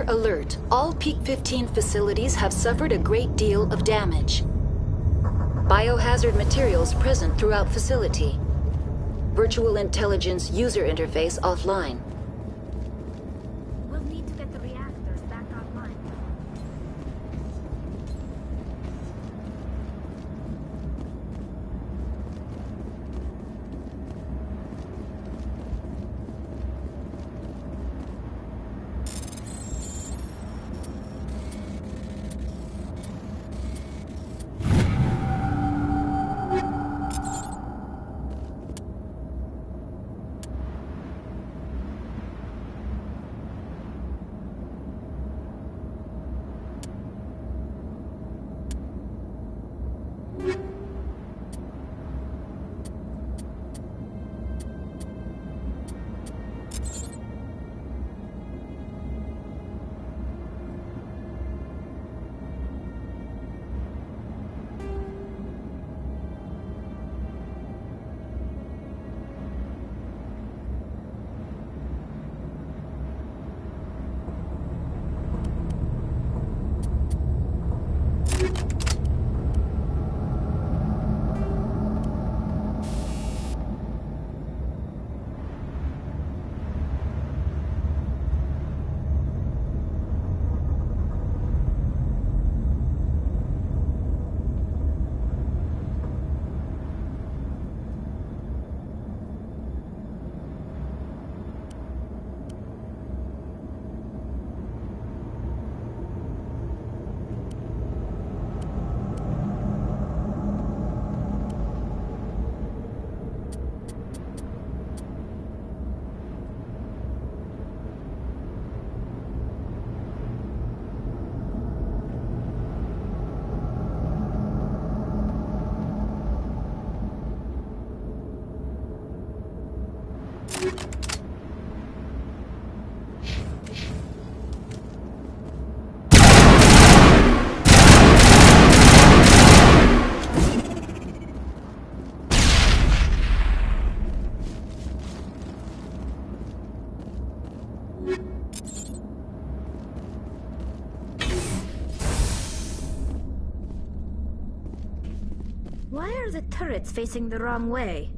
alert. All Peak 15 facilities have suffered a great deal of damage. Biohazard materials present throughout facility. Virtual intelligence user interface offline. We'll need to get the reactors back online. Why are the turrets facing the wrong way?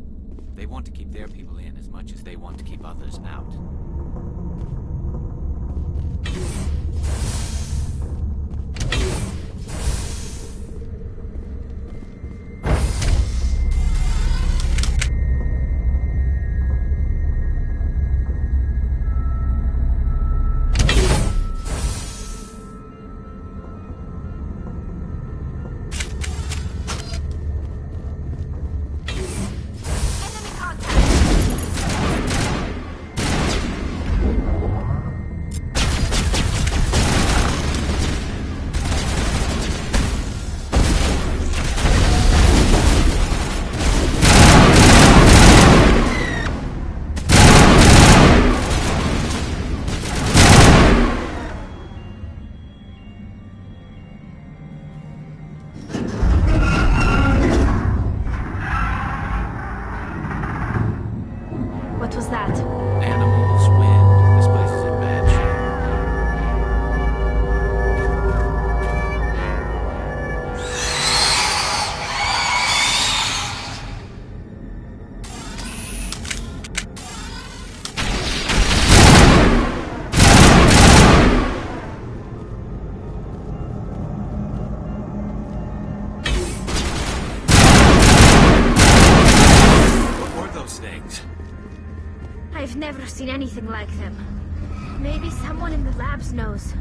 They want to keep their people in as much as they want to keep others out. What was that? Animals, wind. This place is in bad shape. What were those things? I've never seen anything like them. Maybe someone in the labs knows.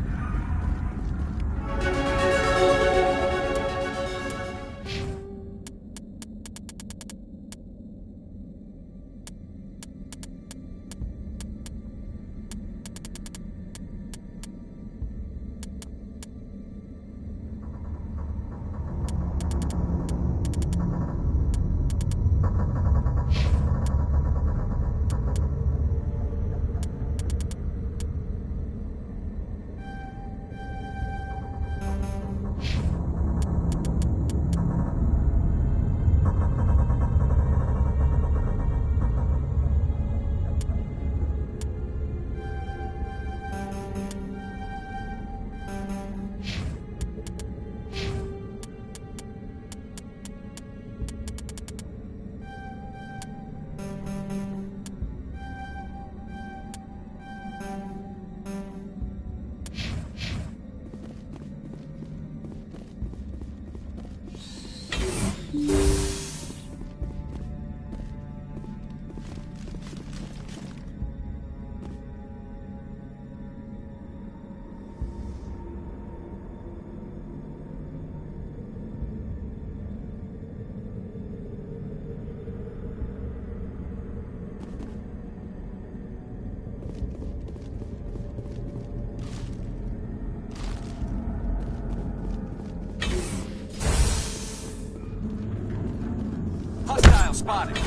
spotted.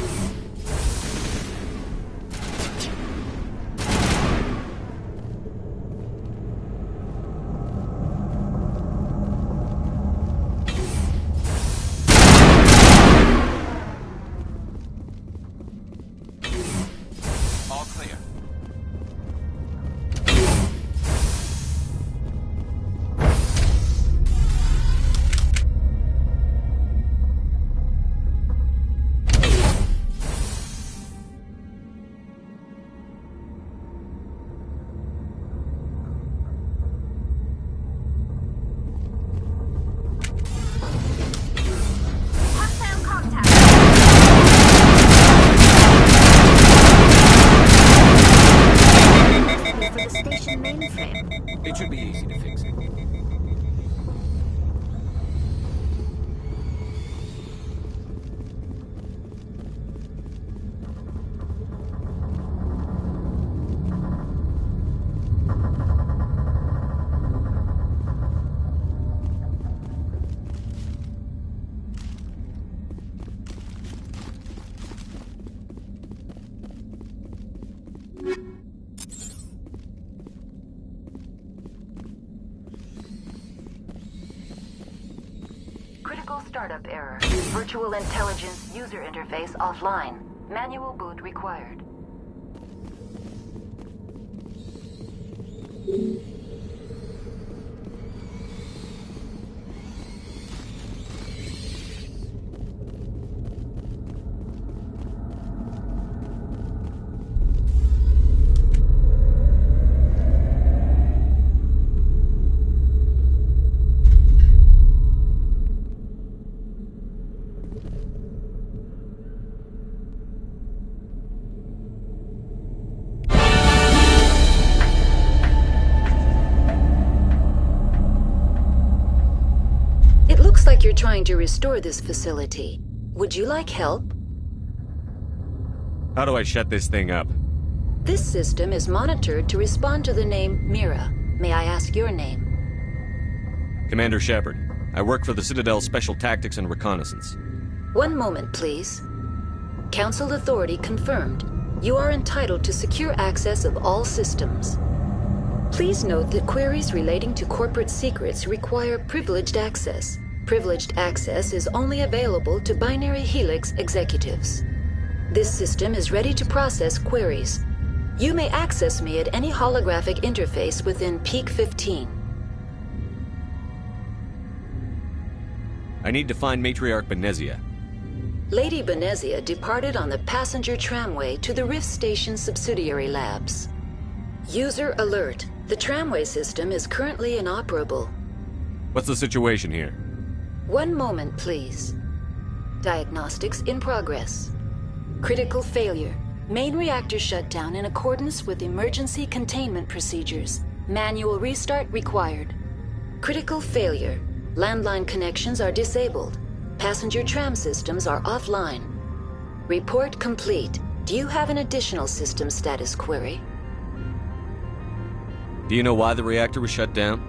All clear. Hostile contact. For the station mainframe. It should be easy to fix it. Critical startup error. Virtual intelligence user interface offline. Manual boot required. Looks like you're trying to restore this facility. Would you like help? How do I shut this thing up? This system is monitored to respond to the name Mira. May I ask your name? Commander Shepard. I work for the Citadel Special Tactics and Reconnaissance. One moment, please. Council authority confirmed. You are entitled to secure access of all systems. Please note that queries relating to corporate secrets require privileged access. Privileged access is only available to Binary Helix executives. This system is ready to process queries. You may access me at any holographic interface within Peak 15. I need to find Matriarch Benezia. Lady Benezia departed on the passenger tramway to the Rift Station subsidiary labs. User alert. The tramway system is currently inoperable. What's the situation here? One moment, please. Diagnostics in progress. Critical failure. Main reactor shut down in accordance with emergency containment procedures. Manual restart required. Critical failure. Landline connections are disabled. Passenger tram systems are offline. Report complete. Do you have an additional system status query? Do you know why the reactor was shut down?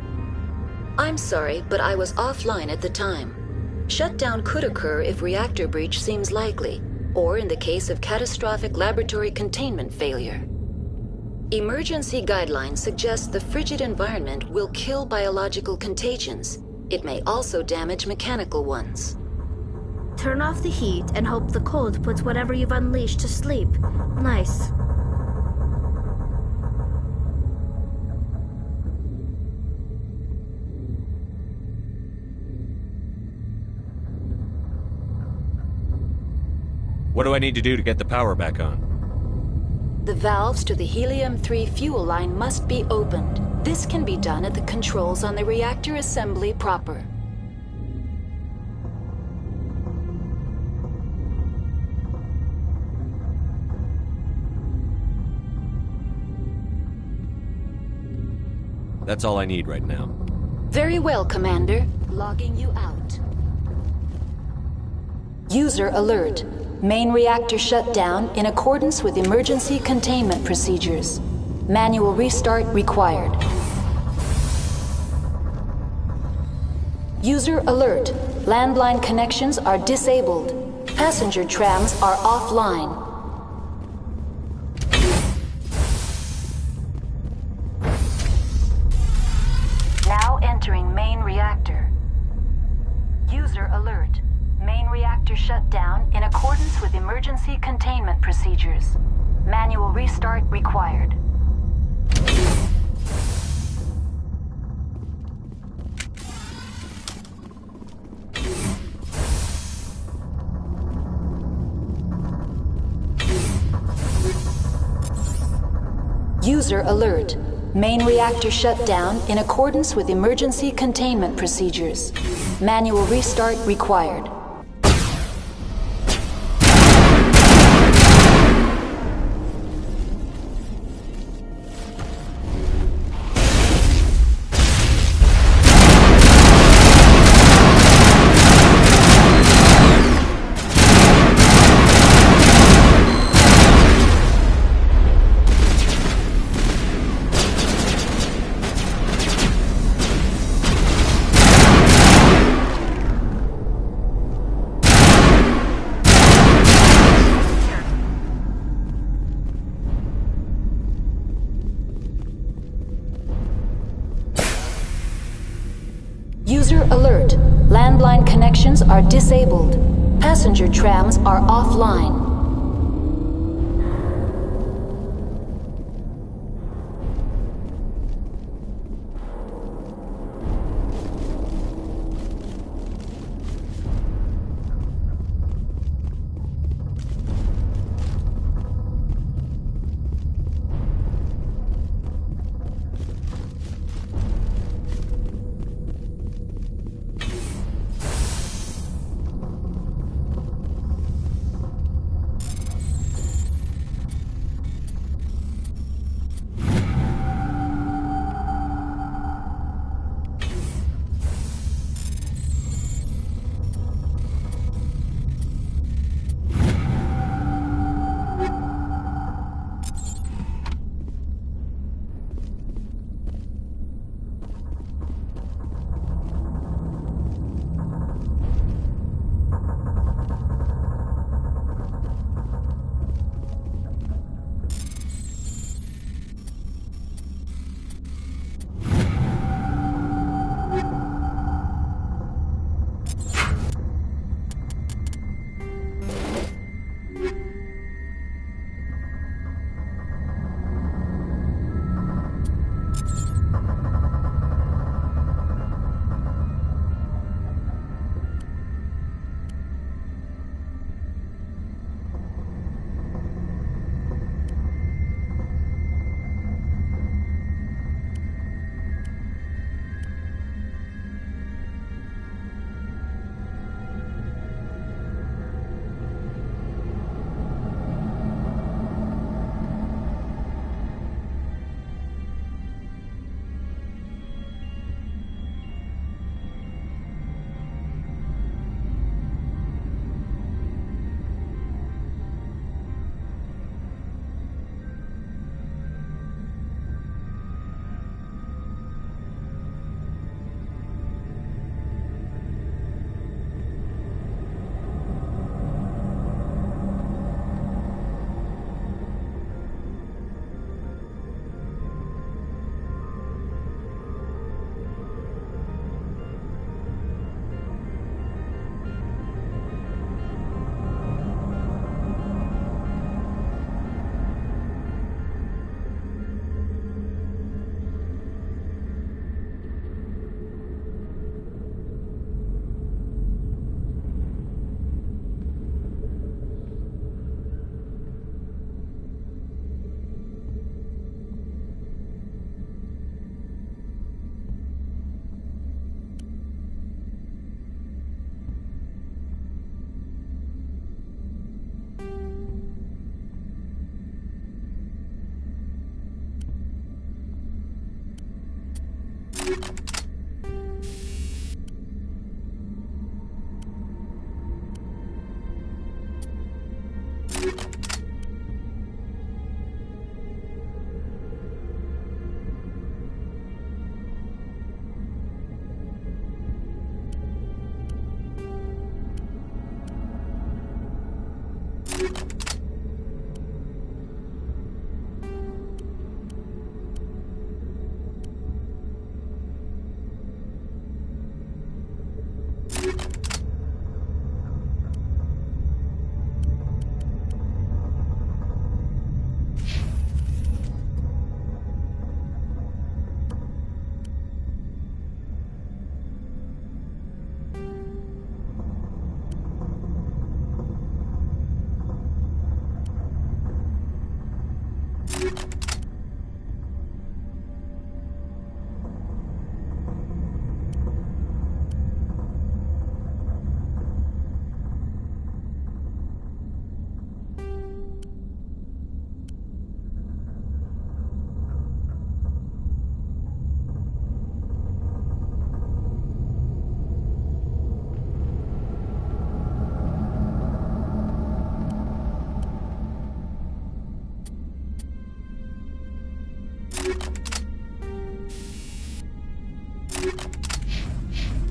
I'm sorry, but I was offline at the time. Shutdown could occur if reactor breach seems likely, or in the case of catastrophic laboratory containment failure. Emergency guidelines suggest the frigid environment will kill biological contagions. It may also damage mechanical ones. Turn off the heat and hope the cold puts whatever you've unleashed to sleep. Nice. What do I need to do to get the power back on? The valves to the helium-3 fuel line must be opened. This can be done at the controls on the reactor assembly proper. That's all I need right now. Very well, Commander. Logging you out. User alert. Main reactor shut down in accordance with emergency containment procedures. Manual restart required. User alert. Landline connections are disabled. Passenger trams are offline. Now entering main reactor. User alert. Main reactor shut down in accordance with emergency containment procedures. Manual restart required. User alert. Main reactor shut down in accordance with emergency containment procedures. Manual restart required. User alert. Landline connections are disabled. Passenger trams are offline.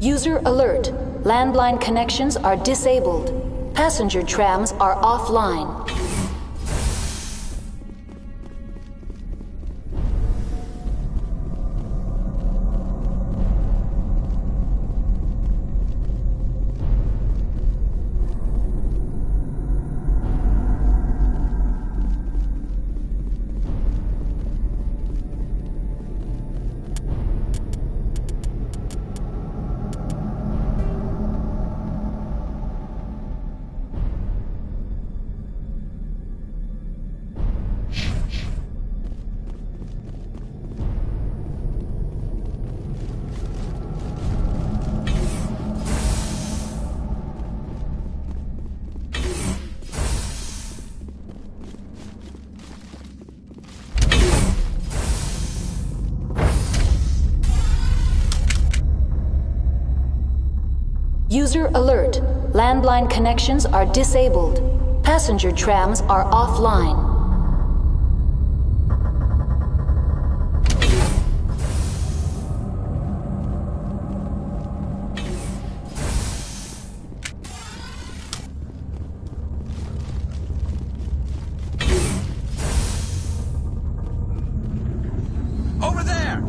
User alert. Landline connections are disabled. Passenger trams are offline. User alert. Landline connections are disabled. Passenger trams are offline. Over there!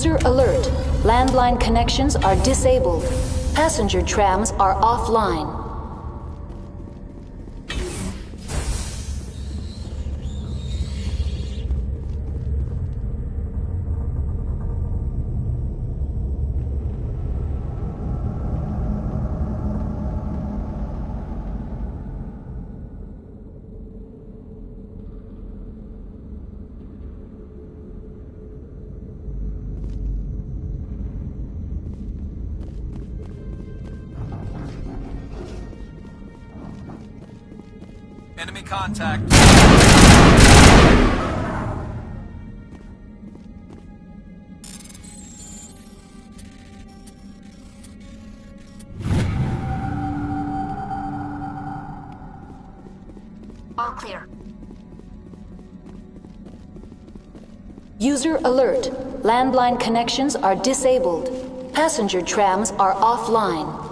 User alert. Landline connections are disabled. Passenger trams are offline. Enemy contact. All clear. User alert. Landline connections are disabled. Passenger trams are offline.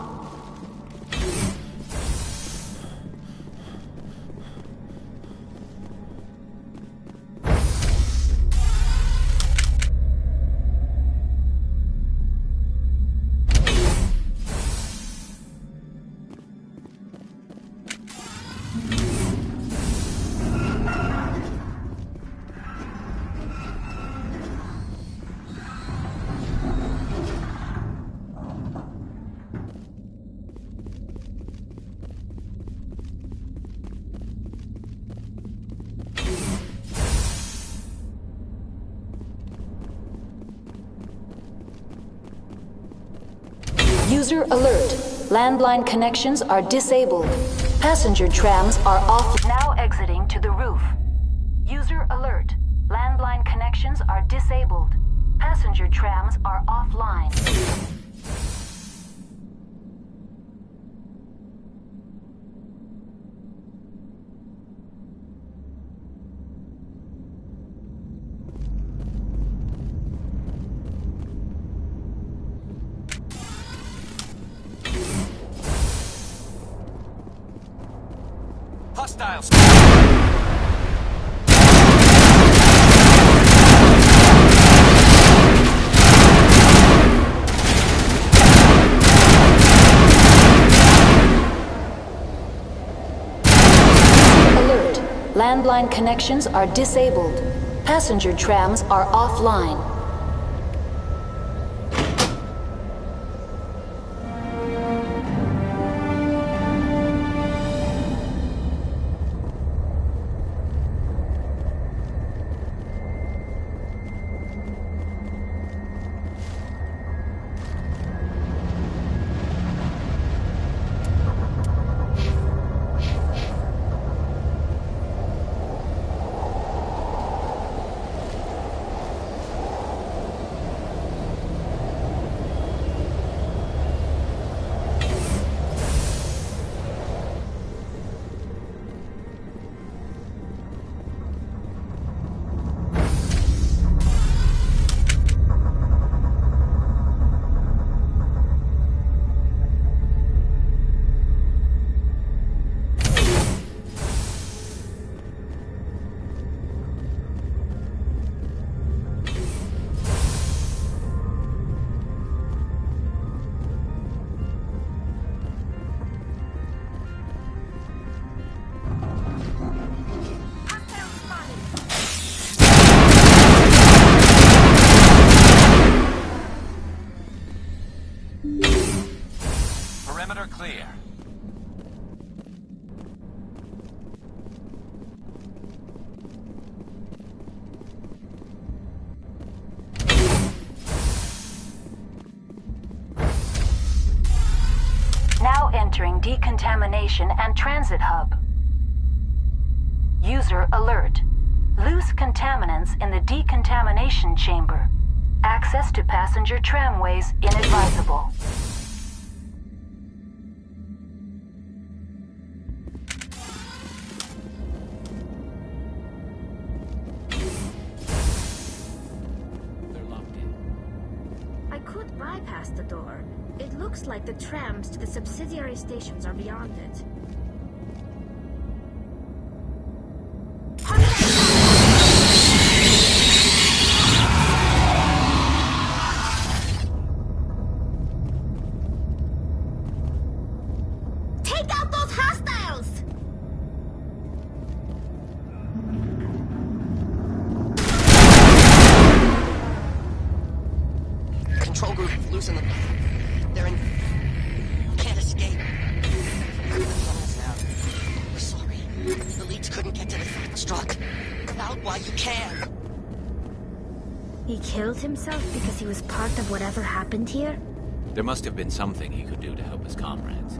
User alert. Landline connections are disabled. Passenger trams are off. Now exiting to the roof. User alert. Landline connections are disabled. Passenger trams are offline. Hostiles. Alert. Landline connections are disabled. Passenger trams are offline. Perimeter clear. Now entering decontamination and transit hub. User alert. Loose contaminants in the decontamination chamber. Access to passenger tramways inadvisable. They're locked in. I could bypass the door. It looks like the trams to the subsidiary stations are beyond it. in the lab. They're in... Can't escape. We're sorry. The leads couldn't get to the self-destruct. Come out while you can. He killed himself because he was part of whatever happened here? There must have been something he could do to help his comrades.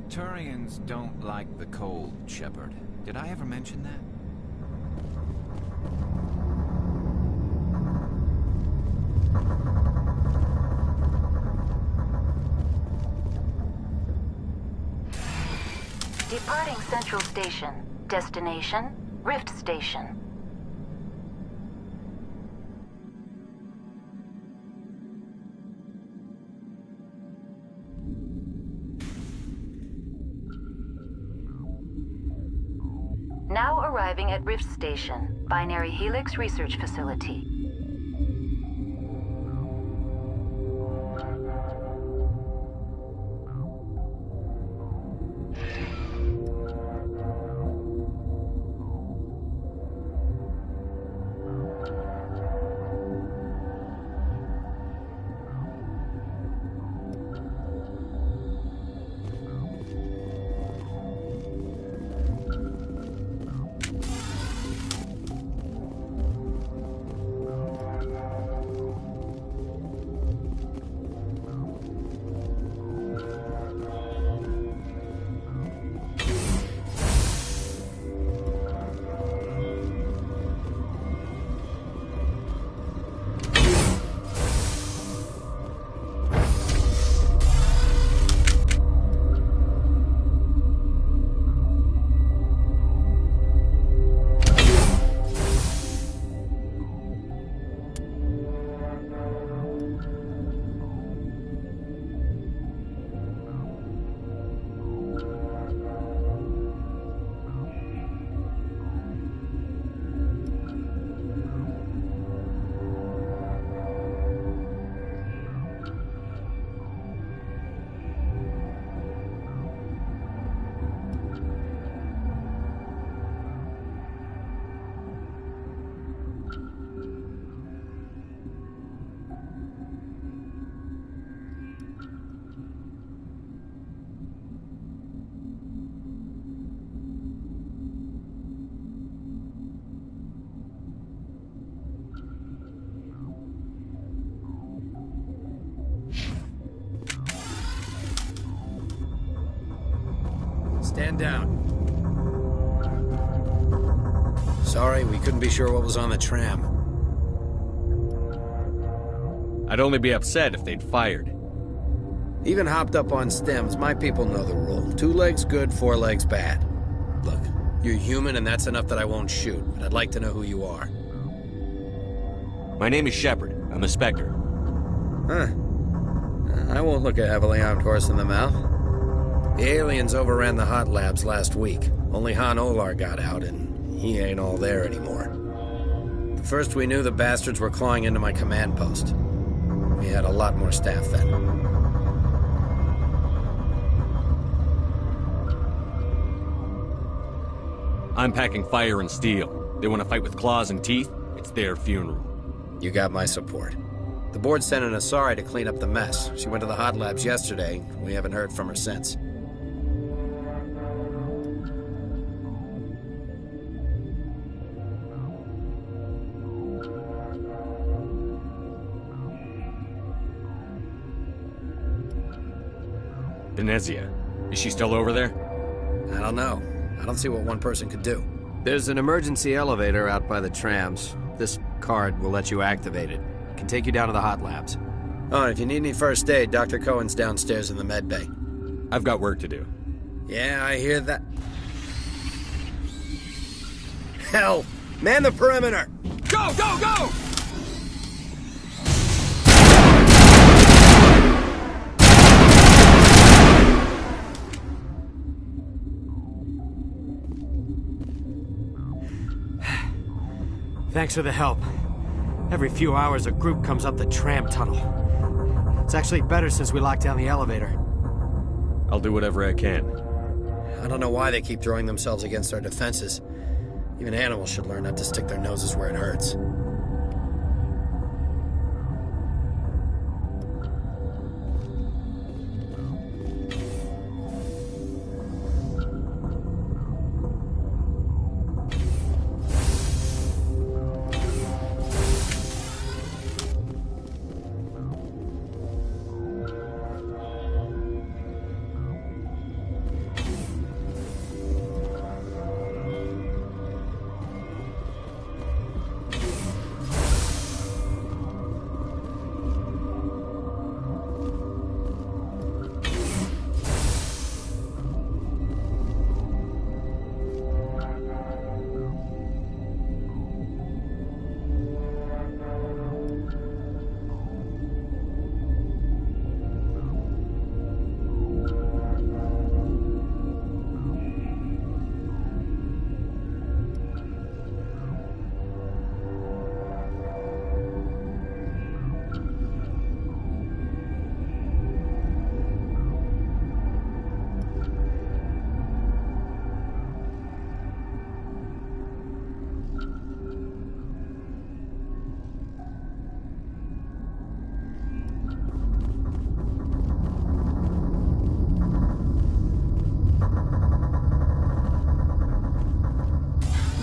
Turians don't like the cold, Shepard. Did I ever mention that? Departing Central Station. Destination, Rift Station. Now arriving at Rift Station, Binary Helix Research Facility. Stand down. Sorry, we couldn't be sure what was on the tram. I'd only be upset if they'd fired. Even hopped up on stems, my people know the rule. 2 legs good, 4 legs bad. Look, you're human and that's enough that I won't shoot, but I'd like to know who you are. My name is Shepard. I'm a Spectre. Huh. I won't look a heavily armed horse in the mouth. The aliens overran the hot labs last week. Only Han Olar got out, and he ain't all there anymore. The first we knew, the bastards were clawing into my command post. We had a lot more staff then. I'm packing fire and steel. They want to fight with claws and teeth? It's their funeral. You got my support. The board sent an Asari to clean up the mess. She went to the hot labs yesterday. We haven't heard from her since. Venezia. Is she still over there? I don't know. I don't see what one person could do. There's an emergency elevator out by the trams. This card will let you activate it. Can take you down to the hot labs. Oh, and if you need any first aid, Dr. Cohen's downstairs in the med bay. I've got work to do. Yeah, I hear that. Hell! Man the perimeter! Go, go, go! Thanks for the help. Every few hours, a group comes up the tram tunnel. It's actually better since we locked down the elevator. I'll do whatever I can. I don't know why they keep throwing themselves against our defenses. Even animals should learn not to stick their noses where it hurts.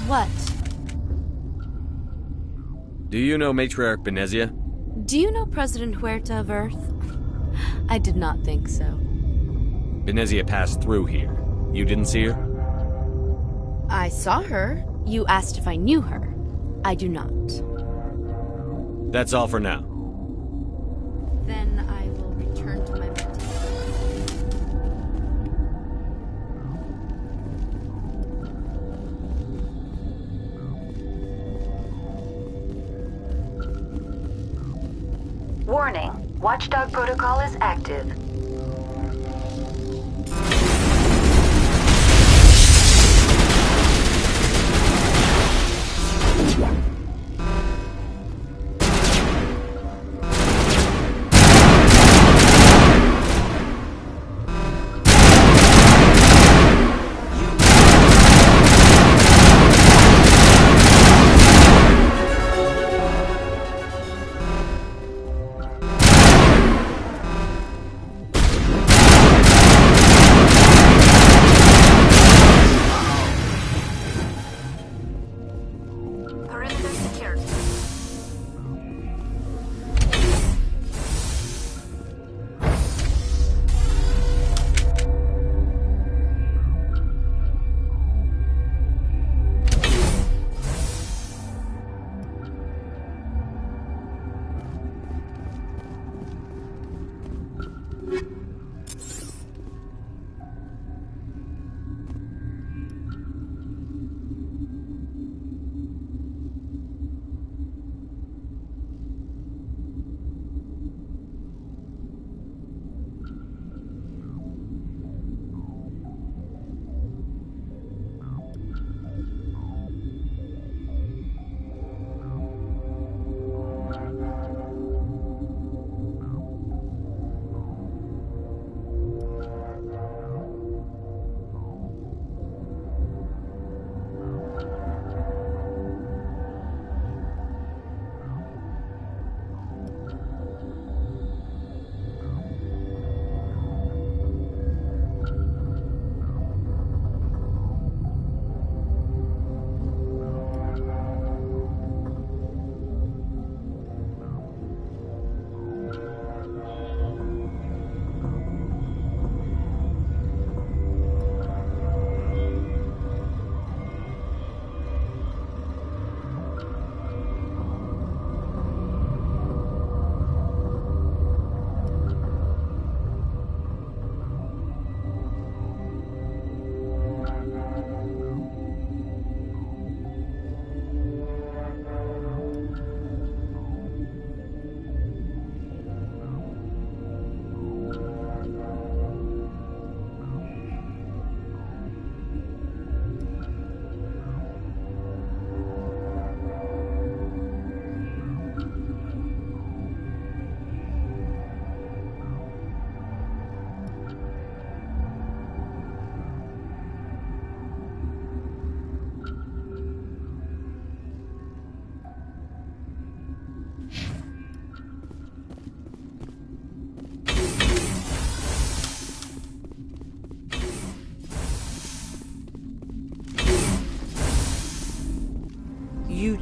What? Do you know Matriarch Benezia? Do you know President Huerta of Earth? I did not think so. Benezia passed through here. You didn't see her? I saw her. You asked if I knew her. I do not. That's all for now. Then I will return to my meditation. Warning. Watchdog protocol is active.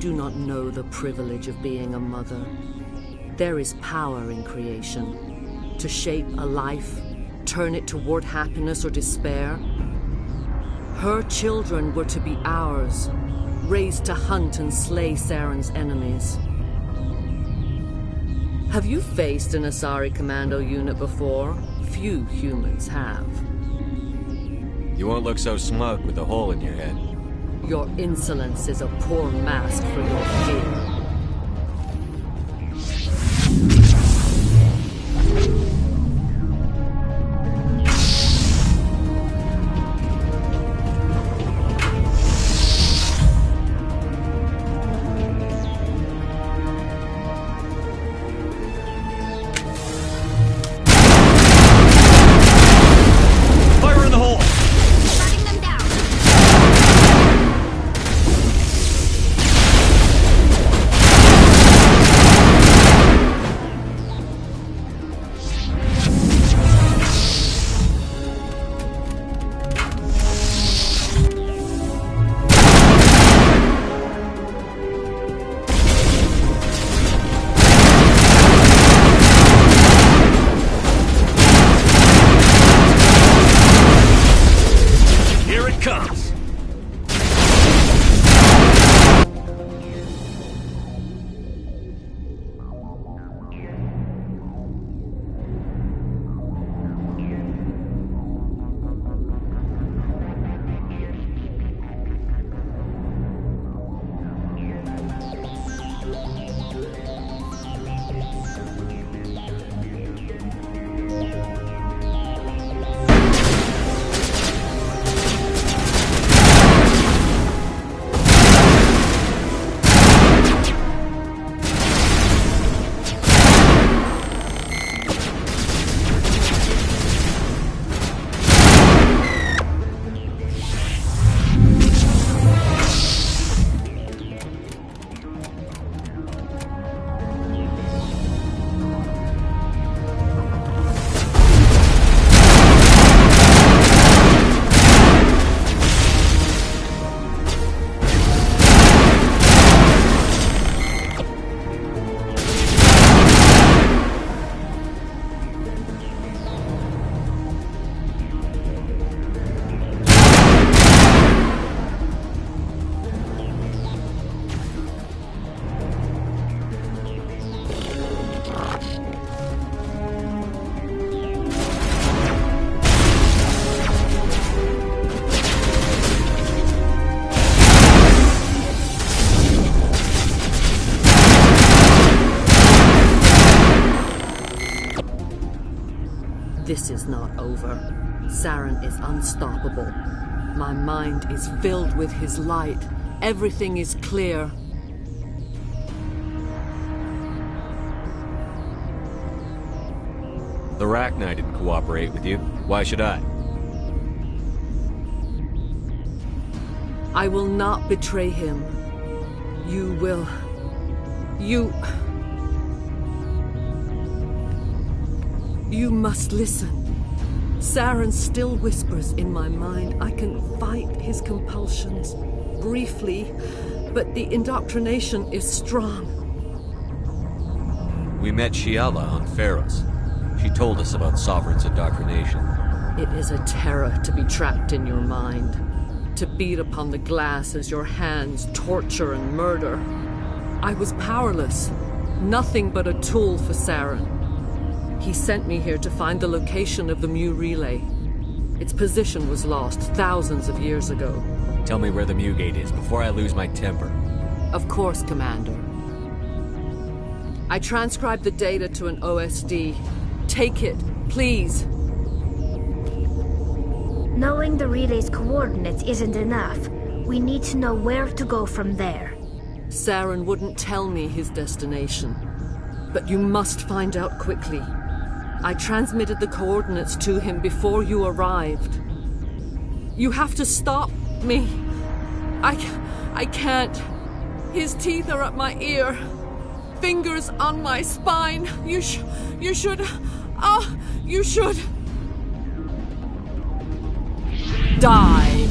do not know the privilege of being a mother. There is power in creation. To shape a life, turn it toward happiness or despair. Her children were to be ours, raised to hunt and slay Saren's enemies. Have you faced an Asari commando unit before? Few humans have. You won't look so smug with a hole in your head. Your insolence is a poor mask for your fear. This is not over. Saren is unstoppable. My mind is filled with his light. Everything is clear. The Rachni didn't cooperate with you. Why should I? I will not betray him. You will. You must listen. Saren still whispers in my mind. I can fight his compulsions, briefly, but the indoctrination is strong. We met Shiala on Pharos. She told us about Sovereign's indoctrination. It is a terror to be trapped in your mind, to beat upon the glass as your hands torture and murder. I was powerless, nothing but a tool for Saren. He sent me here to find the location of the Mu relay. Its position was lost thousands of years ago. Tell me where the Mu gate is before I lose my temper. Of course, Commander. I transcribed the data to an OSD. Take it, please. Knowing the relay's coordinates isn't enough. We need to know where to go from there. Saren wouldn't tell me his destination. But you must find out quickly. I transmitted the coordinates to him before you arrived. You have to stop me. I can't. His teeth are at my ear. Fingers on my spine. You should. You should. Die.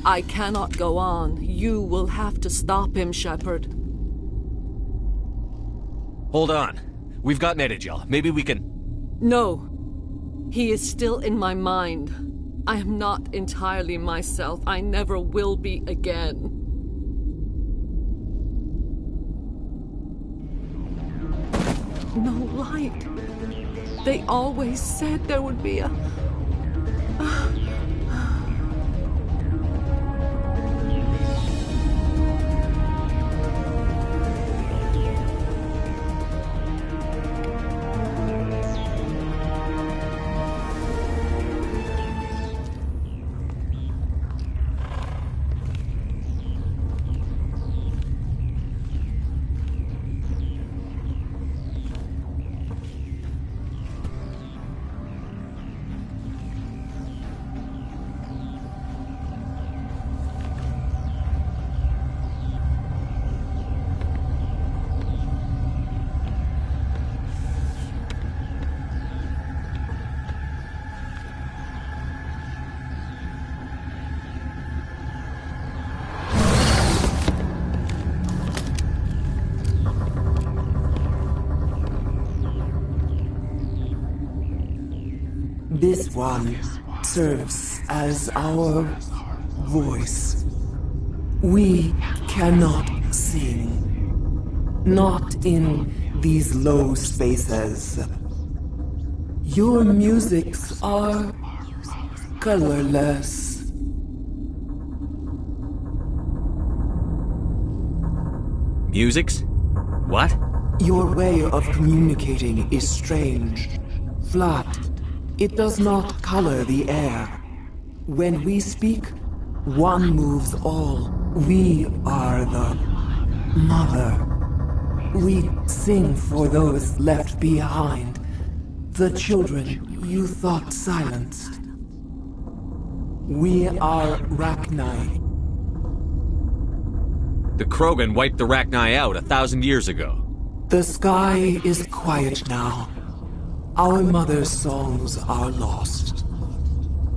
I cannot go on. You will have to stop him, Shepard. Hold on. We've got Netagel. Maybe we can... No. He is still in my mind. I am not entirely myself. I never will be again. No light. They always said there would be a... This one serves as our voice. We cannot sing. Not in these low spaces. Your musics are colorless. Musics? What? Your way of communicating is strange. Flat. It does not color the air. When we speak, one moves all. We are the mother. We sing for those left behind. The children you thought silenced. We are Rachni. The Krogan wiped the Rachni out 1,000 years ago. The sky is quiet now. Our mother's songs are lost.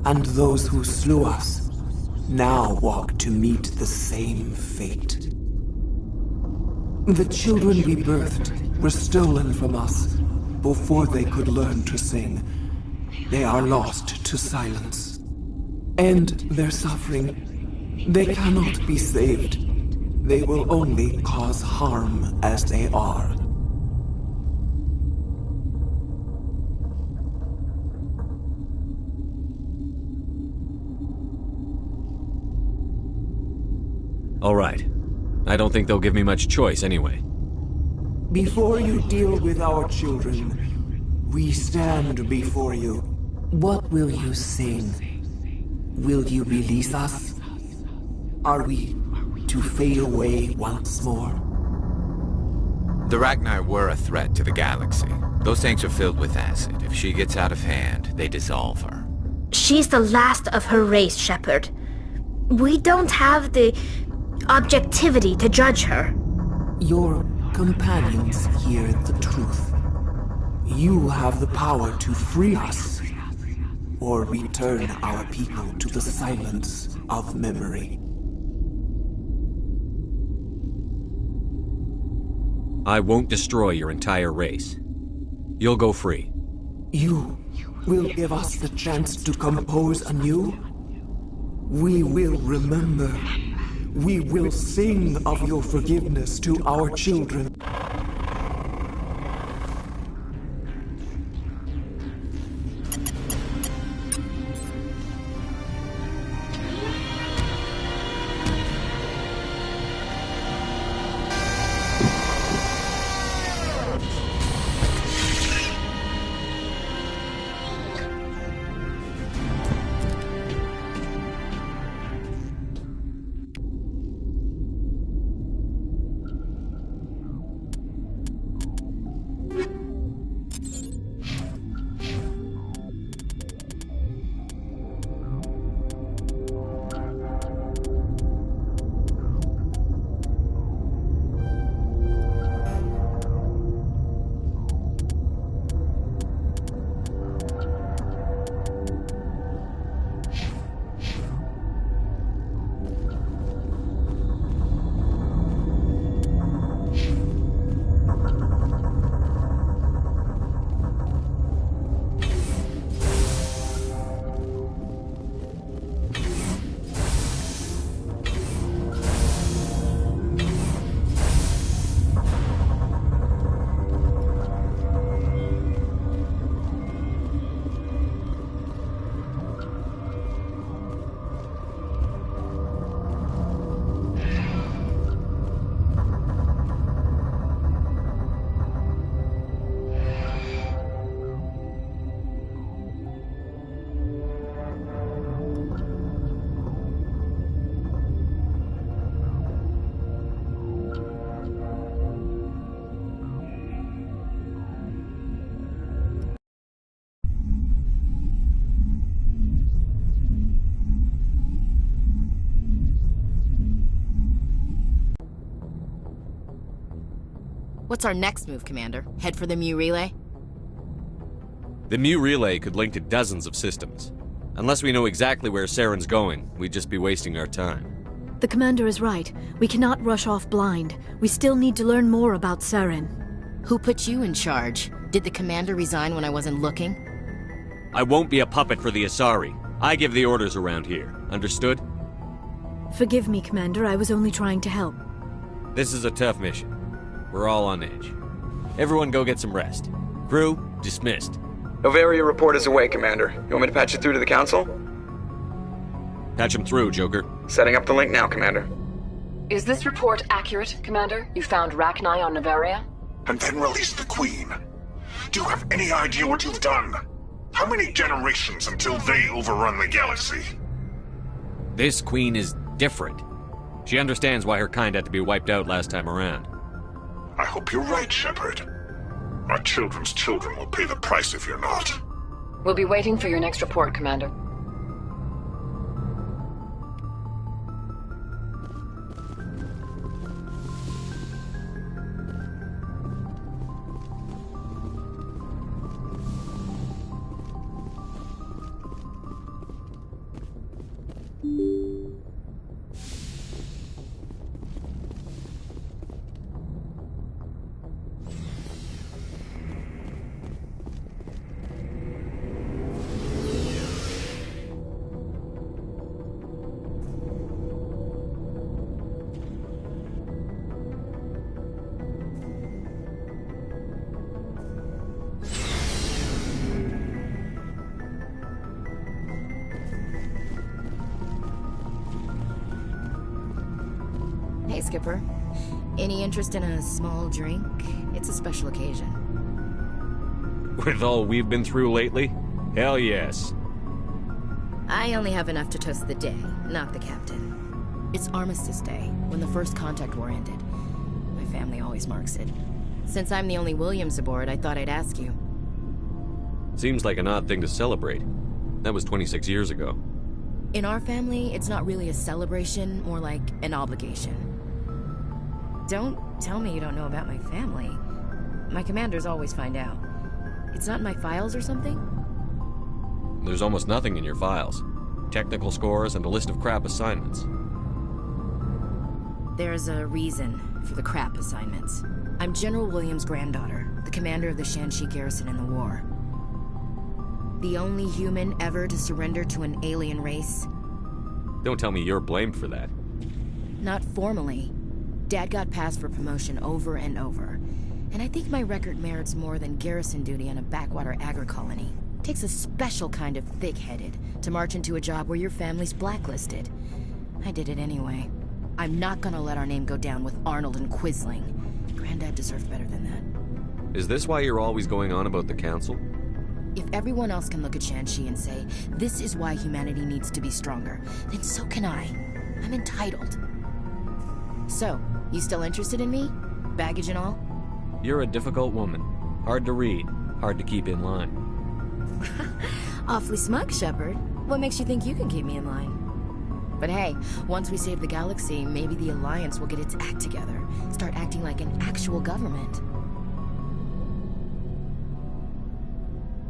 And those who slew us now walk to meet the same fate. The children we birthed were stolen from us before they could learn to sing. They are lost to silence. And their suffering, they cannot be saved. They will only cause harm as they are. All right. I don't think they'll give me much choice anyway. Before you deal with our children, we stand before you. What will you sing? Will you release us? Are we to fade away once more? The Rachni were a threat to the galaxy. Those tanks are filled with acid. If she gets out of hand, they dissolve her. She's the last of her race, Shepard. We don't have the objectivity to judge her. Your companions hear the truth. You have the power to free us, or return our people to the silence of memory. I won't destroy your entire race. You'll go free. You will give us the chance to compose anew? We will remember. We will sing of your forgiveness to our children. What's our next move, Commander? Head for the Mu Relay? The Mu Relay could link to dozens of systems. Unless we know exactly where Saren's going, we'd just be wasting our time. The Commander is right. We cannot rush off blind. We still need to learn more about Saren. Who put you in charge? Did the Commander resign when I wasn't looking? I won't be a puppet for the Asari. I give the orders around here. Understood? Forgive me, Commander. I was only trying to help. This is a tough mission. We're all on edge. Everyone go get some rest. Crew, dismissed. Novaria report is away, Commander. You want me to patch it through to the Council? Patch him through, Joker. Setting up the link now, Commander. Is this report accurate, Commander? You found Rachni on Novaria? And then released the Queen. Do you have any idea what you've done? How many generations until they overrun the galaxy? This Queen is different. She understands why her kind had to be wiped out last time around. I hope you're right, Shepard. Our children's children will pay the price if you're not. We'll be waiting for your next report, Commander. Hey, Skipper. Any interest in a small drink? It's a special occasion. With all we've been through lately? Hell yes. I only have enough to toast the day, not the captain. It's Armistice Day, when the First Contact War ended. My family always marks it. Since I'm the only Williams aboard, I thought I'd ask you. Seems like an odd thing to celebrate. That was 26 years ago. In our family, it's not really a celebration, more like an obligation. Don't tell me you don't know about my family. My commanders always find out. It's not in my files or something? There's almost nothing in your files. Technical scores and a list of crap assignments. There's a reason for the crap assignments. I'm General Williams' granddaughter, the commander of the Shanxi garrison in the war. The only human ever to surrender to an alien race. Don't tell me you're blamed for that. Not formally. Dad got passed for promotion over and over. And I think my record merits more than garrison duty on a backwater agri-colony. Takes a special kind of thick-headed to march into a job where your family's blacklisted. I did it anyway. I'm not gonna let our name go down with Arnold and Quisling. Granddad deserved better than that. Is this why you're always going on about the Council? If everyone else can look at Shanxi and say, this is why humanity needs to be stronger, then so can I. I'm entitled. So, you still interested in me? Baggage and all? You're a difficult woman. Hard to read, hard to keep in line. Awfully smug, Shepard. What makes you think you can keep me in line? But hey, once we save the galaxy, maybe the Alliance will get its act together. Start acting like an actual government.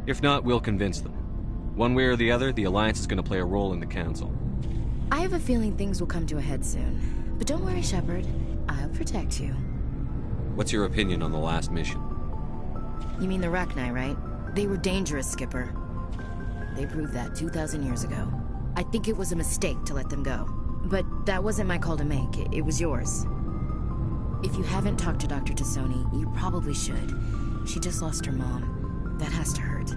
If not, we'll convince them. One way or the other, the Alliance is going to play a role in the Council. I have a feeling things will come to a head soon. But don't worry, Shepard. I'll protect you. What's your opinion on the last mission? You mean the Rachni, right? They were dangerous, Skipper. They proved that 2,000 years ago. I think it was a mistake to let them go. But that wasn't my call to make. It was yours. If you haven't talked to Dr. Tassoni, you probably should. She just lost her mom. That has to hurt.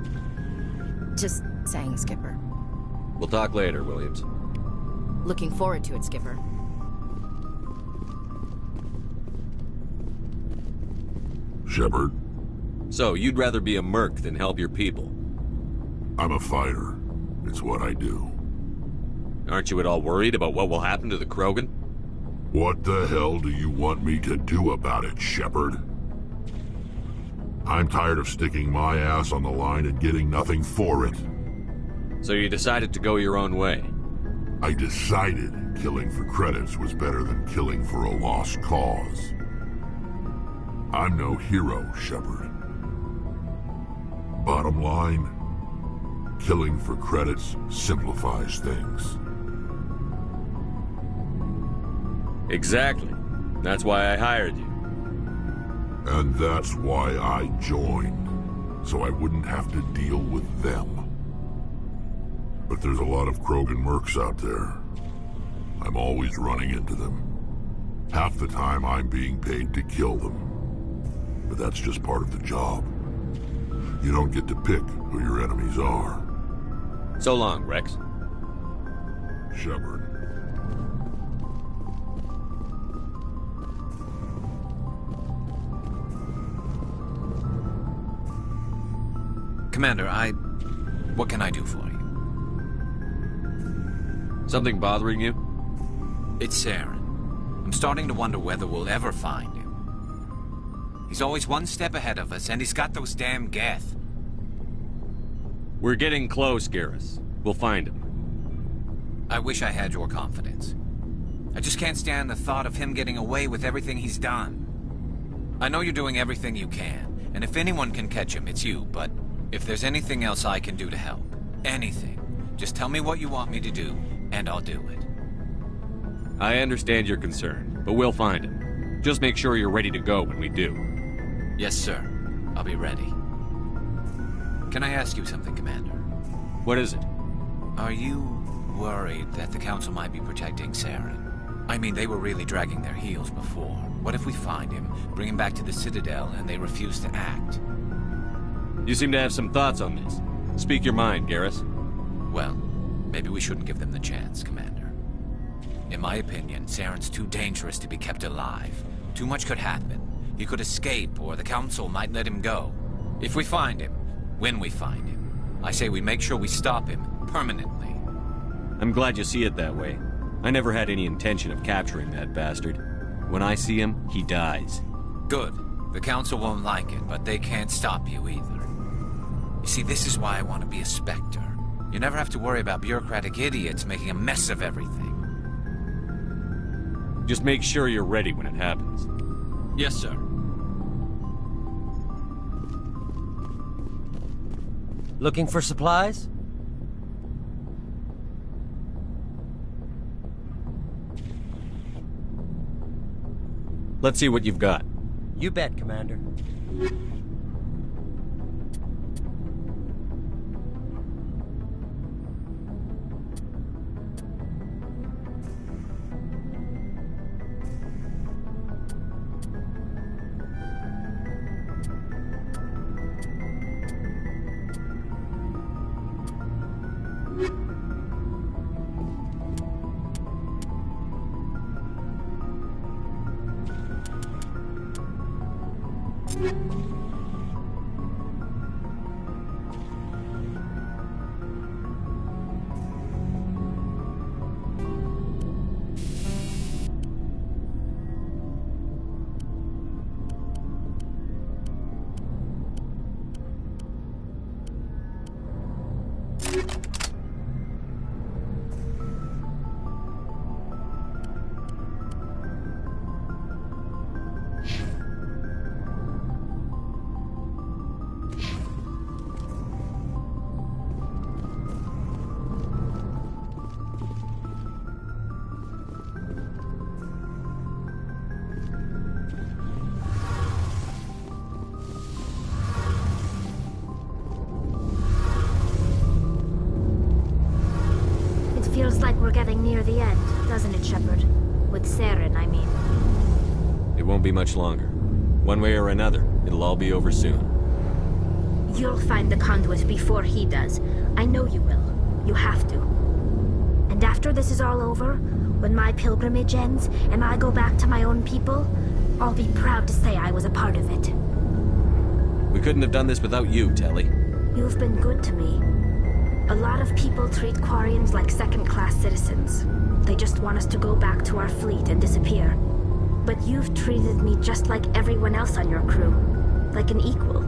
Just saying, Skipper. We'll talk later, Williams. Looking forward to it, Skipper. Shepard. So, you'd rather be a merc than help your people? I'm a fighter. It's what I do. Aren't you at all worried about what will happen to the Krogan? What the hell do you want me to do about it, Shepard? I'm tired of sticking my ass on the line and getting nothing for it. So you decided to go your own way? I decided killing for credits was better than killing for a lost cause. I'm no hero, Shepard. Bottom line, killing for credits simplifies things. Exactly. That's why I hired you. And that's why I joined, so I wouldn't have to deal with them. But there's a lot of Krogan mercs out there. I'm always running into them. Half the time I'm being paid to kill them. But that's just part of the job. You don't get to pick who your enemies are. So long, Rex. Shepard. Commander, what can I do for you? Something bothering you? It's Saren. I'm starting to wonder whether we'll ever find him. He's always one step ahead of us, and he's got those damn Geth. We're getting close, Garrus. We'll find him. I wish I had your confidence. I just can't stand the thought of him getting away with everything he's done. I know you're doing everything you can, and if anyone can catch him, it's you, but if there's anything else I can do to help, anything, just tell me what you want me to do, and I'll do it. I understand your concern, but we'll find him. Just make sure you're ready to go when we do. Yes, sir. I'll be ready. Can I ask you something, Commander? What is it? Are you worried that the Council might be protecting Saren? I mean, they were really dragging their heels before. What if we find him, bring him back to the Citadel, and they refuse to act? You seem to have some thoughts on this. Speak your mind, Garrus. Well, maybe we shouldn't give them the chance, Commander. In my opinion, Saren's too dangerous to be kept alive. Too much could happen. He could escape, or the Council might let him go. If we find him, when we find him, I say we make sure we stop him, permanently. I'm glad you see it that way. I never had any intention of capturing that bastard. When I see him, he dies. Good. The Council won't like it, but they can't stop you either. You see, this is why I want to be a Spectre. You never have to worry about bureaucratic idiots making a mess of everything. Just make sure you're ready when it happens. Yes, sir. Looking for supplies? Let's see what you've got. You bet, Commander. Feels like we're getting near the end, doesn't it, Shepard? With Saren, I mean. It won't be much longer. One way or another, it'll all be over soon. You'll find the conduit before he does. I know you will. You have to. And after this is all over, when my pilgrimage ends, and I go back to my own people, I'll be proud to say I was a part of it. We couldn't have done this without you, Telly. You've been good to me. A lot of people treat Quarians like second-class citizens. They just want us to go back to our fleet and disappear. But you've treated me just like everyone else on your crew. Like an equal.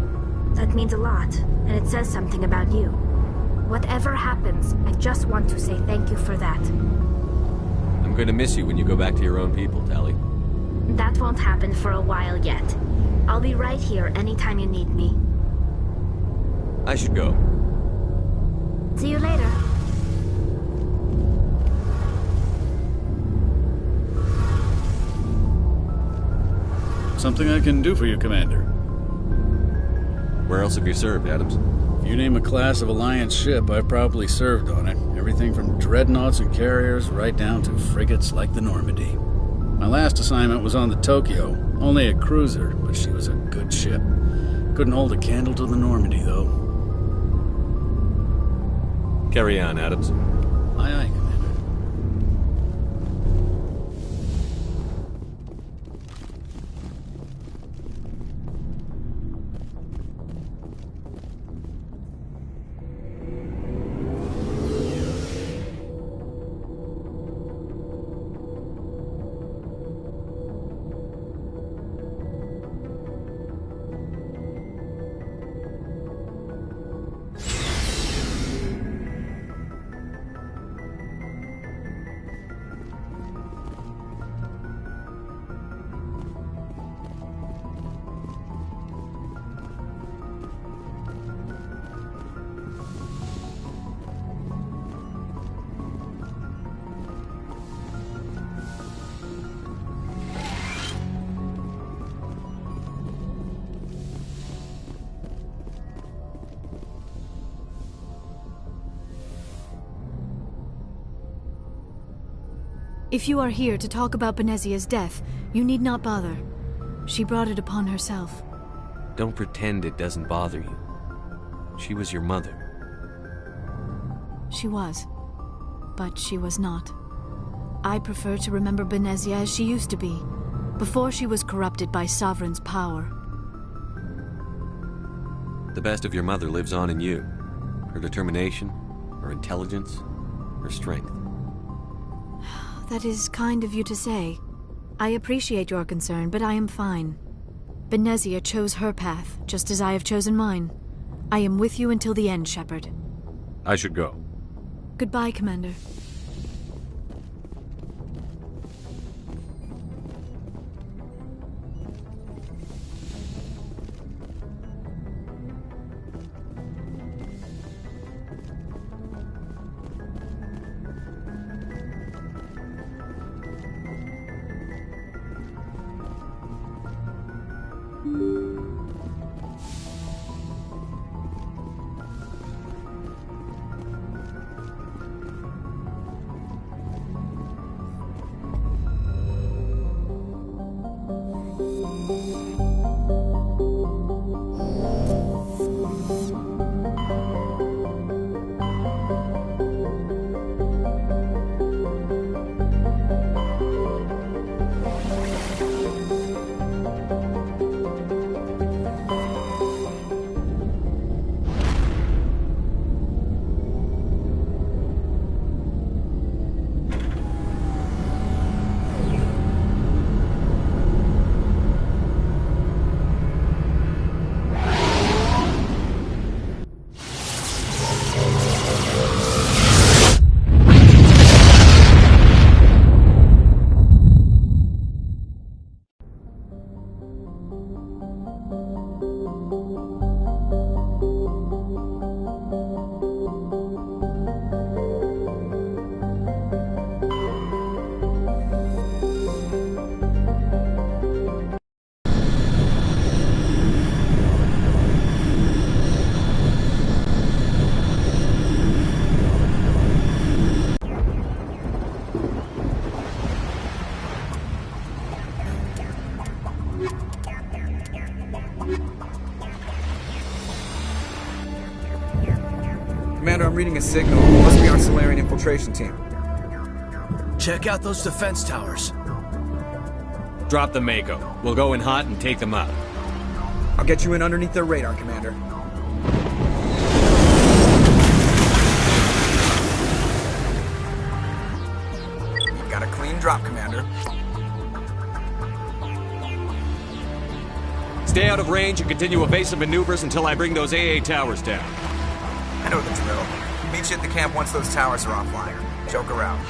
That means a lot, and it says something about you. Whatever happens, I just want to say thank you for that. I'm going to miss you when you go back to your own people, Tally. That won't happen for a while yet. I'll be right here anytime you need me. I should go. See you later. Something I can do for you, Commander. Where else have you served, Adams? If you name a class of Alliance ship, I've probably served on it. Everything from dreadnoughts and carriers right down to frigates like the Normandy. My last assignment was on the Tokyo. Only a cruiser, but she was a good ship. Couldn't hold a candle to the Normandy, though. Carry on, Adams. Aye, aye. If you are here to talk about Benezia's death, you need not bother. She brought it upon herself. Don't pretend it doesn't bother you. She was your mother. She was. But she was not. I prefer to remember Benezia as she used to be, before she was corrupted by Sovereign's power. The best of your mother lives on in you. Her determination, her intelligence, her strength. That is kind of you to say. I appreciate your concern, but I am fine. Benezia chose her path, just as I have chosen mine. I am with you until the end, Shepard. I should go. Goodbye, Commander. Commander, I'm reading a signal. Must be our Solarian infiltration team. Check out those defense towers. Drop the Mako. We'll go in hot and take them out. I'll get you in underneath their radar, Commander. You've got a clean drop, Commander. Stay out of range and continue evasive maneuvers until I bring those AA towers down. I know the drill. Meet you at the camp once those towers are offline. Joke around.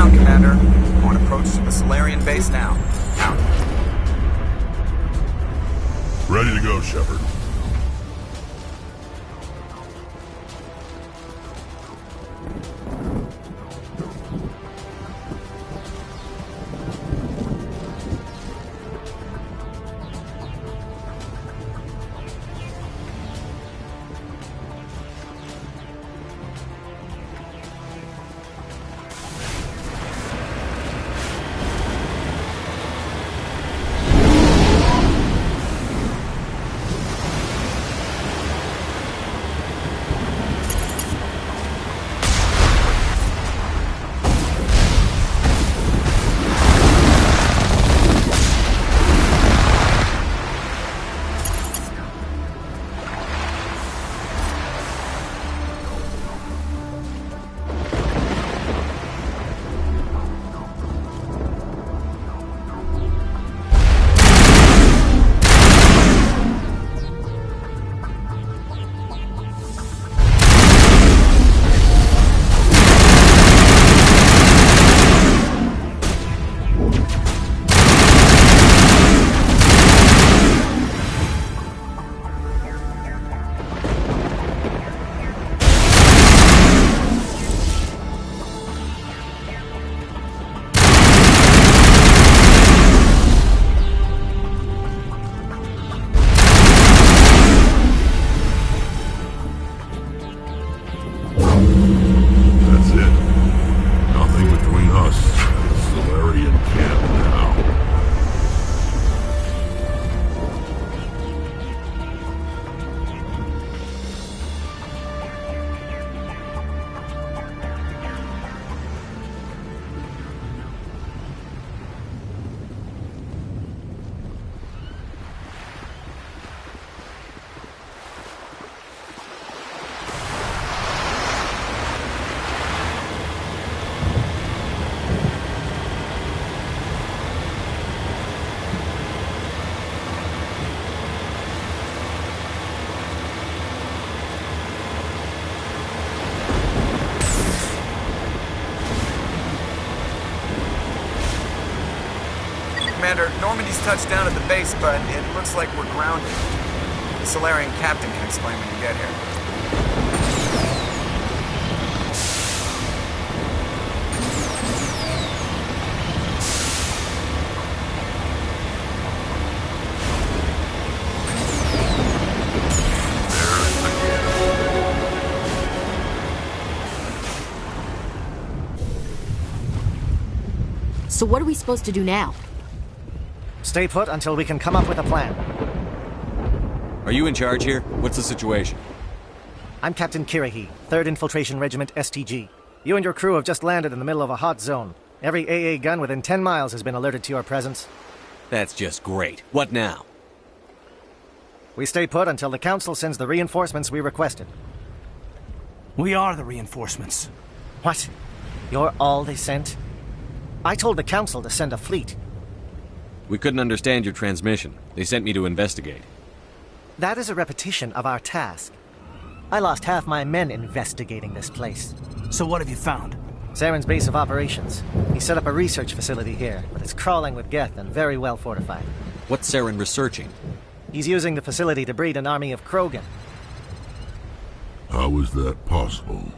inbound, Commander. On approach to the Solarian base now. Out. Ready to go, Shepard. Commander, Normandy's touched down at the base, but it looks like we're grounded. The Solarian captain can explain when you get here. So what are we supposed to do now? Stay put until we can come up with a plan. Are you in charge here? What's the situation? I'm Captain Kirahi, 3rd Infiltration Regiment STG. You and your crew have just landed in the middle of a hot zone. Every AA gun within 10 miles has been alerted to your presence. That's just great. What now? We stay put until the Council sends the reinforcements we requested. We are the reinforcements. What? You're all they sent? I told the Council to send a fleet. We couldn't understand your transmission. They sent me to investigate. That is a repetition of our task. I lost half my men investigating this place. So what have you found? Saren's base of operations. He set up a research facility here, but it's crawling with geth and very well fortified. What's Saren researching? He's using the facility to breed an army of Krogan. How is that possible?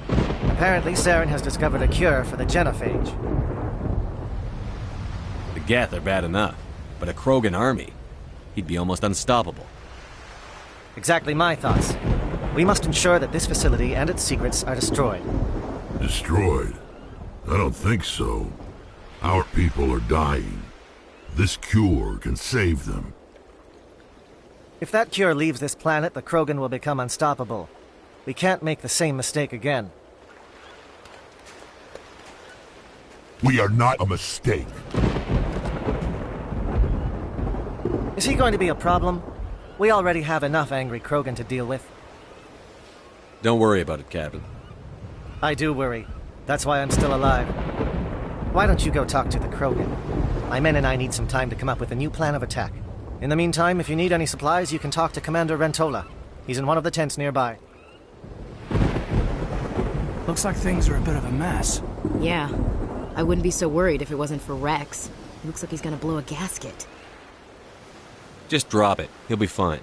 Apparently, Saren has discovered a cure for the genophage. The geth are bad enough, but a Krogan army? He'd be almost unstoppable. Exactly my thoughts. We must ensure that this facility and its secrets are destroyed. Destroyed? I don't think so. Our people are dying. This cure can save them. If that cure leaves this planet, the Krogan will become unstoppable. We can't make the same mistake again. We are not a mistake. Is he going to be a problem? We already have enough angry Krogan to deal with. Don't worry about it, Captain. I do worry. That's why I'm still alive. Why don't you go talk to the Krogan? My men and I need some time to come up with a new plan of attack. In the meantime, if you need any supplies, you can talk to Commander Rentola. He's in one of the tents nearby. Looks like things are a bit of a mess. Yeah. I wouldn't be so worried if it wasn't for Rex. Looks like he's gonna blow a gasket. Just drop it. He'll be fine.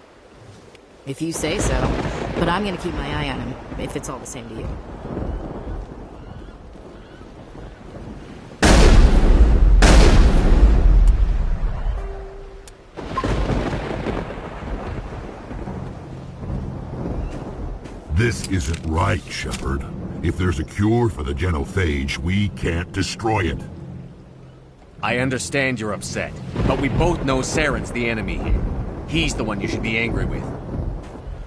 If you say so. But I'm gonna keep my eye on him, if it's all the same to you. This isn't right, Shepard. If there's a cure for the genophage, we can't destroy it. I understand you're upset, but we both know Saren's the enemy here. He's the one you should be angry with.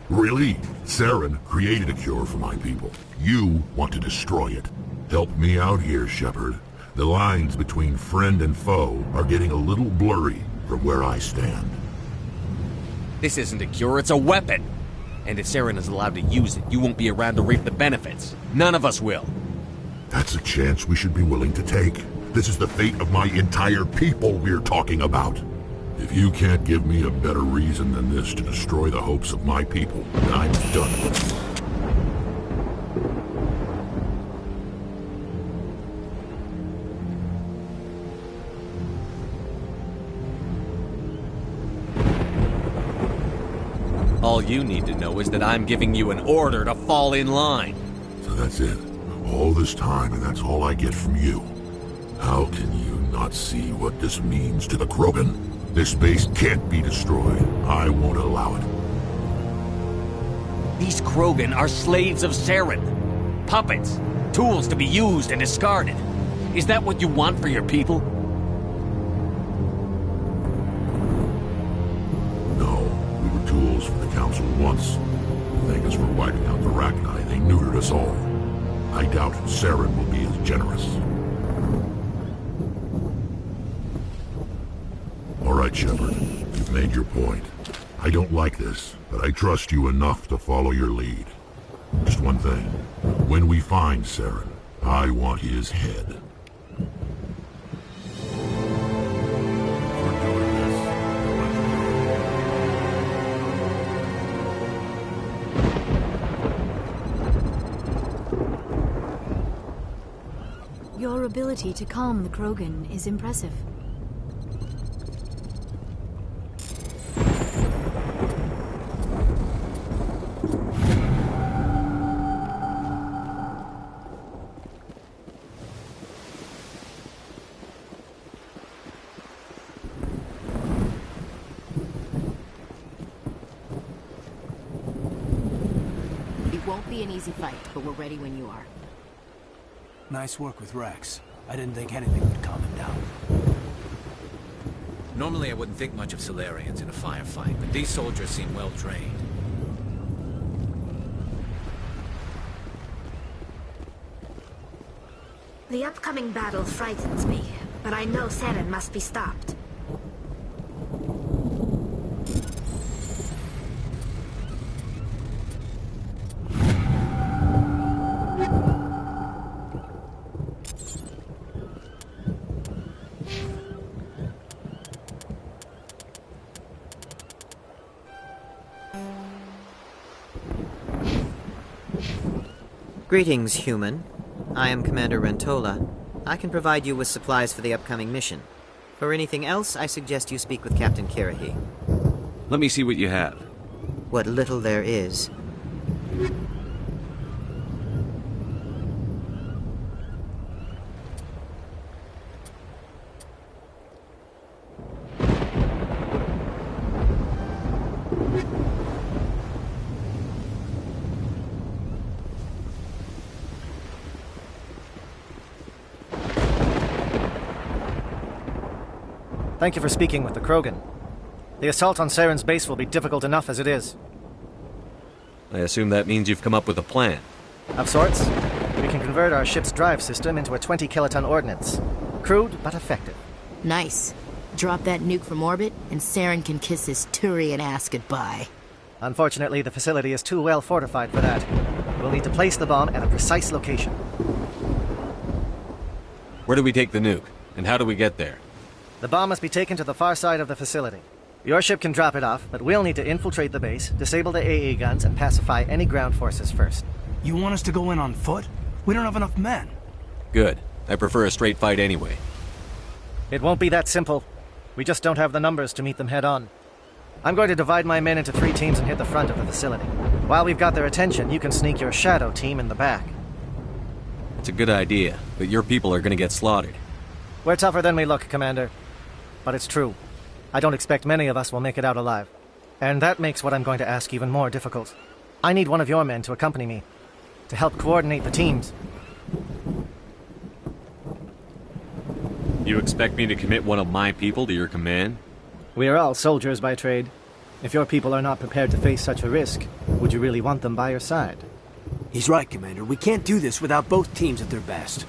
Really? Saren created a cure for my people. You want to destroy it. Help me out here, Shepard. The lines between friend and foe are getting a little blurry from where I stand. This isn't a cure, it's a weapon! And if Saren is allowed to use it, you won't be around to reap the benefits. None of us will. That's a chance we should be willing to take. This is the fate of my entire people we're talking about. If you can't give me a better reason than this to destroy the hopes of my people, then I'm done with it. All you need to know is that I'm giving you an order to fall in line. So that's it. All this time, and that's all I get from you. How can you not see what this means to the Krogan? This base can't be destroyed. I won't allow it. These Krogan are slaves of Saren. Puppets. Tools to be used and discarded. Is that what you want for your people? Tools for the Council once. Thank us for wiping out the Rachni. They neutered us all. I doubt Saren will be as generous. All right, Shepard. You've made your point. I don't like this, but I trust you enough to follow your lead. Just one thing. When we find Saren, I want his head. Your ability to calm the Krogan is impressive. It won't be an easy fight, but we're ready when you are. Nice work with Rex. I didn't think anything would calm him down. Normally I wouldn't think much of Solarians in a firefight, but these soldiers seem well trained. The upcoming battle frightens me, but I know Saren must be stopped. Greetings, human. I am Commander Rentola. I can provide you with supplies for the upcoming mission. For anything else, I suggest you speak with Captain Kirahi. Let me see what you have. What little there is. Thank you for speaking with the Krogan. The assault on Saren's base will be difficult enough as it is. I assume that means you've come up with a plan. Of sorts. We can convert our ship's drive system into a 20-kiloton ordnance. Crude, but effective. Nice. Drop that nuke from orbit, and Saren can kiss his Turian ass goodbye. Unfortunately, the facility is too well fortified for that. We'll need to place the bomb at a precise location. Where do we take the nuke? And how do we get there? The bomb must be taken to the far side of the facility. Your ship can drop it off, but we'll need to infiltrate the base, disable the AA guns, and pacify any ground forces first. You want us to go in on foot? We don't have enough men. Good. I prefer a straight fight anyway. It won't be that simple. We just don't have the numbers to meet them head on. I'm going to divide my men into 3 teams and hit the front of the facility. While we've got their attention, you can sneak your shadow team in the back. It's a good idea, but your people are gonna get slaughtered. We're tougher than we look, Commander. But it's true. I don't expect many of us will make it out alive. And that makes what I'm going to ask even more difficult. I need one of your men to accompany me, to help coordinate the teams. You expect me to commit one of my people to your command? We are all soldiers by trade. If your people are not prepared to face such a risk, would you really want them by your side? He's right, Commander. We can't do this without both teams at their best.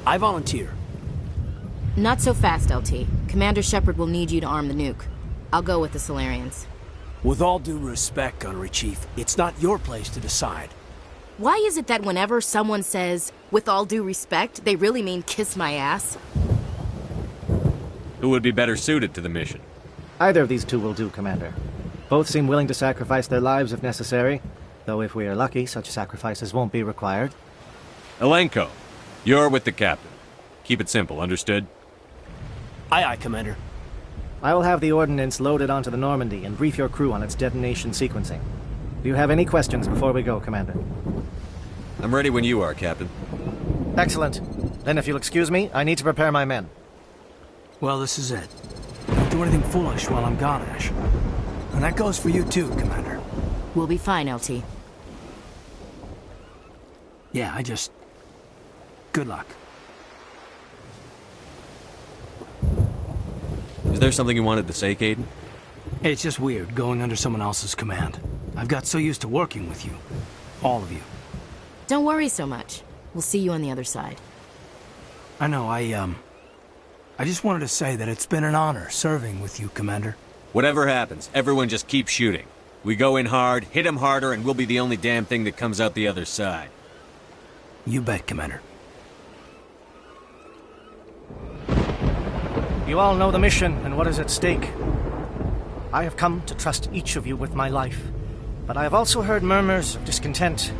I volunteer. Not so fast, LT. Commander Shepard will need you to arm the nuke. I'll go with the Solarians. With all due respect, Gunnery Chief, it's not your place to decide. Why is it that whenever someone says, with all due respect, they really mean kiss my ass? Who would be better suited to the mission? Either of these two will do, Commander. Both seem willing to sacrifice their lives if necessary, though if we are lucky, such sacrifices won't be required. Elenko, you're with the captain. Keep it simple, understood? Aye, aye, Commander. I will have the ordnance loaded onto the Normandy and brief your crew on its detonation sequencing. Do you have any questions before we go, Commander? I'm ready when you are, Captain. Excellent. Then if you'll excuse me, I need to prepare my men. Well, this is it. Don't do anything foolish while I'm gone, Ash. And that goes for you too, Commander. We'll be fine, LT. Yeah, good luck. Is there something you wanted to say, Caden? It's just weird going under someone else's command. I've got so used to working with you. All of you. Don't worry so much. We'll see you on the other side. I know, I just wanted to say that it's been an honor serving with you, Commander. Whatever happens, everyone just keep shooting. We go in hard, hit them harder, and we'll be the only damn thing that comes out the other side. You bet, Commander. You all know the mission and what is at stake. I have come to trust each of you with my life, but I have also heard murmurs of discontent.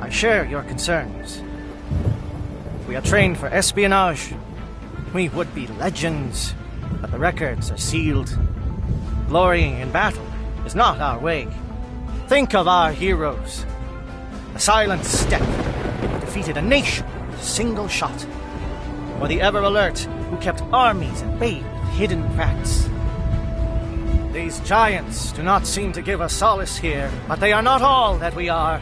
I share your concerns. We are trained for espionage. We would be legends, but the records are sealed. Glorying in battle is not our way. Think of our heroes. The silent step who defeated a nation with a single shot. Or the ever-alert who kept armies at bay with hidden cracks. These giants do not seem to give us solace here, but they are not all that we are.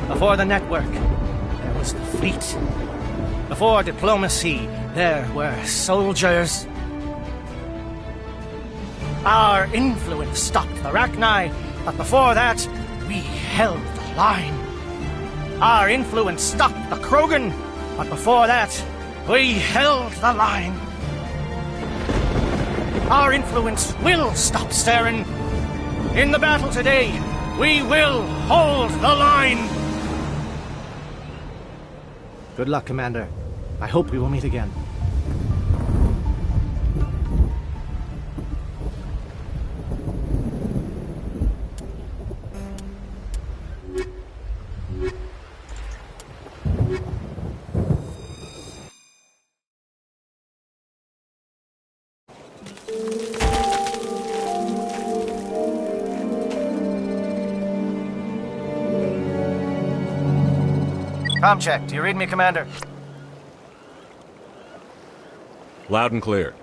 Before the network, there was the fleet. Before diplomacy, there were soldiers. Our influence stopped the Rachni, but before that, we held the line. Our influence stopped the Krogan, but before that, we held the line. Our influence will stop Saren. In the battle today, we will hold the line. Good luck, Commander. I hope we will meet again. Comm check. Do you read me, Commander? Loud and clear.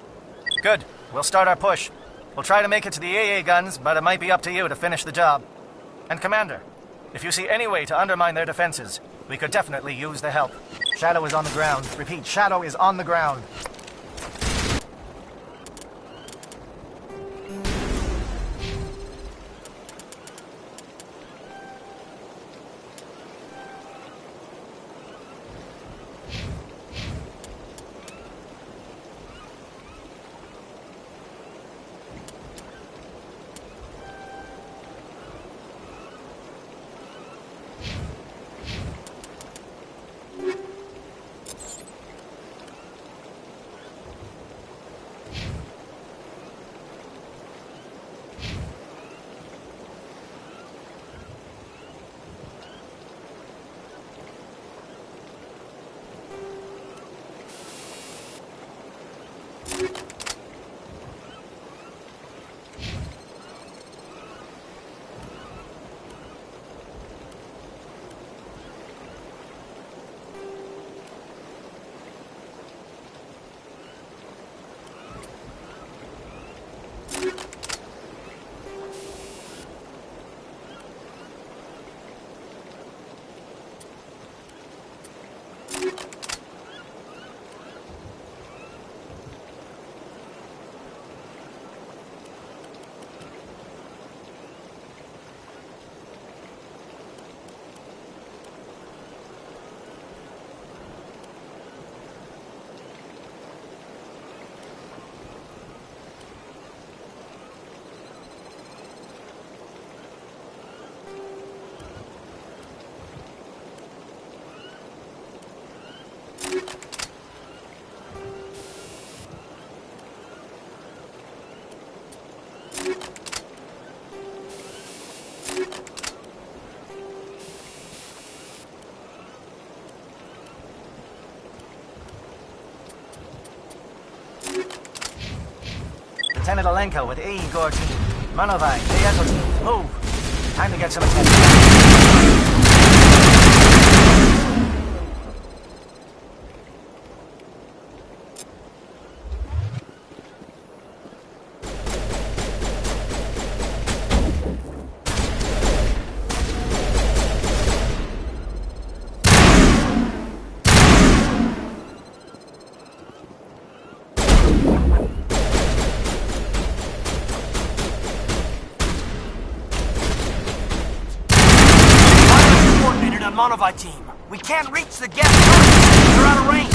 Good. We'll start our push. We'll try to make it to the AA guns, but it might be up to you to finish the job. And Commander, if you see any way to undermine their defenses, we could definitely use the help. Shadow is on the ground. Repeat, Shadow is on the ground. Lieutenant Alenko with A. Igor team. Manovai, Echo team, move. Time to get some attention. Monovai team. We can't reach the gas turrets. They're out of range.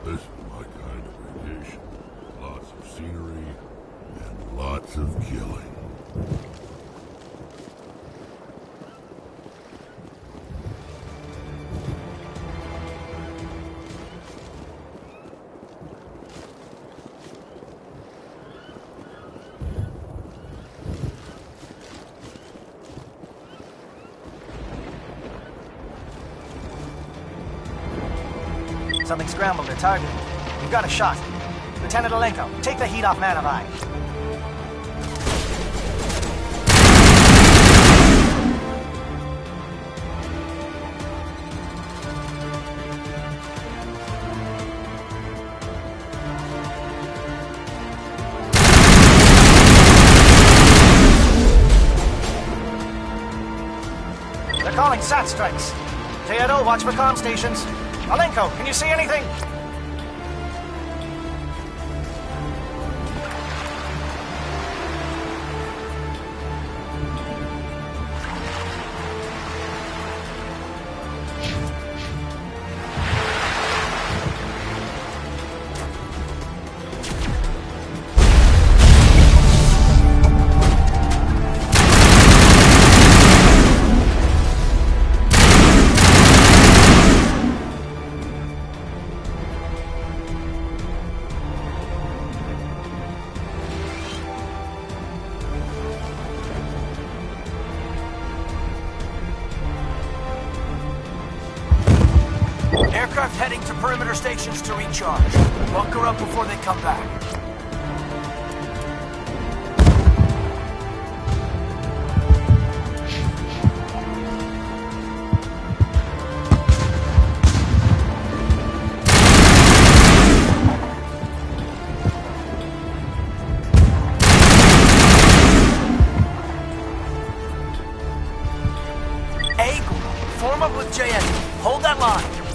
This is my kind of vacation. Lots of scenery and lots of killing. Something scrambled their target. We've got a shot. Lieutenant Alenko, take the heat off Manovai. They're calling SAT strikes. Theodore, watch for comm stations. Alenko, can you see anything? Aircraft heading to perimeter stations to recharge. Bunker up before they come back. A, form up with JN. Hold that line.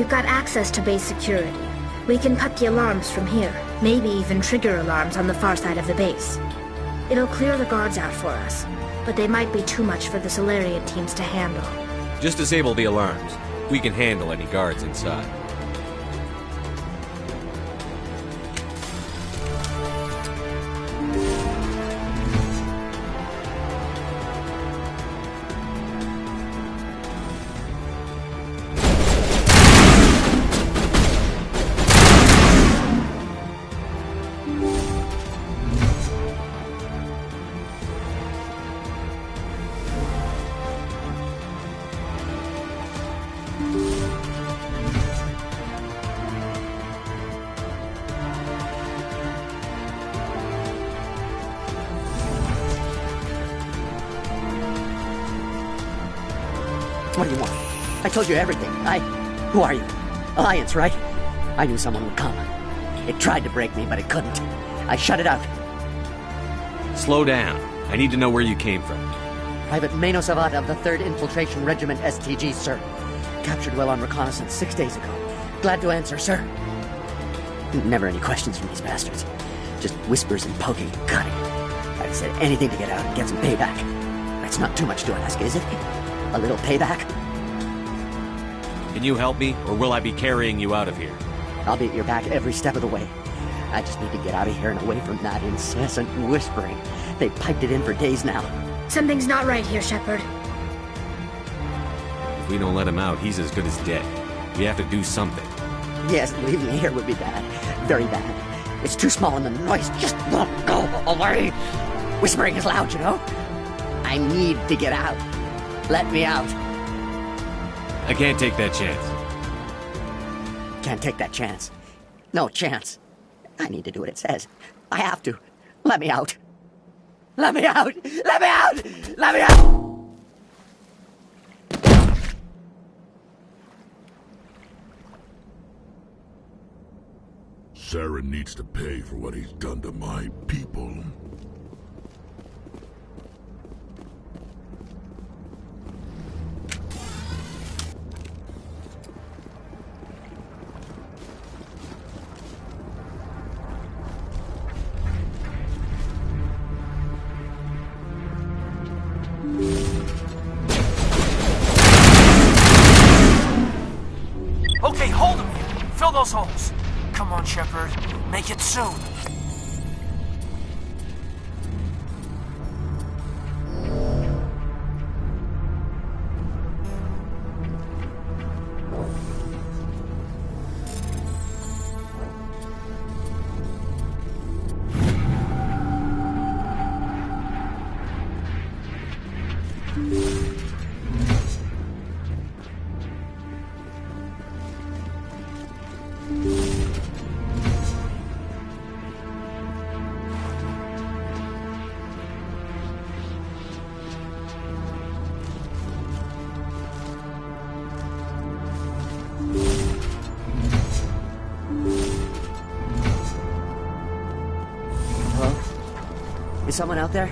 We've got access to base security. We can cut the alarms from here, maybe even trigger alarms on the far side of the base. It'll clear the guards out for us, but they might be too much for the Solarian teams to handle. Just disable the alarms. We can handle any guards inside. What do you want? I told you everything. Who are you? Alliance, right? I knew someone would come. It tried to break me, but it couldn't. I shut it out. Slow down. I need to know where you came from. Private Mano Savat of the 3rd Infiltration Regiment STG, sir. Captured well on reconnaissance 6 days ago. Glad to answer, sir. Never any questions from these bastards. Just whispers and poking and cutting. I've said anything to get out and get some payback. That's not too much to ask, is it? A little payback? Can you help me, or will I be carrying you out of here? I'll be at your back every step of the way. I just need to get out of here and away from that incessant whispering. They've piped it in for days now. Something's not right here, Shepard. If we don't let him out, he's as good as dead. We have to do something. Yes, leaving me here would be bad. Very bad. It's too small and the noise just won't go away. Whispering is loud, you know? I need to get out. Let me out. I can't take that chance. Can't take that chance. No chance. I need to do what it says. I have to. Let me out. Let me out! Let me out! Let me out! Saren needs to pay for what he's done to my people. Okay, hold him here. Fill those holes. Come on, Shepard. Make it soon. Is someone out there?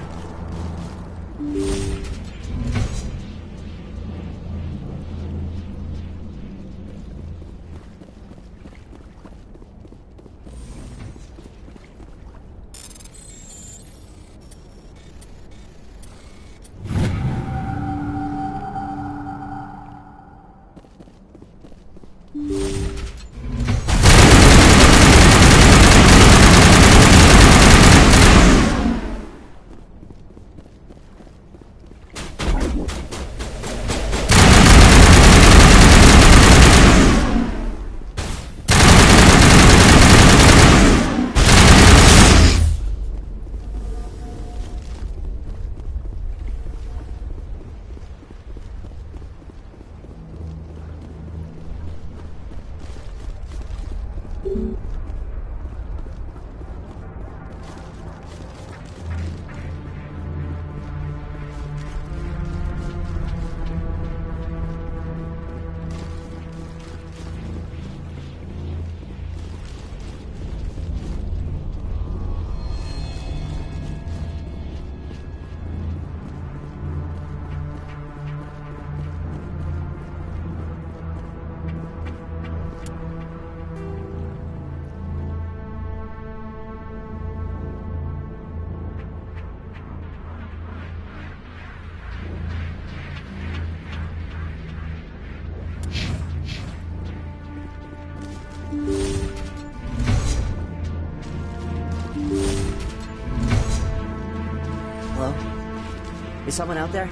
Hello? Is someone out there?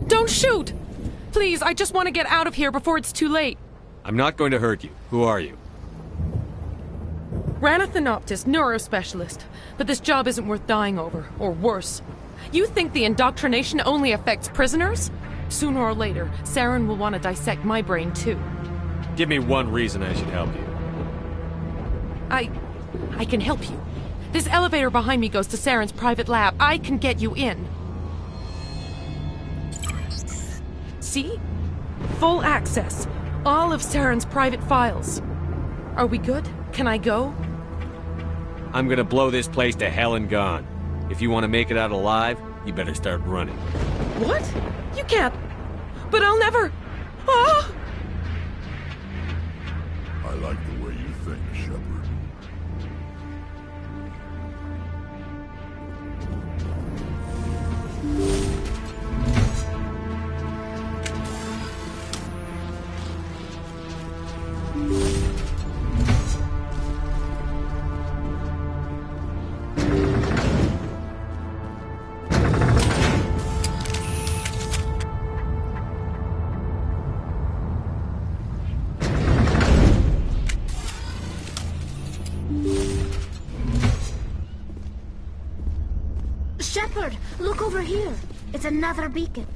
Don't shoot! Please, I just want to get out of here before it's too late. I'm not going to hurt you. Who are you? Ranathanoptis, neurospecialist. But this job isn't worth dying over, or worse. You think the indoctrination only affects prisoners? Sooner or later, Saren will want to dissect my brain too. Give me one reason I should help you. I can help you. This elevator behind me goes to Saren's private lab. I can get you in. See? Full access. All of Saren's private files. Are we good? Can I go? I'm gonna blow this place to hell and gone. If you want to make it out alive, you better start running. What? You can't. But I'll never. Ah! I like the way you think, Shepard. Shepard, look over here. It's another beacon.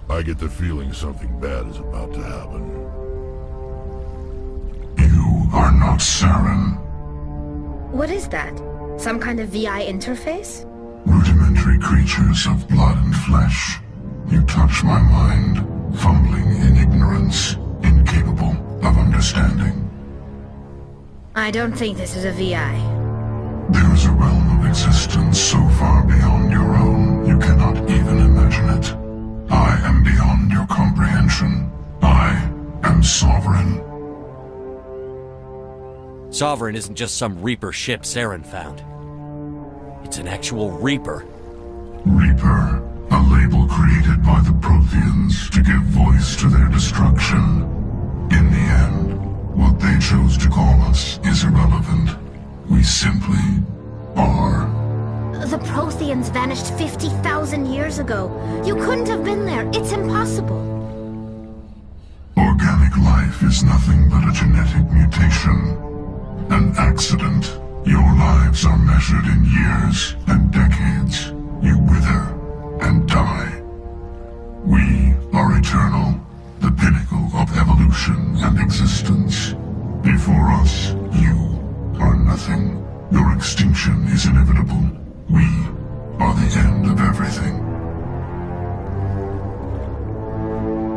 I get the feeling something bad is about to happen. You are not Saren. What is that? Some kind of VI interface? Rudimentary creatures of blood and flesh. You touch my mind, fumbling in ignorance, incapable of understanding. I don't think this is a VI. There is a realm of existence so far beyond your own, you cannot even imagine it. I am beyond your comprehension. I am Sovereign. Sovereign isn't just some Reaper ship Saren found. It's an actual Reaper. Reaper, a label created by the Protheans to give voice to their destruction. In the end, what they chose to call us is irrelevant. We simply are. The Protheans vanished 50,000 years ago. You couldn't have been there. It's impossible. Organic life is nothing but a genetic mutation. An accident. Your lives are measured in years and decades. You wither and die. We are eternal, the pinnacle of evolution and existence. Before us, you are nothing. Your extinction is inevitable. We are the end of everything.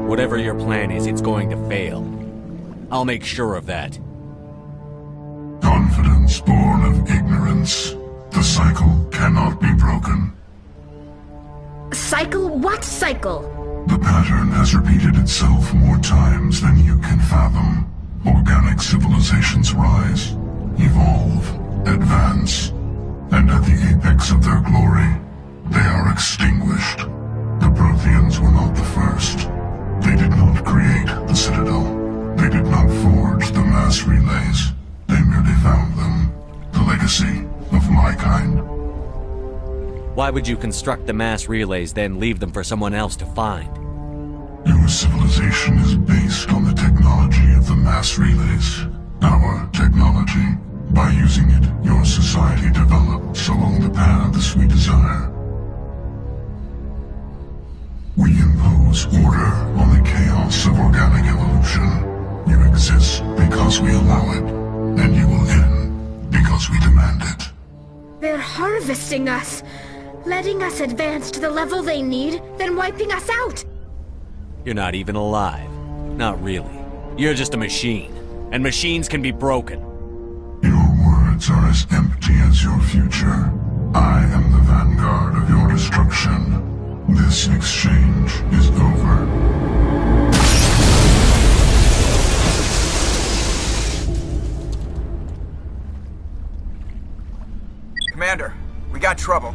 Whatever your plan is, it's going to fail. I'll make sure of that. Confidence born of ignorance. The cycle cannot be broken. Cycle? What cycle? The pattern has repeated itself more times than you can fathom. Organic civilizations rise, evolve, advance, and at the apex of their glory, they are extinguished. The Protheans were not the first. They did not create the Citadel. They did not forge the mass relays. They merely found them. The legacy of my kind. Why would you construct the mass relays, then leave them for someone else to find? Your civilization is based on the technology of the mass relays. Our technology. By using it, your society develops along the paths we desire. We impose order on the chaos of organic evolution. You exist because we allow it, and you will end because we demand it. They're harvesting us, letting us advance to the level they need, then wiping us out. You're not even alive. Not really. You're just a machine, and machines can be broken. Your words are as empty as your future. I am the vanguard of your destruction. This exchange is over. Commander, we got trouble.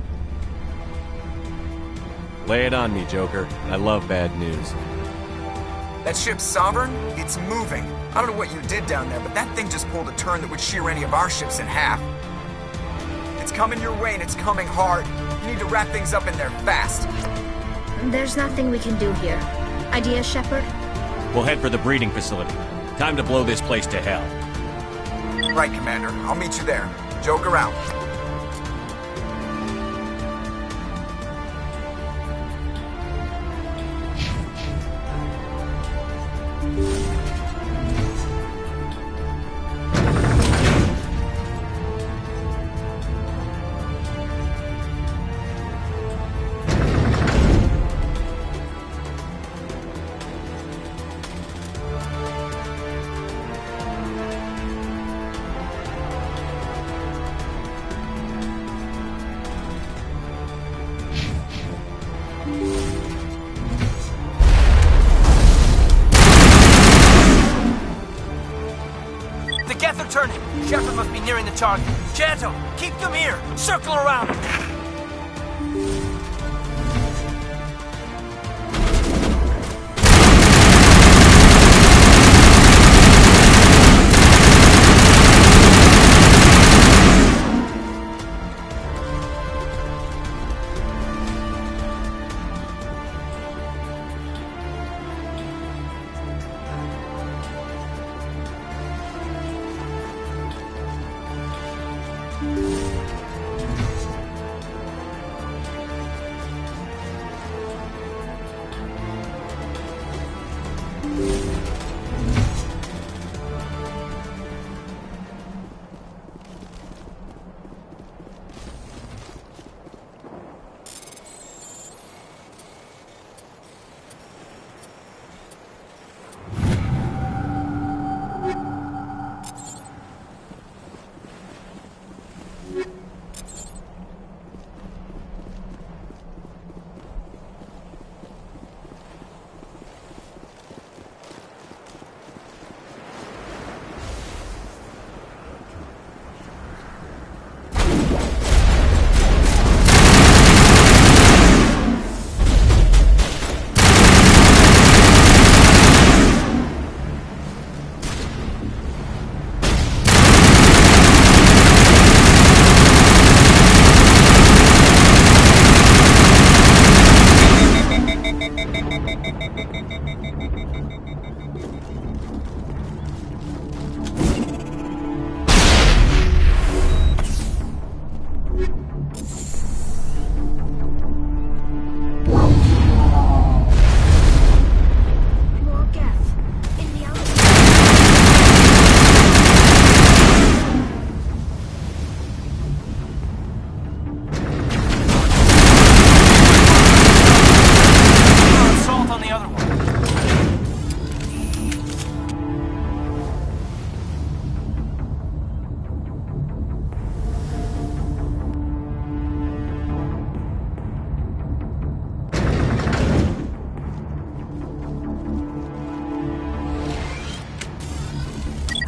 Lay it on me, Joker. I love bad news. That ship Sovereign, it's moving. I don't know what you did down there, but that thing just pulled a turn that would shear any of our ships in half. It's coming your way and it's coming hard. You need to wrap things up in there fast. There's nothing we can do here. Idea, Shepard? We'll head for the breeding facility. Time to blow this place to hell. Right, Commander. I'll meet you there. Joker out. They're turning. Shepard must be nearing the target. Janto, keep them here. Circle around them.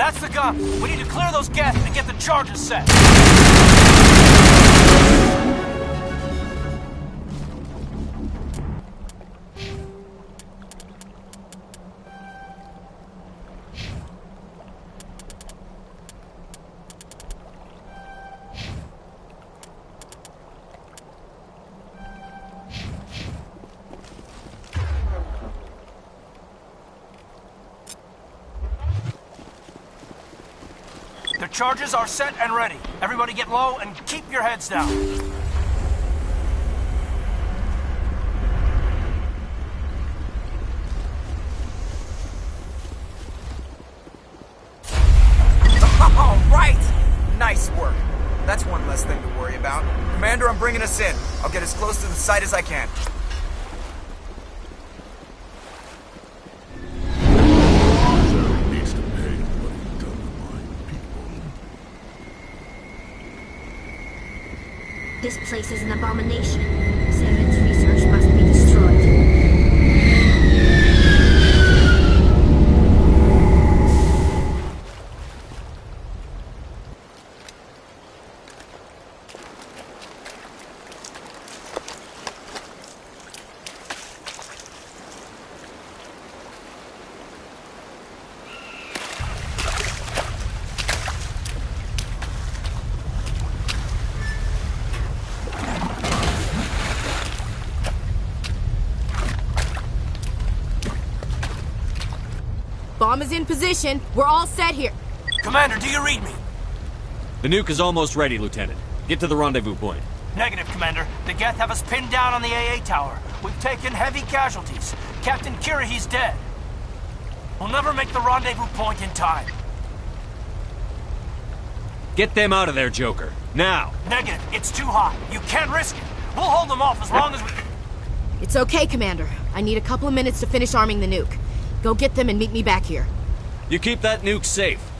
That's the gun. We need to clear those Geth and get the charges set. The charges are set and ready. Everybody get low and keep your heads down. All right! Nice work. That's one less thing to worry about. Commander, I'm bringing us in. I'll get as close to the site as I can. This place is an abomination. Saren's research must be destroyed. Bomb is in position. We're all set here. Commander, do you read me? The nuke is almost ready, Lieutenant. Get to the rendezvous point. Negative, Commander. The Geth have us pinned down on the AA tower. We've taken heavy casualties. Captain Kirahi's dead. We'll never make the rendezvous point in time. Get them out of there, Joker. Now! Negative. It's too hot. You can't risk it. We'll hold them off as long as we... It's okay, Commander. I need a couple of minutes to finish arming the nuke. Go get them and meet me back here. You keep that nuke safe.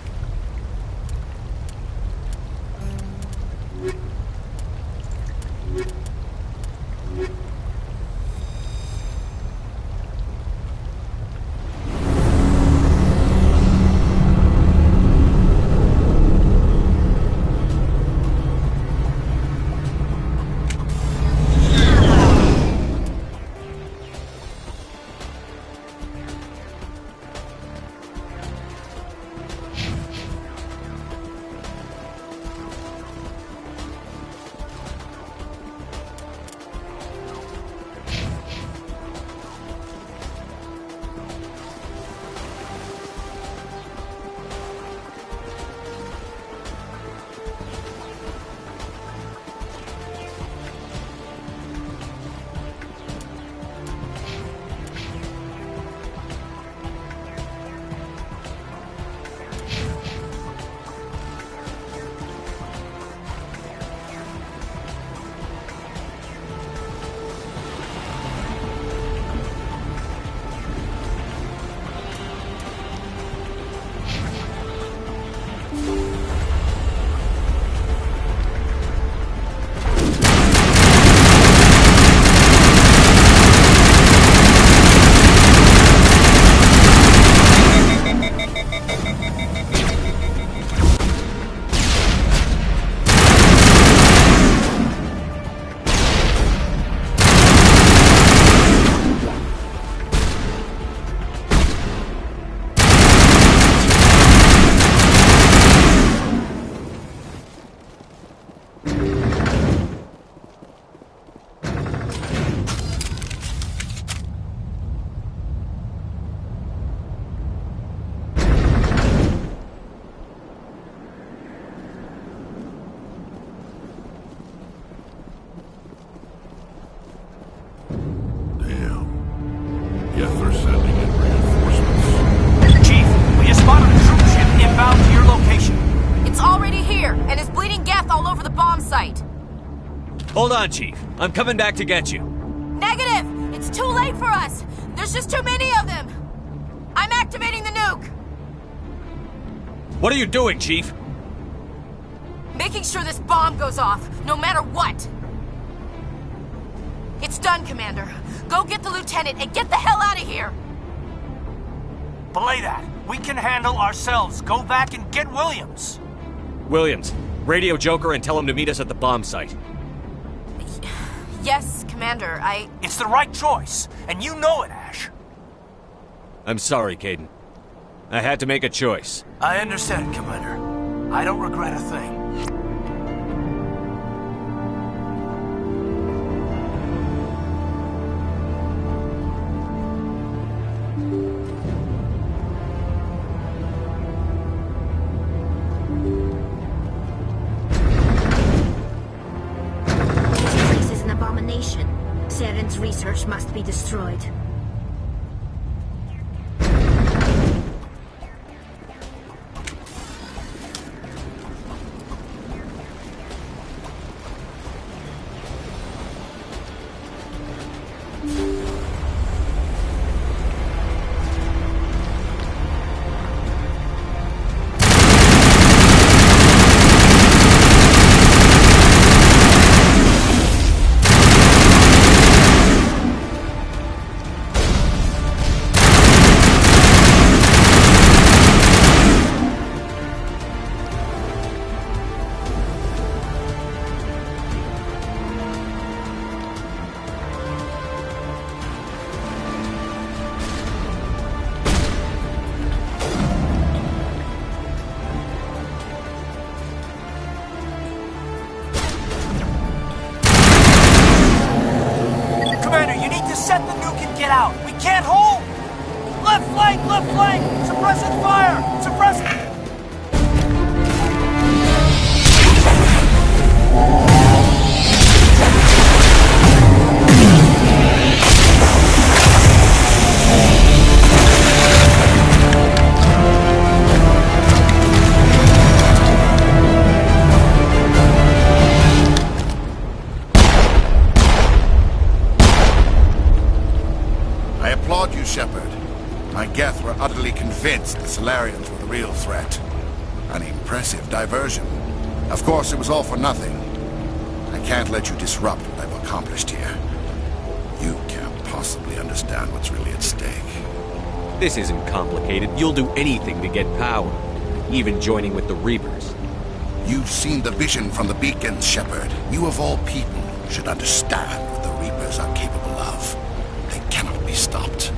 Hold on, Chief. I'm coming back to get you. Negative! It's too late for us! There's just too many of them! I'm activating the nuke! What are you doing, Chief? Making sure this bomb goes off, no matter what! It's done, Commander. Go get the Lieutenant and get the hell out of here! Belay that. We can handle ourselves. Go back and get Williams. Williams, radio Joker and tell him to meet us at the bomb site. Yes, Commander, It's the right choice, and you know it, Ash. I'm sorry, Caden. I had to make a choice. I understand, Commander. I don't regret a thing. Saren's research must be destroyed. Suppressing fire! Suppressing... I applaud you, Shepard. My Geth were utterly convinced the Solarians were the real threat. An impressive diversion. Of course, it was all for nothing. I can't let you disrupt what I've accomplished here. You can't possibly understand what's really at stake. This isn't complicated. You'll do anything to get power, even joining with the Reapers. You've seen the vision from the beacons, Shepard. You of all people should understand what the Reapers are capable of. They cannot be stopped.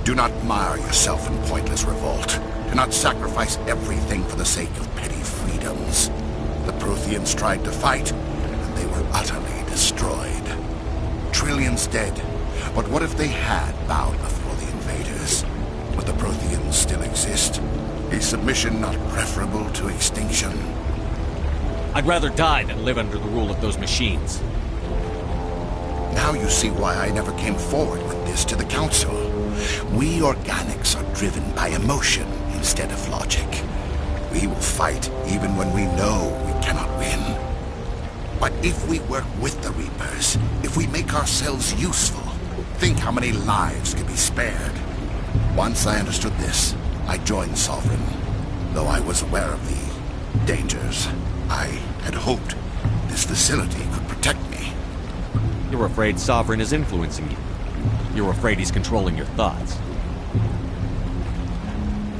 Do not mire yourself in pointless revolt. Do not sacrifice everything for the sake of petty freedoms. The Protheans tried to fight, and they were utterly destroyed. Trillions dead. But what if they had bowed before the invaders? Would the Protheans still exist? Is submission not preferable to extinction? I'd rather die than live under the rule of those machines. Now you see why I never came forward with this to the Council. We organics are driven by emotion instead of logic. We will fight even when we know we cannot win. But if we work with the Reapers, if we make ourselves useful, think how many lives could be spared. Once I understood this, I joined Sovereign. Though I was aware of the dangers, I had hoped this facility could protect me. You're afraid Sovereign is influencing you. You're afraid he's controlling your thoughts.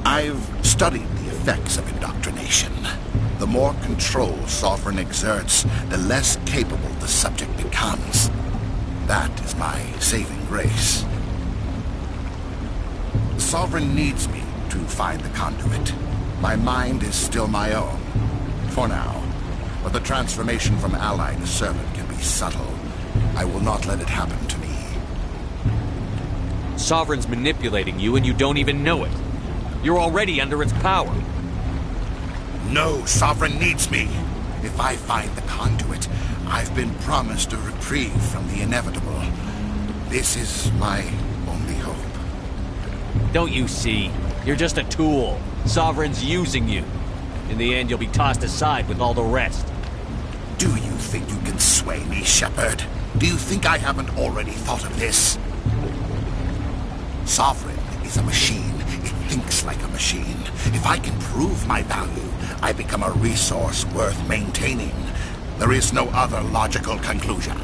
I've studied the effects of indoctrination. The more control Sovereign exerts, the less capable the subject becomes. That is my saving grace. Sovereign needs me to find the conduit. My mind is still my own, for now. But the transformation from ally to servant can be subtle. I will not let it happen to me. Sovereign's manipulating you and you don't even know it. You're already under its power. No, Sovereign needs me. If I find the conduit, I've been promised a reprieve from the inevitable. This is my only hope. Don't you see? You're just a tool. Sovereign's using you. In the end, you'll be tossed aside with all the rest. Do you think you can sway me, Shepard? Do you think I haven't already thought of this? Sovereign is a machine. It thinks like a machine. If I can prove my value, I become a resource worth maintaining. There is no other logical conclusion.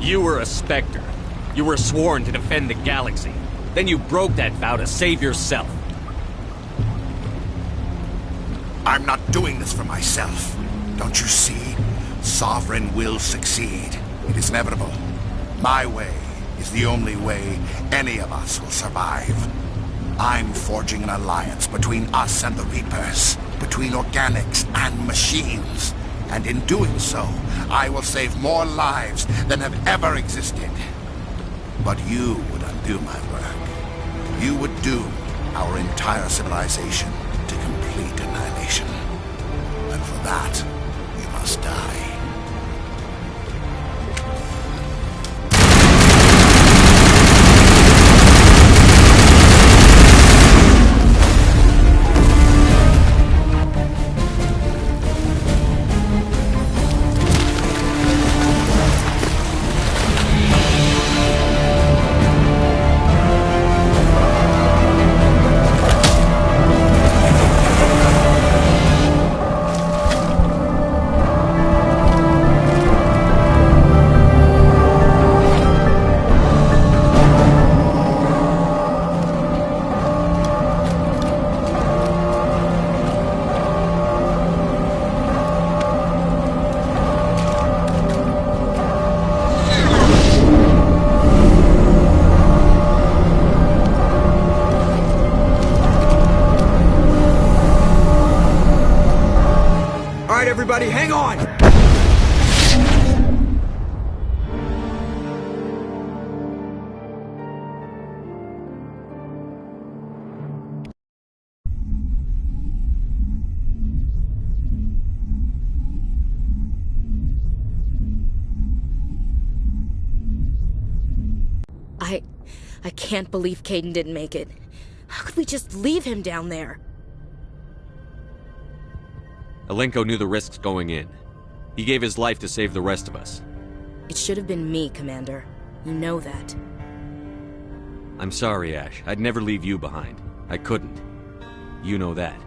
You were a Spectre. You were sworn to defend the galaxy. Then you broke that vow to save yourself. I'm not doing this for myself. Don't you see? Sovereign will succeed. It is inevitable. My way is the only way any of us will survive. I'm forging an alliance between us and the Reapers, between organics and machines. And in doing so, I will save more lives than have ever existed. But you would undo my work. You would doom our entire civilization to complete annihilation. And for that, you must die. Everybody, hang on! I can't believe Caden didn't make it. How could we just leave him down there? Alenko knew the risks going in. He gave his life to save the rest of us. It should have been me, Commander. You know that. I'm sorry, Ash. I'd never leave you behind. I couldn't. You know that.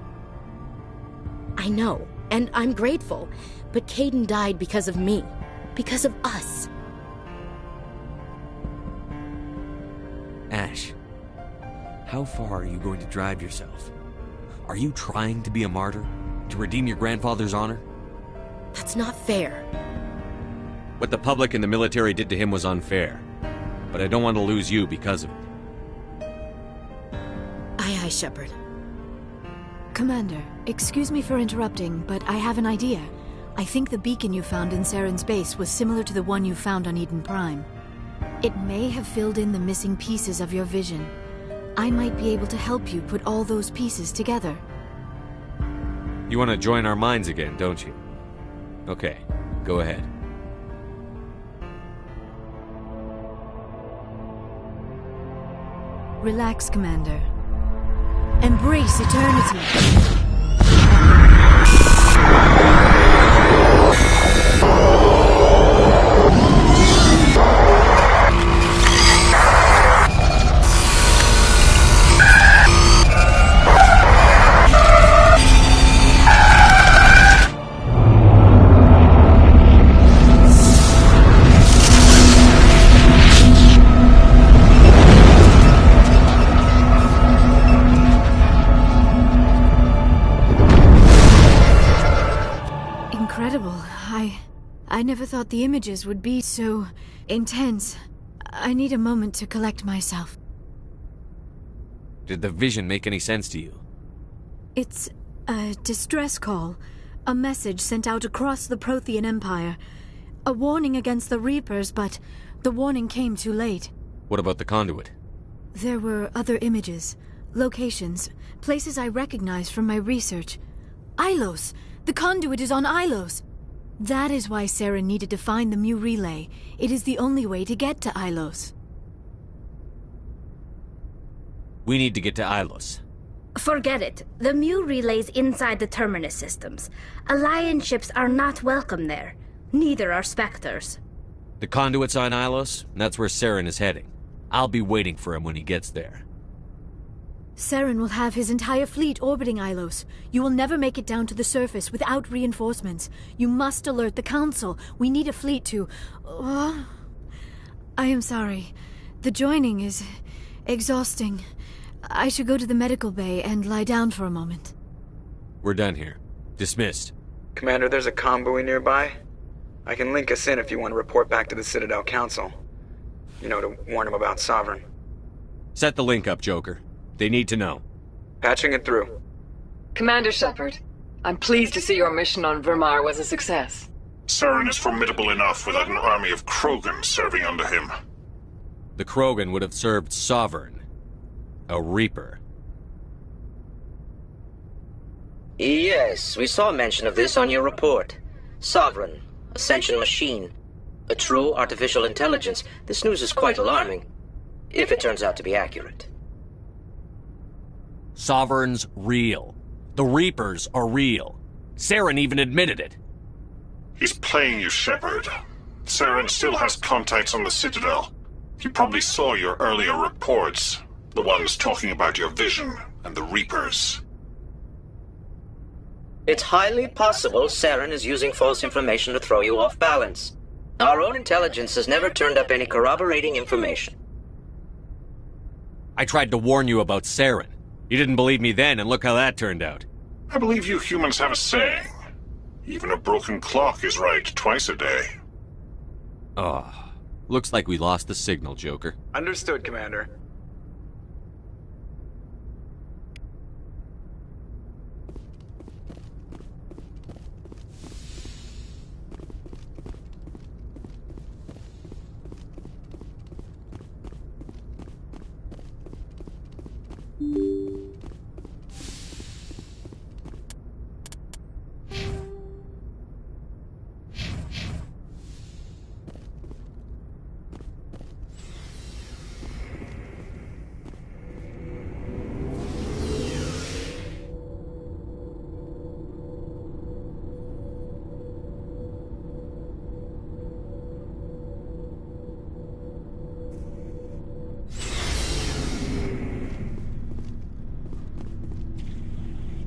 I know, and I'm grateful. But Caden died because of me. Because of us. Ash, how far are you going to drive yourself? Are you trying to be a martyr? To redeem your grandfather's honor? That's not fair. What the public and the military did to him was unfair. But I don't want to lose you because of it. Aye, aye, Shepard. Commander, excuse me for interrupting, but I have an idea. I think the beacon you found in Saren's base was similar to the one you found on Eden Prime. It may have filled in the missing pieces of your vision. I might be able to help you put all those pieces together. You want to join our minds again, don't you? Okay, go ahead. Relax, Commander. Embrace eternity. I never thought the images would be so intense. I need a moment to collect myself. Did the vision make any sense to you? It's a distress call. A message sent out across the Prothean Empire. A warning against the Reapers, but the warning came too late. What about the conduit? There were other images, locations, places I recognized from my research. Ilos! The conduit is on Ilos! That is why Saren needed to find the Mu relay. It is the only way to get to Ilos. We need to get to Ilos. Forget it. The Mu relay's inside the Terminus systems. Alliance ships are not welcome there. Neither are Spectres. The conduit's on Ilos, and that's where Saren is heading. I'll be waiting for him when he gets there. Saren will have his entire fleet orbiting Ilos. You will never make it down to the surface without reinforcements. You must alert the Council. We need a fleet to... I am sorry. The joining is Exhausting. I should go to the medical bay and lie down for a moment. We're done here. Dismissed. Commander, there's a convoy nearby. I can link us in if you want to report back to the Citadel Council. You know, to warn them about Sovereign. Set the link up, Joker. They need to know. Patching it through. Commander Shepard, I'm pleased to see your mission on Vermeer was a success. Saren is formidable enough without an army of Krogan serving under him. The Krogan would have served Sovereign. A Reaper. Yes, we saw mention of this on your report. Sovereign, a sentient machine, a true artificial intelligence. This news is quite alarming, if it turns out to be accurate. Sovereign's real. The Reapers are real. Saren even admitted it. He's playing you, Shepard. Saren still has contacts on the Citadel. He probably saw your earlier reports. The ones talking about your vision and the Reapers. It's highly possible Saren is using false information to throw you off balance. Our own intelligence has never turned up any corroborating information. I tried to warn you about Saren. You didn't believe me then, and look how that turned out. I believe you humans have a saying. Even a broken clock is right twice a day. Oh, looks like we lost the signal, Joker. Understood, Commander.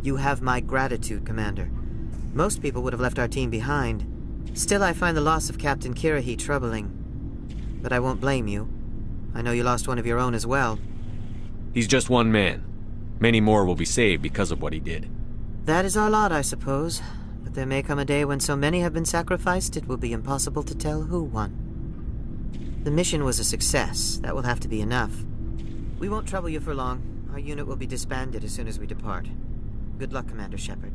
You have my gratitude, Commander. Most people would have left our team behind. Still, I find the loss of Captain Kirrahe troubling. But I won't blame you. I know you lost one of your own as well. He's just one man. Many more will be saved because of what he did. That is our lot, I suppose. But there may come a day when so many have been sacrificed, it will be impossible to tell who won. The mission was a success. That will have to be enough. We won't trouble you for long. Our unit will be disbanded as soon as we depart. Good luck, Commander Shepard.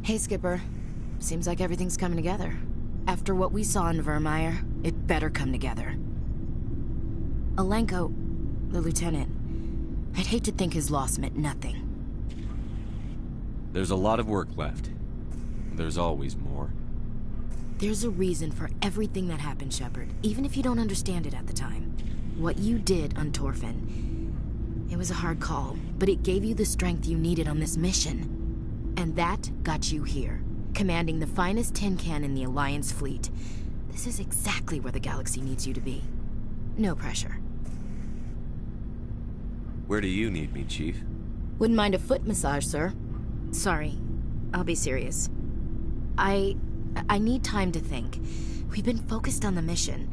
Hey, Skipper. Seems like everything's coming together. After what we saw in Vermeer, it better come together. Alenko, the lieutenant, I'd hate to think his loss meant nothing. There's a lot of work left. There's always more. There's a reason for everything that happened, Shepard, even if you don't understand it at the time. What you did on Torfin, it was a hard call, but it gave you the strength you needed on this mission. And that got you here, commanding the finest tin can in the Alliance fleet. This is exactly where the galaxy needs you to be. No pressure. Where do you need me, Chief? Wouldn't mind a foot massage, sir. Sorry, I'll be serious. I need time to think. We've been focused on the mission.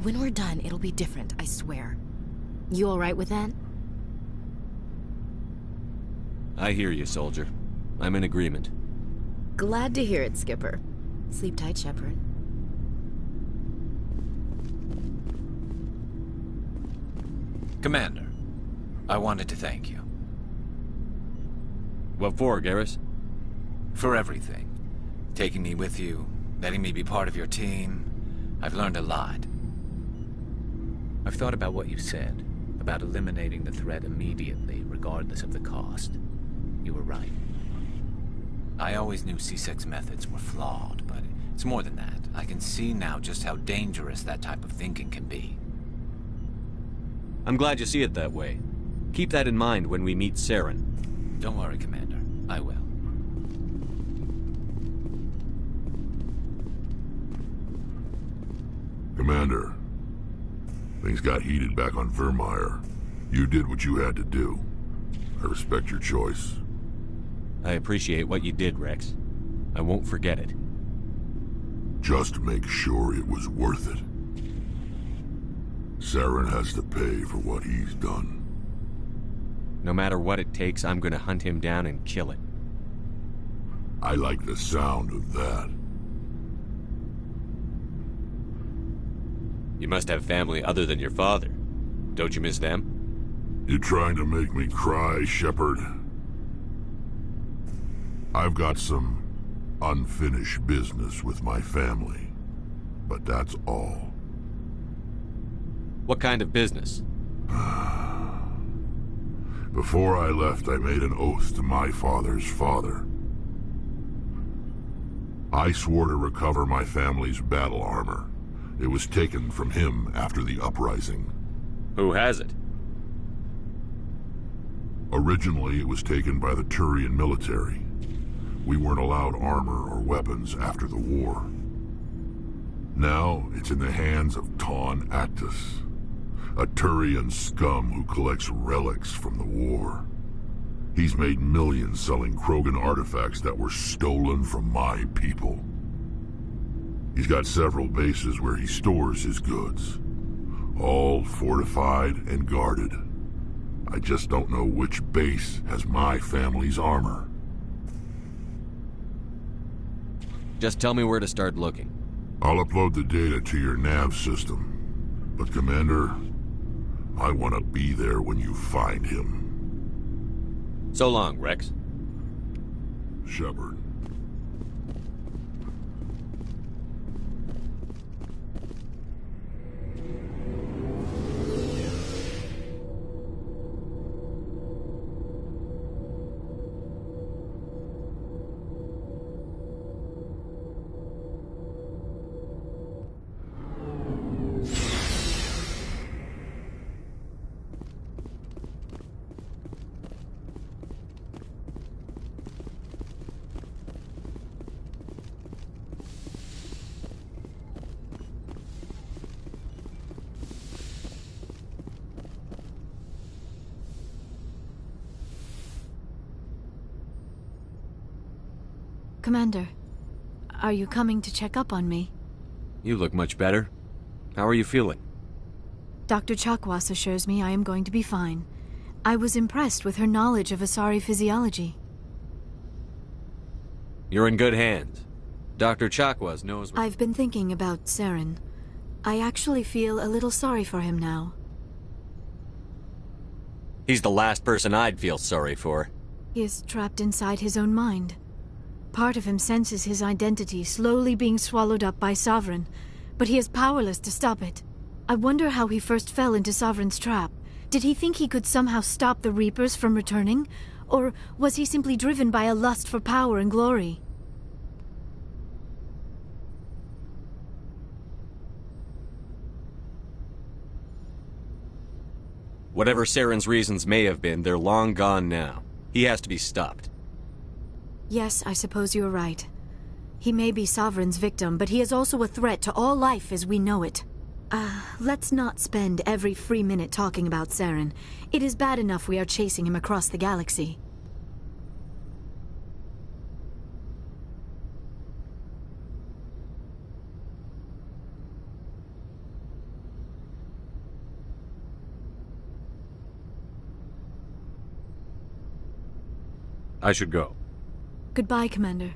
When we're done, it'll be different, I swear. You all right with that? I hear you, soldier. I'm in agreement. Glad to hear it, Skipper. Sleep tight, Shepard. Commander, I wanted to thank you. What for, Garrus? For everything. Taking me with you, letting me be part of your team. I've learned a lot. I've thought about what you said, about eliminating the threat immediately, regardless of the cost. You were right. I always knew C6 methods were flawed, but it's more than that. I can see now just how dangerous that type of thinking can be. I'm glad you see it that way. Keep that in mind when we meet Saren. Don't worry, Commander. I will. Commander, things got heated back on Vermeer. You did what you had to do. I respect your choice. I appreciate what you did, Rex. I won't forget it. Just make sure it was worth it. Saren has to pay for what he's done. No matter what it takes, I'm gonna hunt him down and kill it. I like the sound of that. You must have family other than your father. Don't you miss them? You trying to make me cry, Shepard? I've got some unfinished business with my family, but that's all. What kind of business? Before I left, I made an oath to my father's father. I swore to recover my family's battle armor. It was taken from him after the uprising. Who has it? Originally, it was taken by the Turian military. We weren't allowed armor or weapons after the war. Now, it's in the hands of Ton Actus, a Turian scum who collects relics from the war. He's made millions selling Krogan artifacts that were stolen from my people. He's got several bases where he stores his goods, all fortified and guarded. I just don't know which base has my family's armor. Just tell me where to start looking. I'll upload the data to your nav system. But Commander, I want to be there when you find him. So long, Rex. Shepard. Commander, are you coming to check up on me? You look much better. How are you feeling? Dr. Chakwas assures me I am going to be fine. I was impressed with her knowledge of Asari physiology. You're in good hands. Dr. Chakwas knows... I've been thinking about Saren. I actually feel a little sorry for him now. He's the last person I'd feel sorry for. He is trapped inside his own mind. Part of him senses his identity slowly being swallowed up by Sovereign, but he is powerless to stop it. I wonder how he first fell into Sovereign's trap. Did he think he could somehow stop the Reapers from returning? Or was he simply driven by a lust for power and glory? Whatever Saren's reasons may have been, they're long gone now. He has to be stopped. Yes, I suppose you're right. He may be Sovereign's victim, but he is also a threat to all life as we know it. Let's not spend every free minute talking about Saren. It is bad enough we are chasing him across the galaxy. I should go. Goodbye, Commander.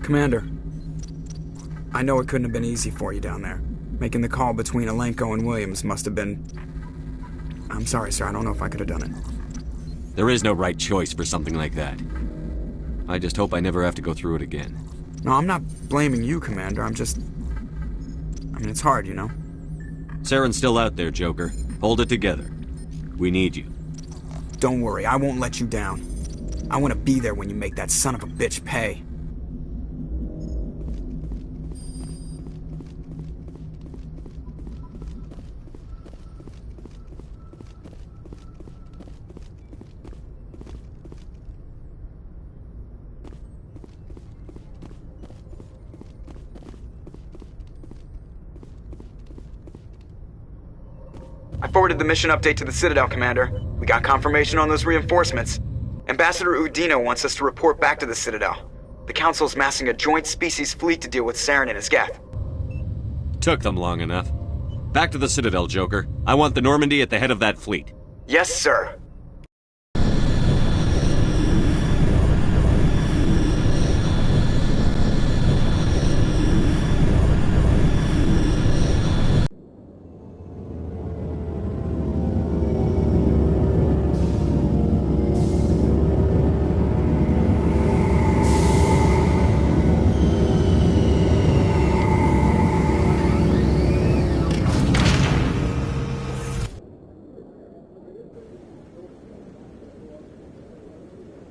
Commander, I know it couldn't have been easy for you down there. Making the call between Alenko and Williams must have been... I'm sorry, sir. I don't know if I could have done it. There is no right choice for something like that. I just hope I never have to go through it again. No, I'm not blaming you, Commander. I'm just... it's hard, you know? Saren's still out there, Joker. Hold it together. We need you. Don't worry, I won't let you down. I want to be there when you make that son of a bitch pay. forwarded the mission update to the Citadel, Commander. We got confirmation on those reinforcements. Ambassador Udina wants us to report back to the Citadel. The Council's massing a joint species fleet to deal with Saren and his Geth. Took them long enough. Back to the Citadel, Joker. I want the Normandy at the head of that fleet. Yes, sir.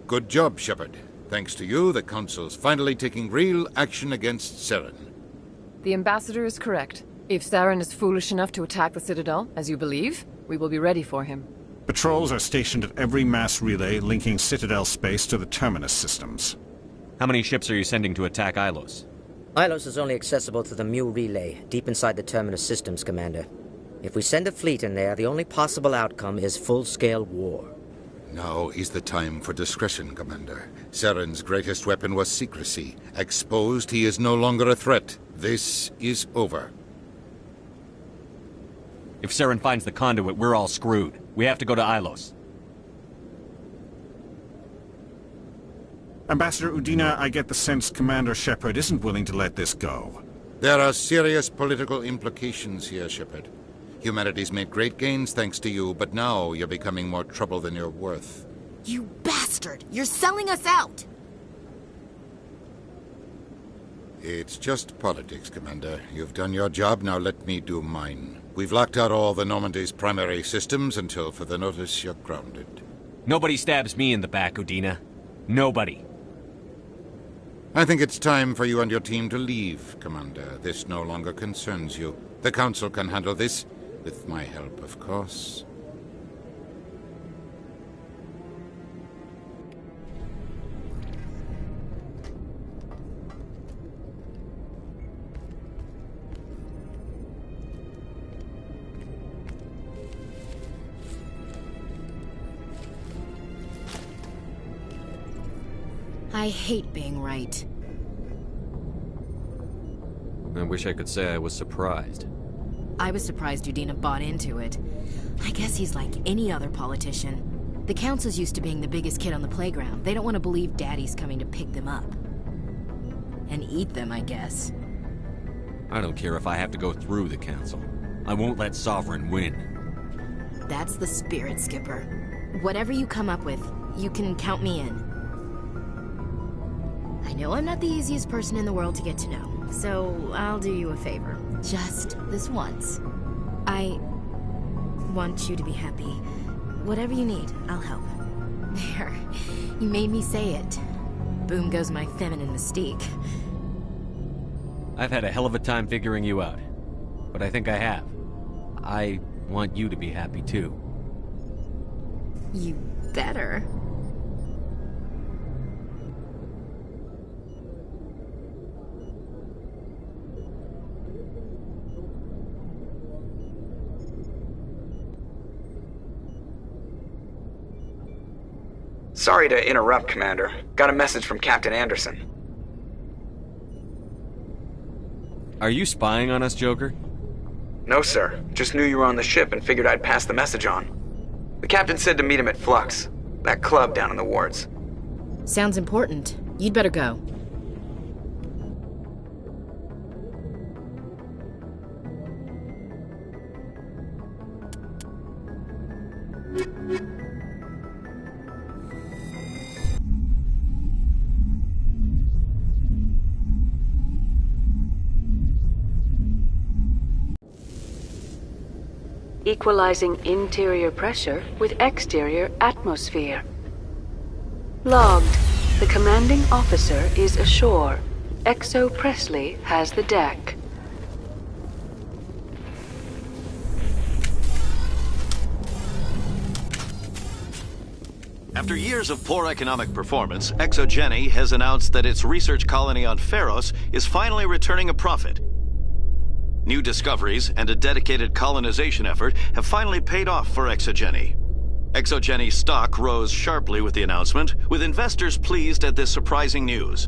Good job, Shepard. Thanks to you, the Council's finally taking real action against Saren. The Ambassador is correct. If Saren is foolish enough to attack the Citadel, as you believe, we will be ready for him. Patrols are stationed at every mass relay linking Citadel space to the Terminus systems. How many ships are you sending to attack Ilos? Ilos is only accessible to the Mu relay, deep inside the Terminus systems, Commander. If we send a fleet in there, the only possible outcome is full-scale war. Now is the time for discretion, Commander. Saren's greatest weapon was secrecy. Exposed, he is no longer a threat. This is over. If Saren finds the conduit, we're all screwed. We have to go to Ilos. Ambassador Udina, I get the sense Commander Shepard isn't willing to let this go. There are serious political implications here, Shepard. Humanity's made great gains thanks to you, but now you're becoming more trouble than you're worth. You bastard! You're selling us out! It's just politics, Commander. You've done your job, now let me do mine. We've locked out all the Normandy's primary systems until further notice you're grounded. Nobody stabs me in the back, Udina. Nobody. I think it's time for you and your team to leave, Commander. This no longer concerns you. The Council can handle this. With my help, of course. I hate being right. I wish I could say I was surprised. I was surprised Udina bought into it. I guess he's like any other politician. The Council's used to being the biggest kid on the playground. They don't want to believe Daddy's coming to pick them up. And eat them, I guess. I don't care if I have to go through the Council. I won't let Sovereign win. That's the spirit, Skipper. Whatever you come up with, you can count me in. I know I'm not the easiest person in the world to get to know, so I'll do you a favor. Just this once. I want you to be happy. Whatever you need, I'll help. There. You made me say it. Boom goes my feminine mystique. I've had a hell of a time figuring you out. But I think I have. I want you to be happy, too. You better. Sorry to interrupt, Commander. Got a message from Captain Anderson. Are you spying on us, Joker? No, sir. Just knew you were on the ship and figured I'd pass the message on. The captain said to meet him at Flux, that club down in the wards. Sounds important. You'd better go. Equalizing interior pressure with exterior atmosphere. Logged. The commanding officer is ashore. Exo Presley has the deck. After years of poor economic performance, ExoGeni has announced that its research colony on Pharos is finally returning a profit. New discoveries and a dedicated colonization effort have finally paid off for Exogeny. Exogeny's stock rose sharply with the announcement, with investors pleased at this surprising news.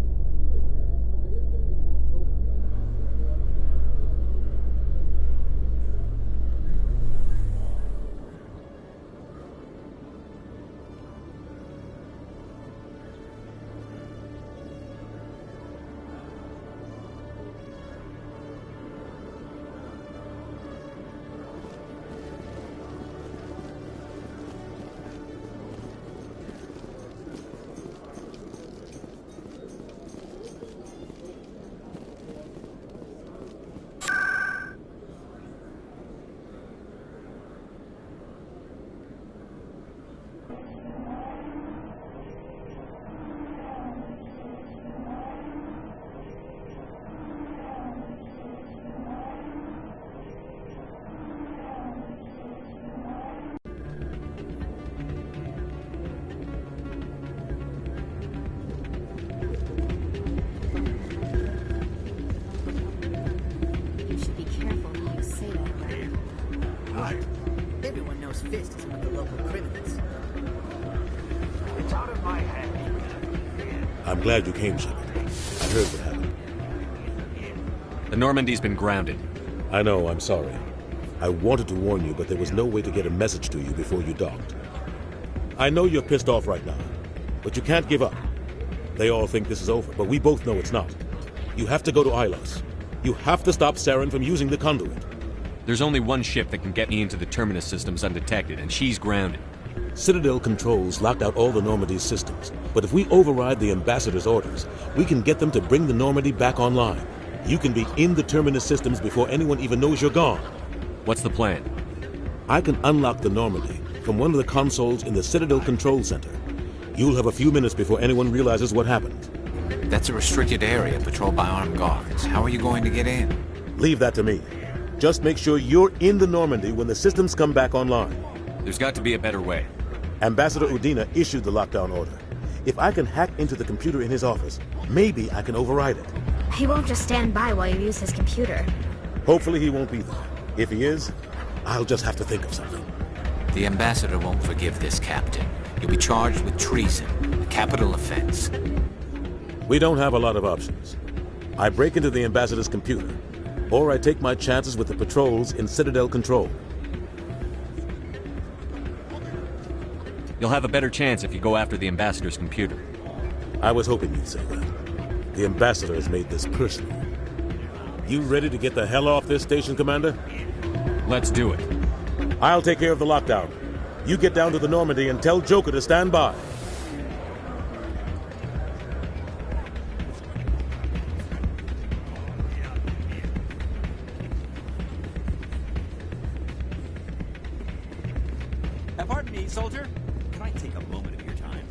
Everyone knows Fist is one of the local criminals. It's out of my head. I'm glad you came, Shepard. I heard what happened. The Normandy's been grounded. I know, I'm sorry. I wanted to warn you, but there was no way to get a message to you before you docked. I know you're pissed off right now, but you can't give up. They all think this is over, but we both know it's not. You have to go to Ilos. You have to stop Saren from using the conduit. There's only one ship that can get me into the Terminus systems undetected, and she's grounded. Citadel controls locked out all the Normandy's systems, but if we override the Ambassador's orders, we can get them to bring the Normandy back online. You can be in the Terminus systems before anyone even knows you're gone. What's the plan? I can unlock the Normandy from one of the consoles in the Citadel Control Center. You'll have a few minutes before anyone realizes what happened. That's a restricted area patrolled by armed guards. How are you going to get in? Leave that to me. Just make sure you're in the Normandy when the systems come back online. There's got to be a better way. Ambassador Udina issued the lockdown order. If I can hack into the computer in his office, maybe I can override it. He won't just stand by while you use his computer. Hopefully he won't be there. If he is, I'll just have to think of something. The Ambassador won't forgive this, Captain. You'll be charged with treason, a capital offense. We don't have a lot of options. I break into the Ambassador's computer, or I take my chances with the patrols in Citadel Control. You'll have a better chance if you go after the Ambassador's computer. I was hoping you'd say that. The Ambassador has made this personal. You ready to get the hell off this station, Commander? Let's do it. I'll take care of the lockdown. You get down to the Normandy and tell Joker to stand by. Pardon me, soldier. Can I take a moment of your time?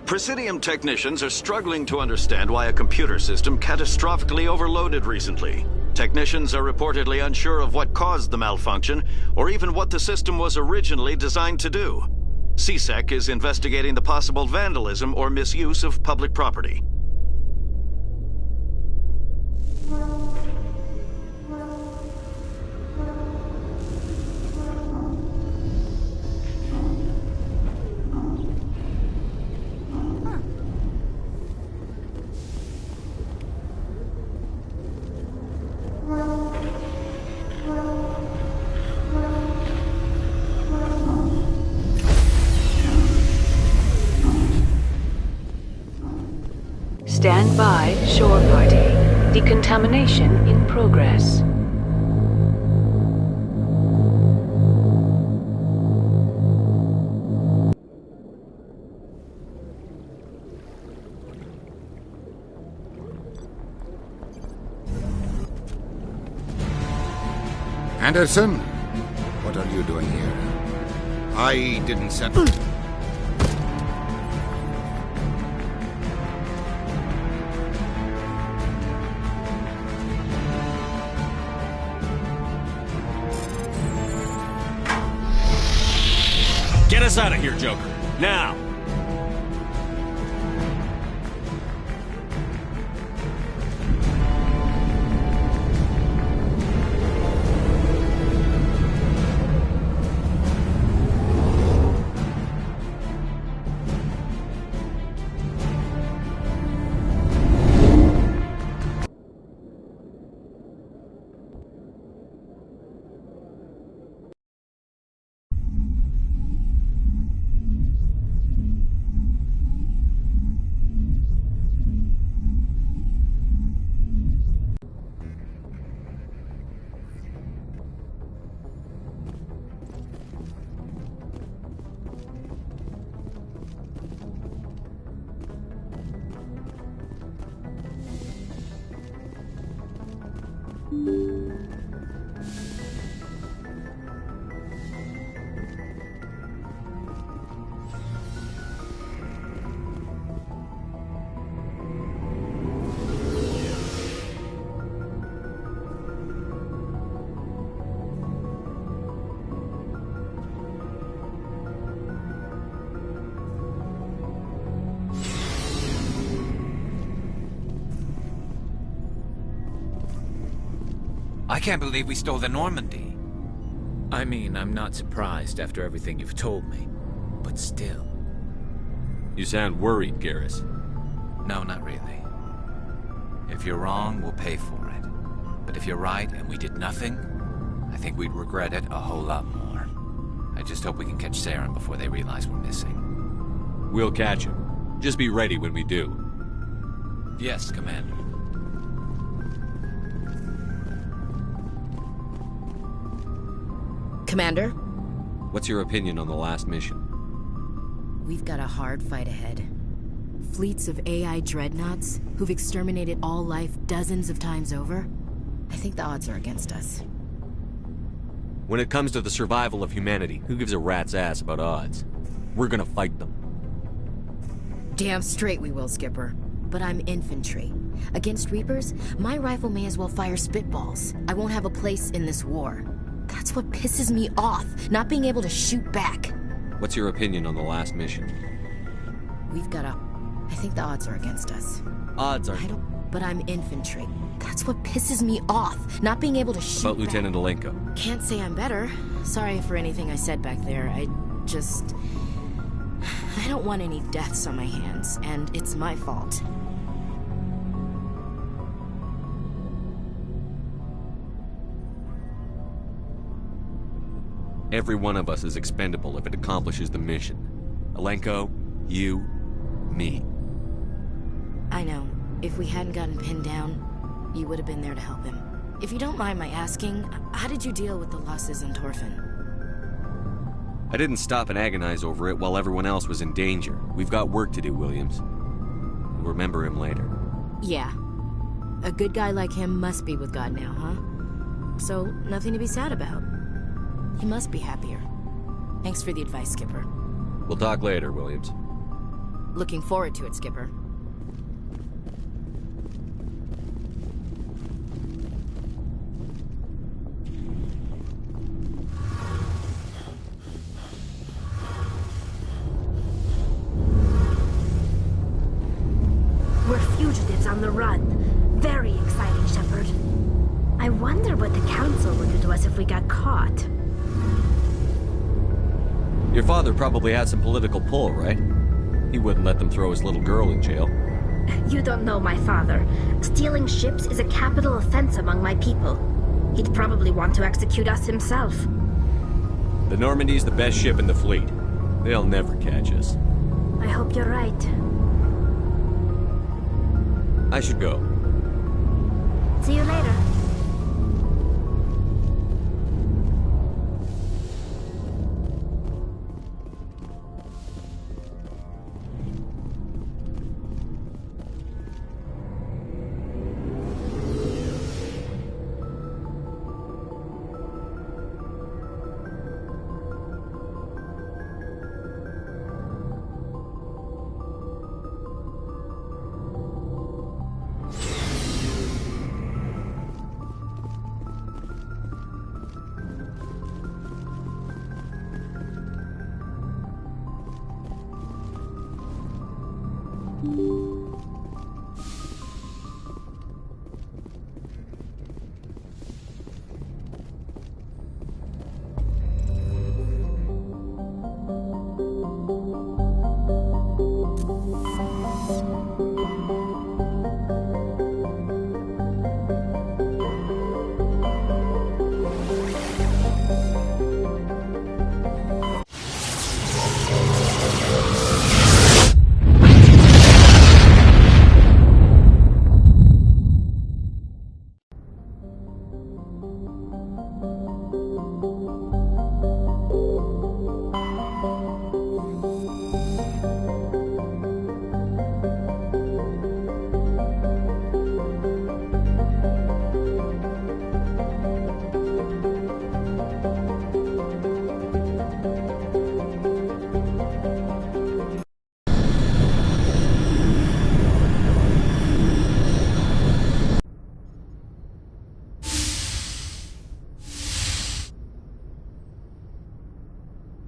Presidium technicians are struggling to understand why a computer system catastrophically overloaded recently. Technicians are reportedly unsure of what caused the malfunction, or even what the system was originally designed to do. CSEC is investigating the possible vandalism or misuse of public property. Stand by, shore party. Decontamination in progress. Anderson, what are you doing here? I didn't send... Get us out of here, Joker. Now! I can't believe we stole the Normandy. I mean, I'm not surprised after everything you've told me, but still. You sound worried, Garrus. No, not really. If you're wrong, we'll pay for it. But if you're right and we did nothing, I think we'd regret it a whole lot more. I just hope we can catch Saren before they realize we're missing. We'll catch him. Just be ready when we do. Yes, Commander. Commander? What's your opinion on the last mission? We've got a hard fight ahead. Fleets of AI dreadnoughts who've exterminated all life dozens of times over. I think the odds are against us. When it comes to the survival of humanity, who gives a rat's ass about odds? We're gonna fight them. Damn straight we will, Skipper. But I'm infantry. Against Reapers, my rifle may as well fire spitballs. I won't have a place in this war. That's what pisses me off, not being able to shoot back. What's your opinion on the last mission? We've got a... I think the odds are against us. Odds are... I don't... But I'm infantry. That's what pisses me off, not being able to shoot About Lieutenant Alenko? Can't say I'm better. Sorry for anything I said back there. I don't want any deaths on my hands, and it's my fault. Every one of us is expendable if it accomplishes the mission. Alenko, you, me. I know. If we hadn't gotten pinned down, you would have been there to help him. If you don't mind my asking, how did you deal with the losses in Torfin? I didn't stop and agonize over it while everyone else was in danger. We've got work to do, Williams. We'll remember him later. Yeah. A good guy like him must be with God now, huh? So, nothing to be sad about. He must be happier. Thanks for the advice, Skipper. We'll talk later, Williams. Looking forward to it, Skipper. We're fugitives on the run. Very exciting, Shepard. I wonder what the Council would do to us if we got caught. Your father probably had some political pull, right? He wouldn't let them throw his little girl in jail. You don't know my father. Stealing ships is a capital offense among my people. He'd probably want to execute us himself. The Normandy's the best ship in the fleet. They'll never catch us. I hope you're right. I should go. See you later.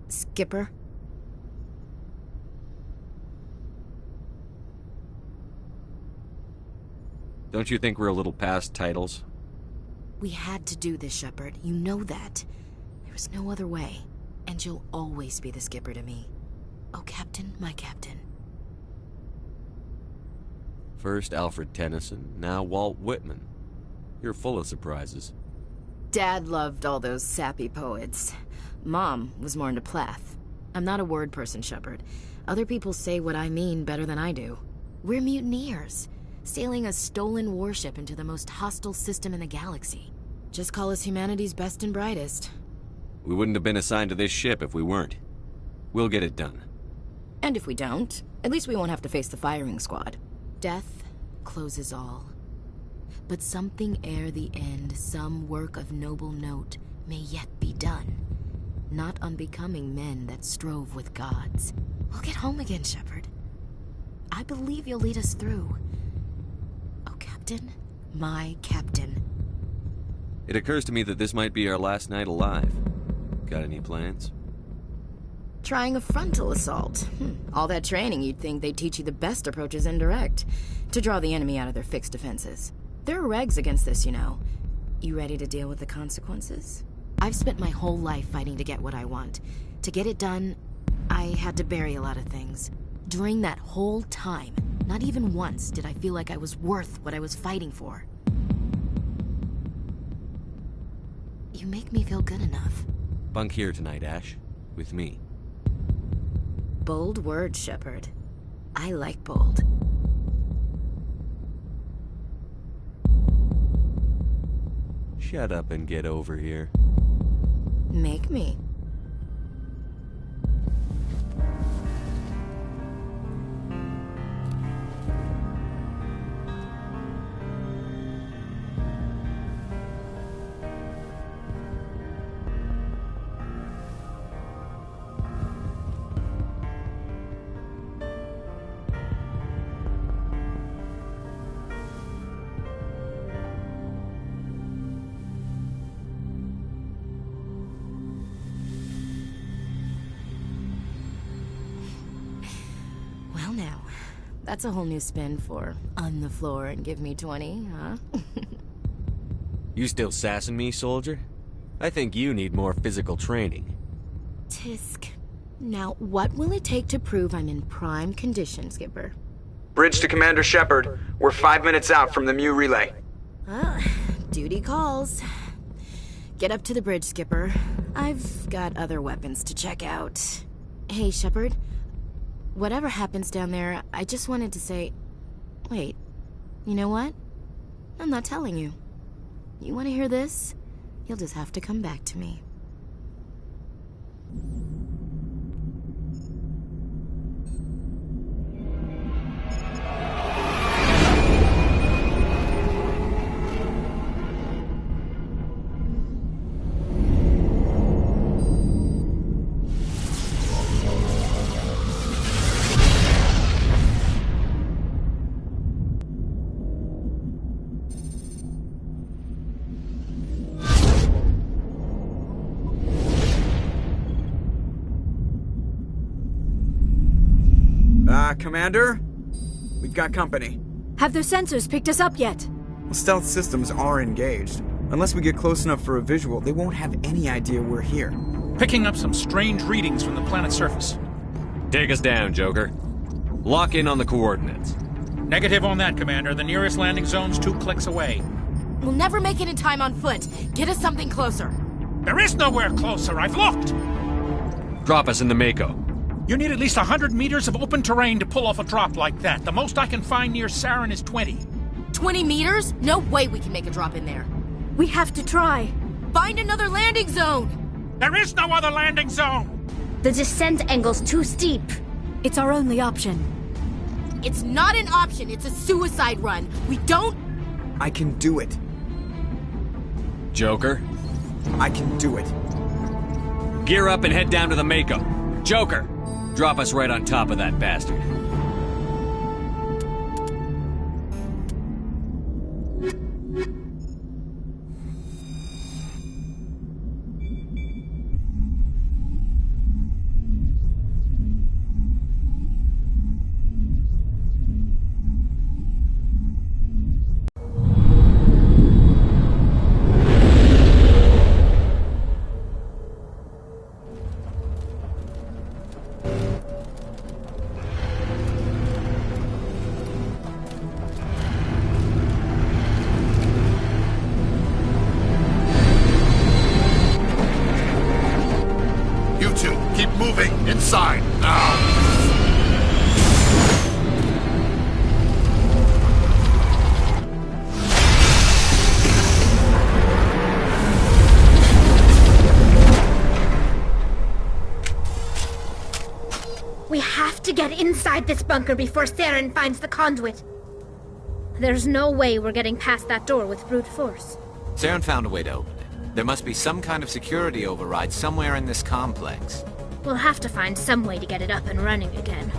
Skipper? Don't you think we're a little past titles? We had to do this, Shepard. You know that. There was no other way. And you'll always be the skipper to me. Oh, Captain, my Captain. First Alfred Tennyson, now Walt Whitman. You're full of surprises. Dad loved all those sappy poets. Mom was more into Plath. I'm not a word person, Shepard. Other people say what I mean better than I do. We're mutineers, sailing a stolen warship into the most hostile system in the galaxy. Just call us humanity's best and brightest. We wouldn't have been assigned to this ship if we weren't. We'll get it done. And if we don't, at least we won't have to face the firing squad. Death closes all. But something ere the end, some work of noble note, may yet be done. Not unbecoming men that strove with gods. We'll get home again, Shepard. I believe you'll lead us through. Oh, Captain, my Captain. It occurs to me that this might be our last night alive. Got any plans? Trying a frontal assault. All that training, you'd think they'd teach you the best approaches indirect, to draw the enemy out of their fixed defenses. There are regs against this, you know. You ready to deal with the consequences? I've spent my whole life fighting to get what I want. To get it done, I had to bury a lot of things. During that whole time, not even once did I feel like I was worth what I was fighting for. You make me feel good enough. Bunk here tonight, Ash. With me. Bold words, Shepard. I like bold. Shut up and get over here. Make me. Well now, that's a whole new spin for on the floor and give me 20, huh? You still sassing me, soldier? I think you need more physical training. Tisk. Now, what will it take to prove I'm in prime condition, Skipper? Bridge to Commander Shepard. We're 5 minutes out from the Mu relay. Duty calls. Get up to the bridge, Skipper. I've got other weapons to check out. Hey, Shepard. Whatever happens down there, I just wanted to say... Wait, you know what? I'm not telling you. You want to hear this? You'll just have to come back to me. Commander? We've got company. Have their sensors picked us up yet? Well, stealth systems are engaged. Unless we get close enough for a visual, they won't have any idea we're here. Picking up some strange readings from the planet's surface. Take us down, Joker. Lock in on the coordinates. Negative on that, Commander. The nearest landing zone's 2 clicks away. We'll never make it in time on foot. Get us something closer. There is nowhere closer. I've looked. Drop us in the Mako. You need at least 100 meters of open terrain to pull off a drop like that. The most I can find near Saren is 20. 20 meters? No way we can make a drop in there. We have to try. Find another landing zone! There is no other landing zone! The descent angle's too steep. It's our only option. It's not an option, it's a suicide run. We don't... I can do it. Joker? I can do it. Gear up and head down to the Mako. Joker, drop us right on top of that bastard. Keep moving inside now. We have to get inside this bunker before Saren finds the conduit. There's no way we're getting past that door with brute force. Saren found a way to open it. There must be some kind of security override somewhere in this complex. We'll have to find some way to get it up and running again.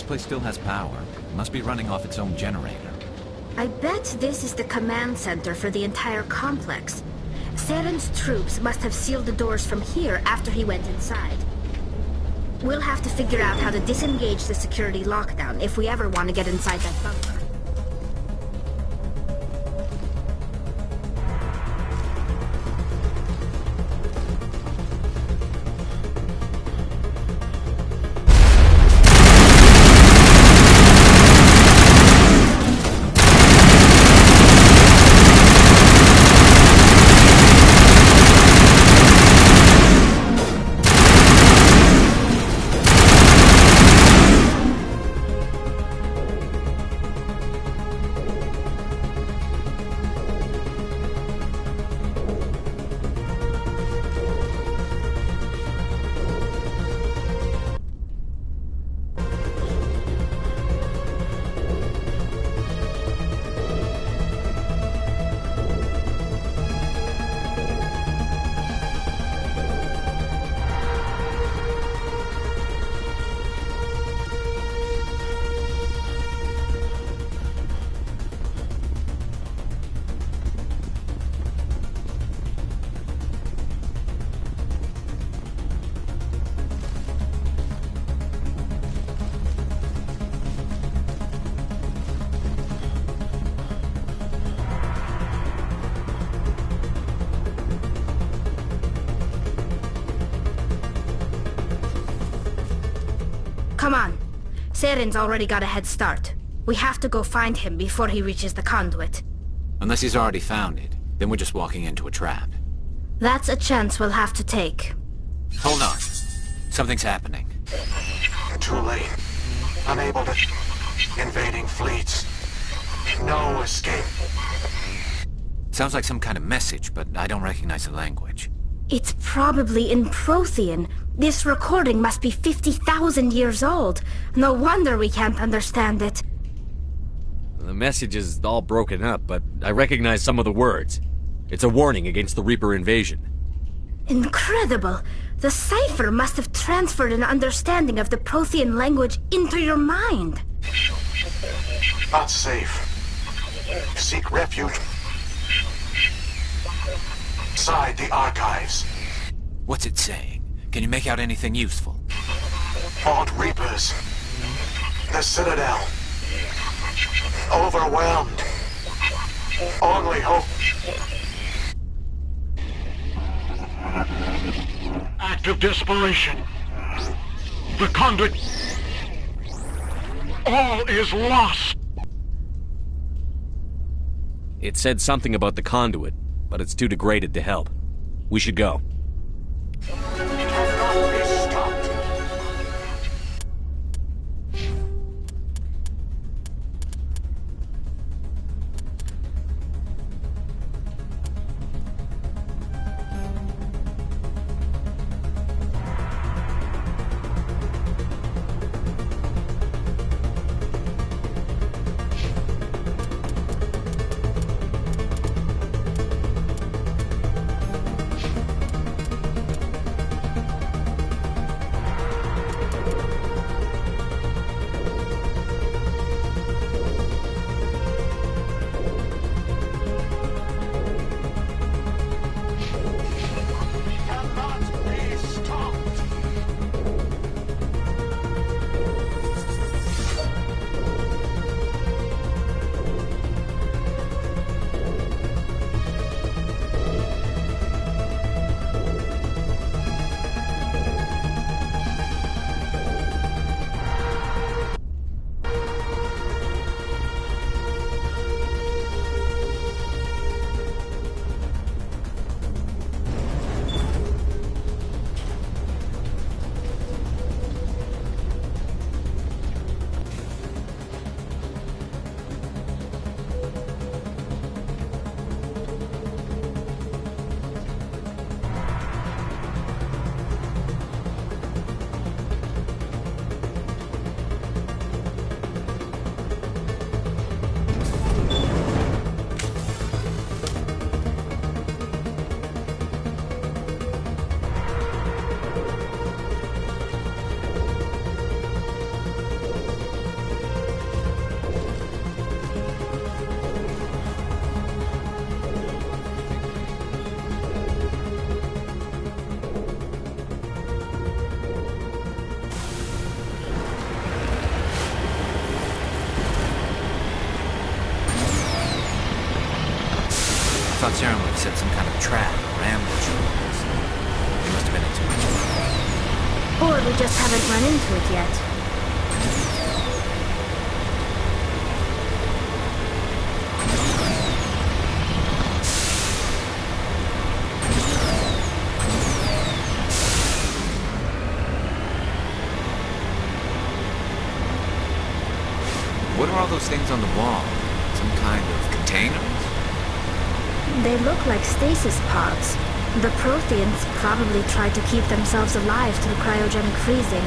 place still has power. It must be running off its own generator. I bet this is the command center for the entire complex. Saren's troops must have sealed the doors from here after he went inside. We'll have to figure out how to disengage the security lockdown if we ever want to get inside that bunker. Come on. Saren's already got a head start. We have to go find him before he reaches the conduit. Unless he's already found it, then we're just walking into a trap. That's a chance we'll have to take. Hold on. Something's happening. Too late. Unable to... Invading fleets. No escape. Sounds like some kind of message, but I don't recognize the language. It's probably in Prothean. This recording must be 50,000 years old. No wonder we can't understand it. The message is all broken up, but I recognize some of the words. It's a warning against the Reaper invasion. Incredible! The cipher must have transferred an understanding of the Prothean language into your mind. Not safe. Seek refuge inside the archives. What's it saying? Can you make out anything useful? Fought Reapers. The Citadel. Overwhelmed. Only hope. Act of desperation. The conduit. All is lost. It said something about the conduit, but it's too degraded to help. We should go. thought Saren would have set some kind of trap or ambush for us. We must have been into it. Or we just haven't run into it yet. What are all those things on the wall? Some kind of containers? They look like stasis pods. The Protheans probably tried to keep themselves alive through cryogenic freezing.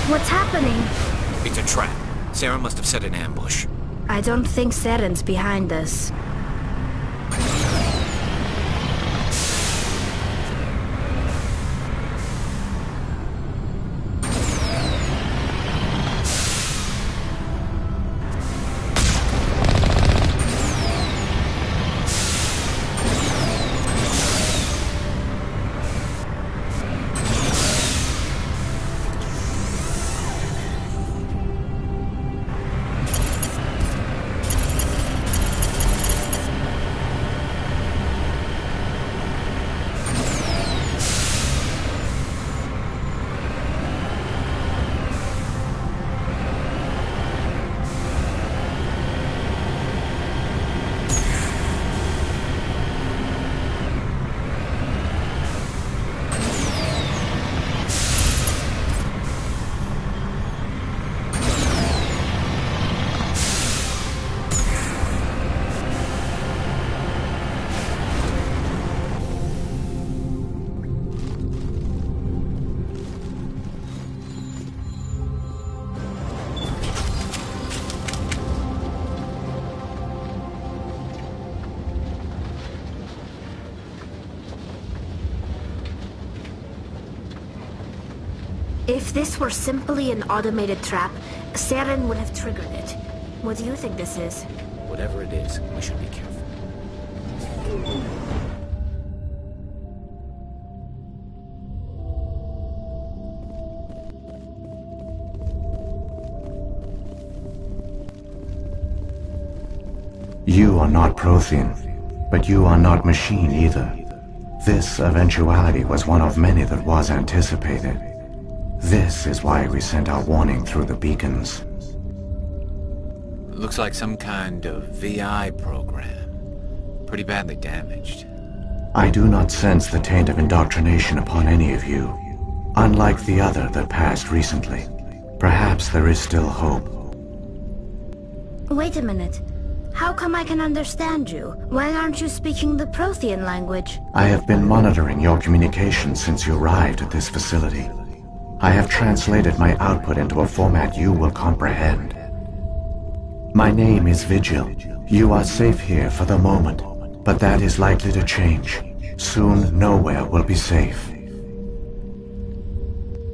What's happening? It's a trap. Saren must have set an ambush. I don't think Saren's behind us. If this were simply an automated trap, Saren would have triggered it. What do you think this is? Whatever it is, we should be careful. You are not Prothean, but you are not machine either. This eventuality was one of many that was anticipated. This is why we sent our warning through the beacons. Looks like some kind of VI program. Pretty badly damaged. I do not sense the taint of indoctrination upon any of you, unlike the other that passed recently. Perhaps there is still hope. Wait a minute. How come I can understand you? Why aren't you speaking the Prothean language? I have been monitoring your communications since you arrived at this facility. I have translated my output into a format you will comprehend. My name is Vigil. You are safe here for the moment, but that is likely to change. Soon, nowhere will be safe.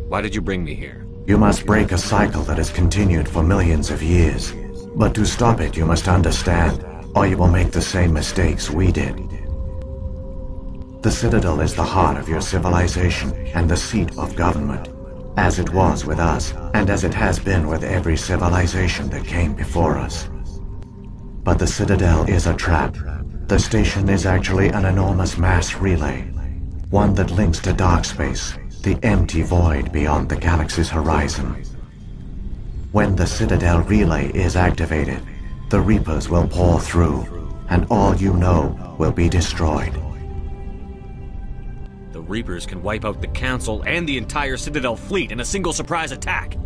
Why did you bring me here? You must break a cycle that has continued for millions of years. But to stop it, you must understand, or you will make the same mistakes we did. The Citadel is the heart of your civilization and the seat of government, as it was with us, and as it has been with every civilization that came before us. But the Citadel is a trap. The station is actually an enormous mass relay, one that links to dark space, the empty void beyond the galaxy's horizon. When the Citadel relay is activated, the Reapers will pour through, and all you know will be destroyed. The Reapers can wipe out the Council and the entire Citadel fleet in a single surprise attack.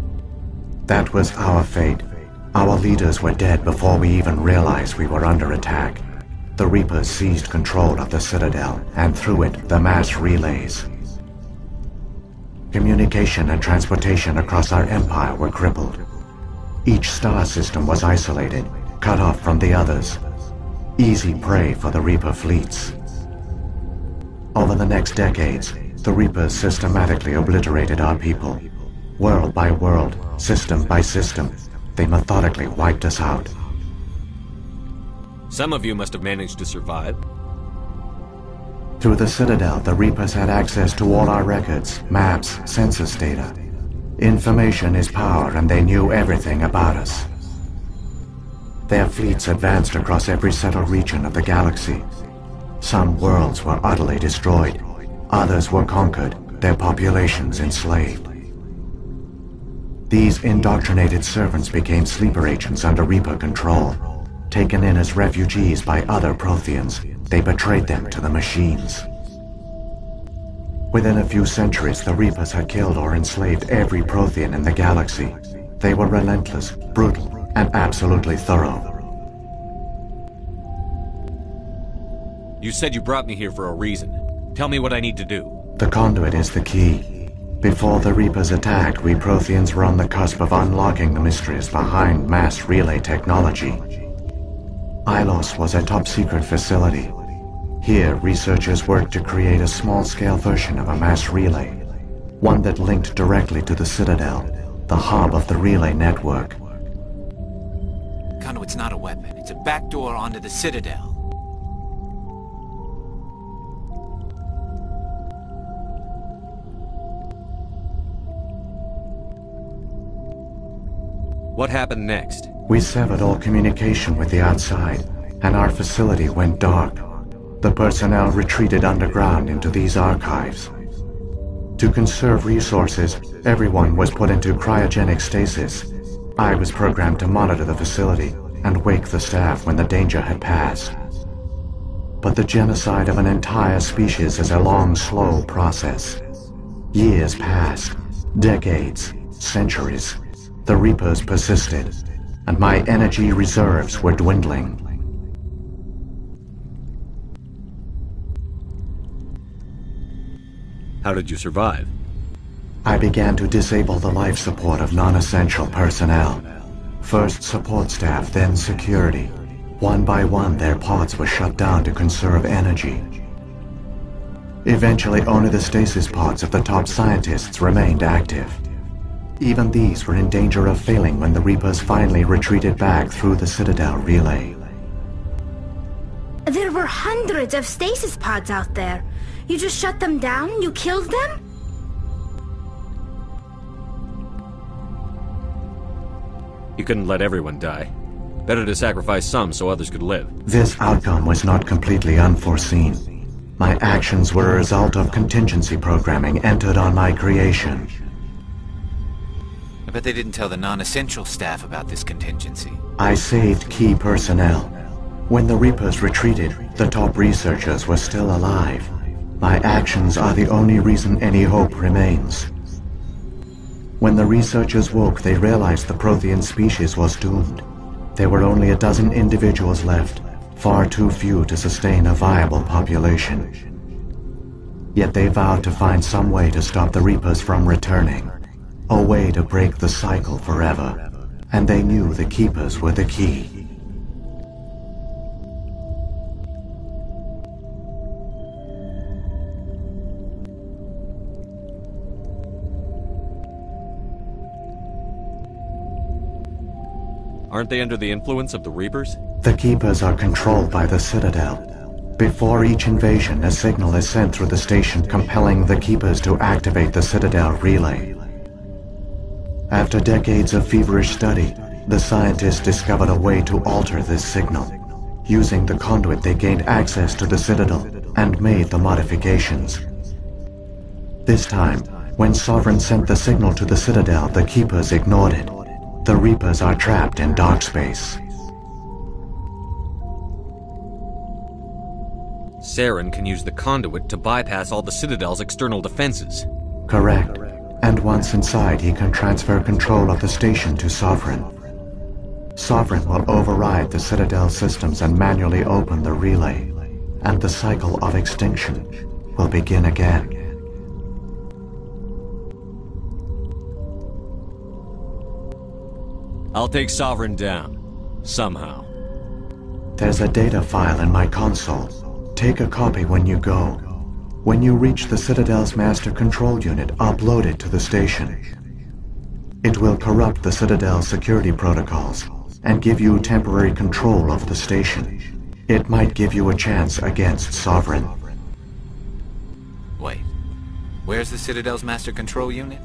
That was our fate. Our leaders were dead before we even realized we were under attack. The Reapers seized control of the Citadel, and through it, the mass relays. Communication and transportation across our empire were crippled. Each star system was isolated, cut off from the others. Easy prey for the Reaper fleets. Over the next decades, the Reapers systematically obliterated our people. World by world, system by system, they methodically wiped us out. Some of you must have managed to survive. Through the Citadel, the Reapers had access to all our records, maps, census data. Information is power, and they knew everything about us. Their fleets advanced across every settled region of the galaxy. Some worlds were utterly destroyed. Others were conquered, their populations enslaved. These indoctrinated servants became sleeper agents under Reaper control. Taken in as refugees by other Protheans, they betrayed them to the machines. Within a few centuries, the Reapers had killed or enslaved every Prothean in the galaxy. They were relentless, brutal, and absolutely thorough. You said you brought me here for a reason. Tell me what I need to do. The conduit is the key. Before the Reapers attacked, we Protheans were on the cusp of unlocking the mysteries behind mass relay technology. Ilos was a top-secret facility. Here, researchers worked to create a small-scale version of a mass relay, one that linked directly to the Citadel, the hub of the relay network. Conduit's not a weapon. It's a backdoor onto the Citadel. What happened next? We severed all communication with the outside, and our facility went dark. The personnel retreated underground into these archives. To conserve resources, everyone was put into cryogenic stasis. I was programmed to monitor the facility and wake the staff when the danger had passed. But the genocide of an entire species is a long, slow process. Years passed, decades, centuries. The Reapers persisted, and my energy reserves were dwindling. How did you survive? I began to disable the life support of non-essential personnel. First support staff, then security. One by one, their pods were shut down to conserve energy. Eventually, only the stasis pods of the top scientists remained active. Even these were in danger of failing when the Reapers finally retreated back through the Citadel relay. There were hundreds of stasis pods out there. You just shut them down? You killed them? You couldn't let everyone die. Better to sacrifice some so others could live. This outcome was not completely unforeseen. My actions were a result of contingency programming entered on my creation. I bet they didn't tell the non-essential staff about this contingency. I saved key personnel. When the Reapers retreated, the top researchers were still alive. My actions are the only reason any hope remains. When the researchers woke, they realized the Prothean species was doomed. There were only a dozen individuals left, far too few to sustain a viable population. Yet they vowed to find some way to stop the Reapers from returning. A way to break the cycle forever. And they knew the Keepers were the key. Aren't they under the influence of the Reapers? The Keepers are controlled by the Citadel. Before each invasion, a signal is sent through the station compelling the Keepers to activate the Citadel relay. After decades of feverish study, the scientists discovered a way to alter this signal. Using the conduit, they gained access to the Citadel and made the modifications. This time, when Sovereign sent the signal to the Citadel, the Keepers ignored it. The Reapers are trapped in dark space. Saren can use the conduit to bypass all the Citadel's external defenses. Correct. And once inside, he can transfer control of the station to Sovereign. Sovereign will override the Citadel systems and manually open the relay, and the cycle of extinction will begin again. I'll take Sovereign down. Somehow. There's a data file in my console. Take a copy when you go. When you reach the Citadel's master control unit, upload it to the station. It will corrupt the Citadel's security protocols and give you temporary control of the station. It might give you a chance against Sovereign. Wait. Where's the Citadel's master control unit?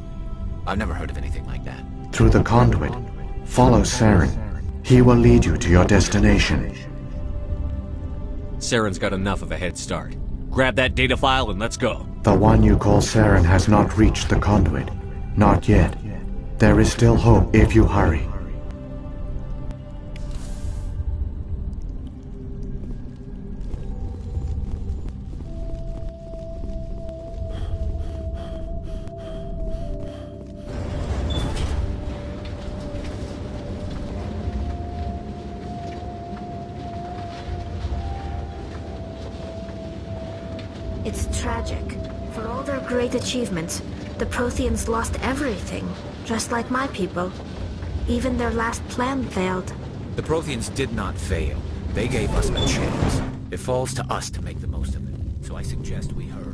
I've never heard of anything like that. Through the conduit, follow Saren. He will lead you to your destination. Saren's got enough of a head start. Grab that data file and let's go. The one you call Saren has not reached the conduit. Not yet. There is still hope if you hurry. It's tragic. For all their great achievements, the Protheans lost everything, just like my people. Even their last plan failed. The Protheans did not fail. They gave us a chance. It falls to us to make the most of it. So I suggest we hurry.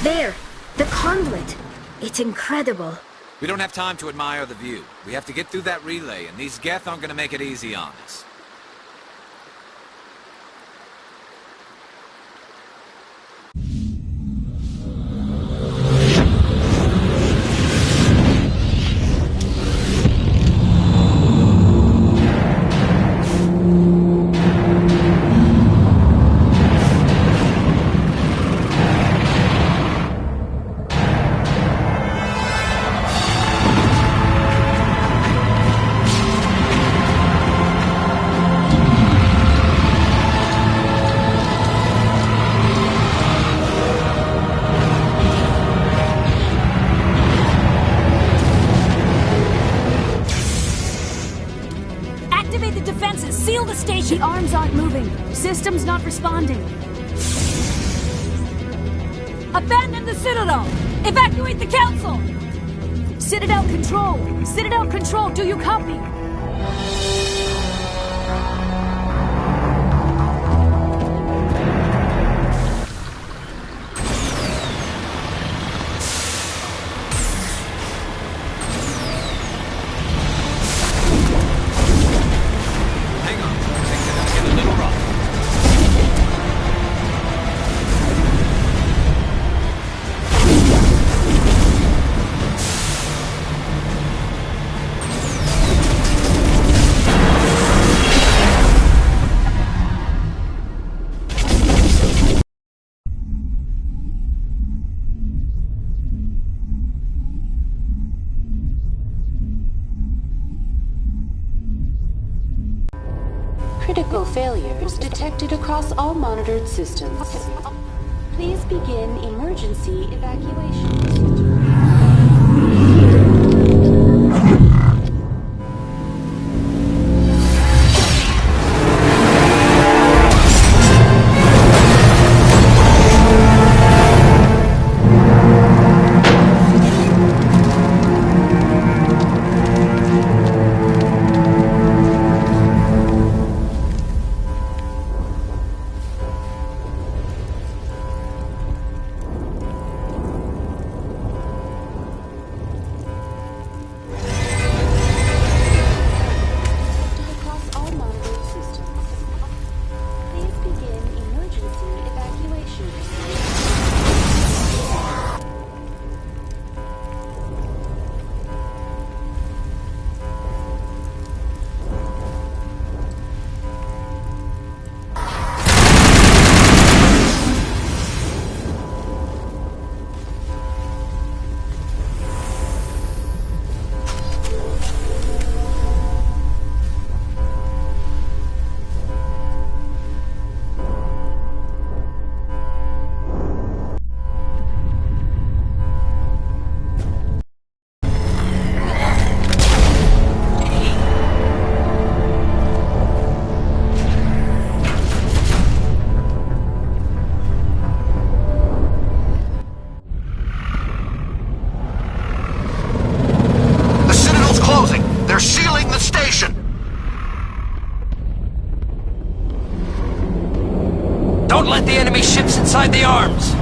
There! The conduit! It's incredible. We don't have time to admire the view. We have to get through that relay, and these Geth aren't gonna make it easy on us. System's not responding. Abandon the Citadel! Evacuate the Council! Citadel Control! Citadel Control, do you copy? Critical failures detected across all monitored systems. Please begin emergency evacuation. Don't let the enemy ships inside the arms!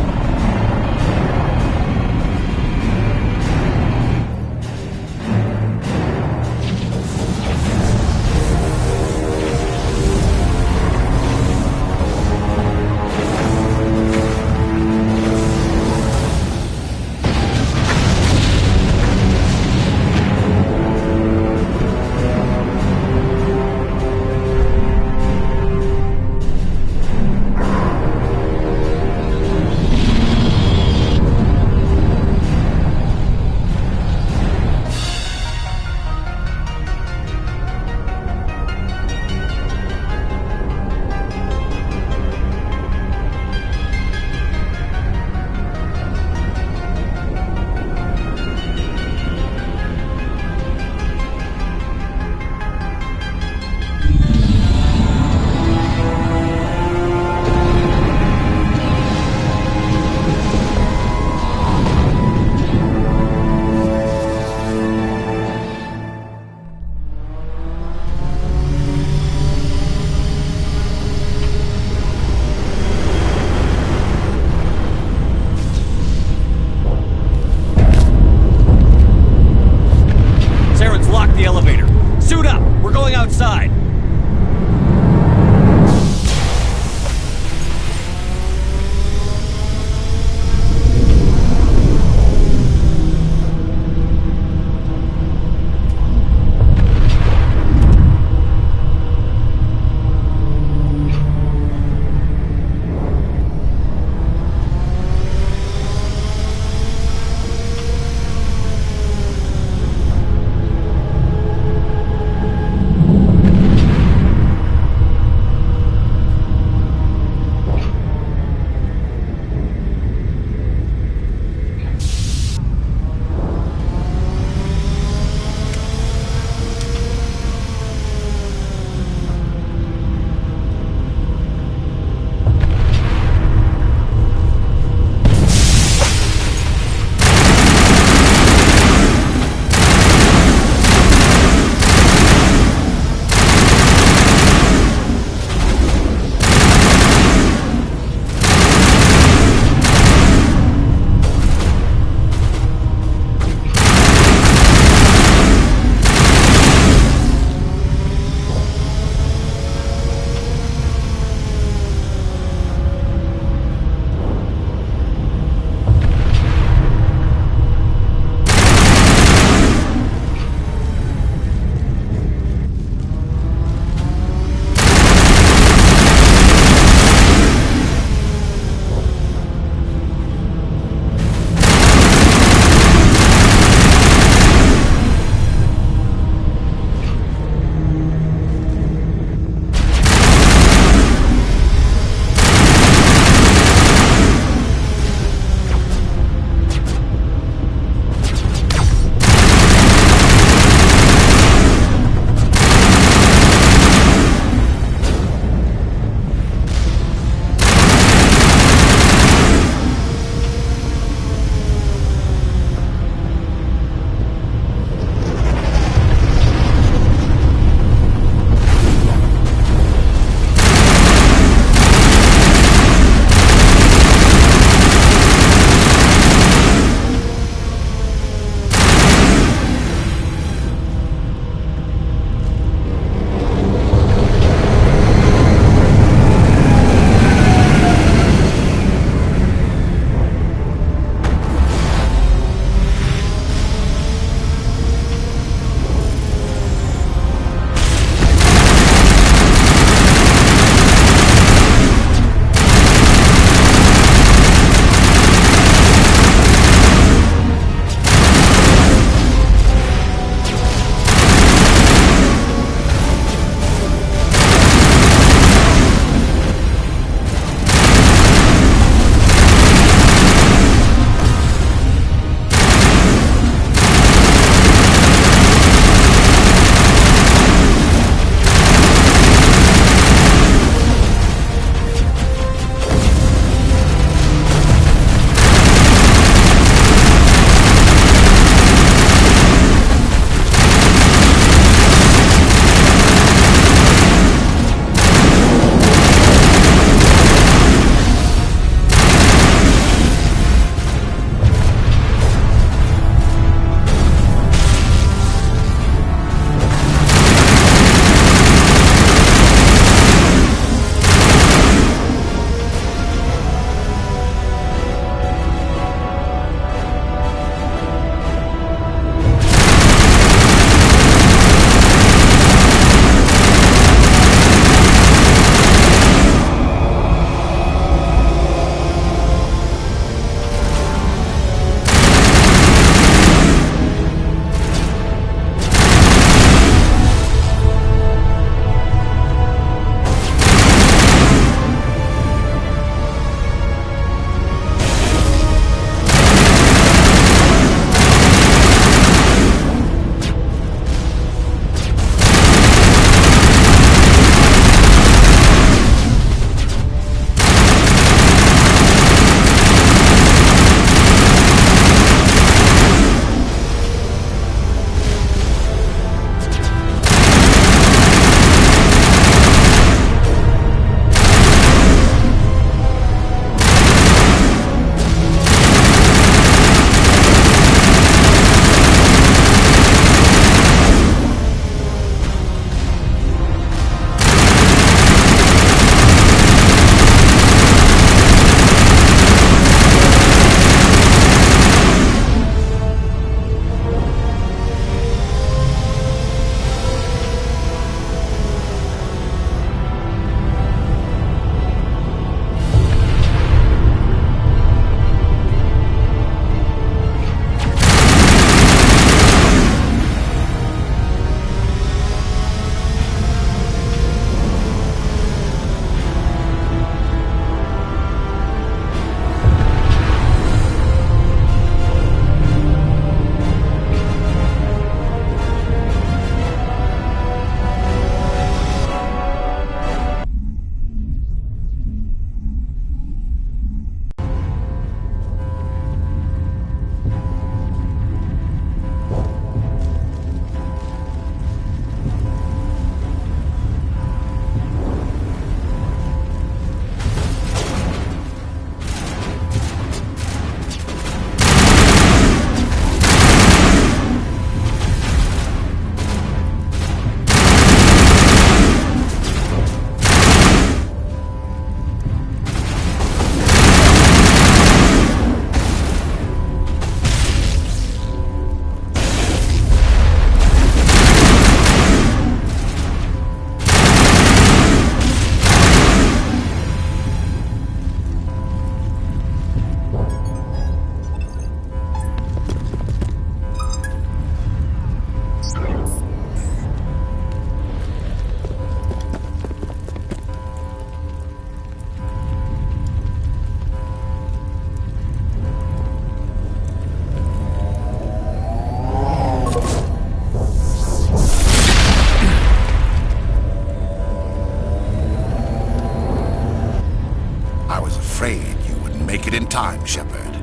afraid you wouldn't make it in time, Shepard.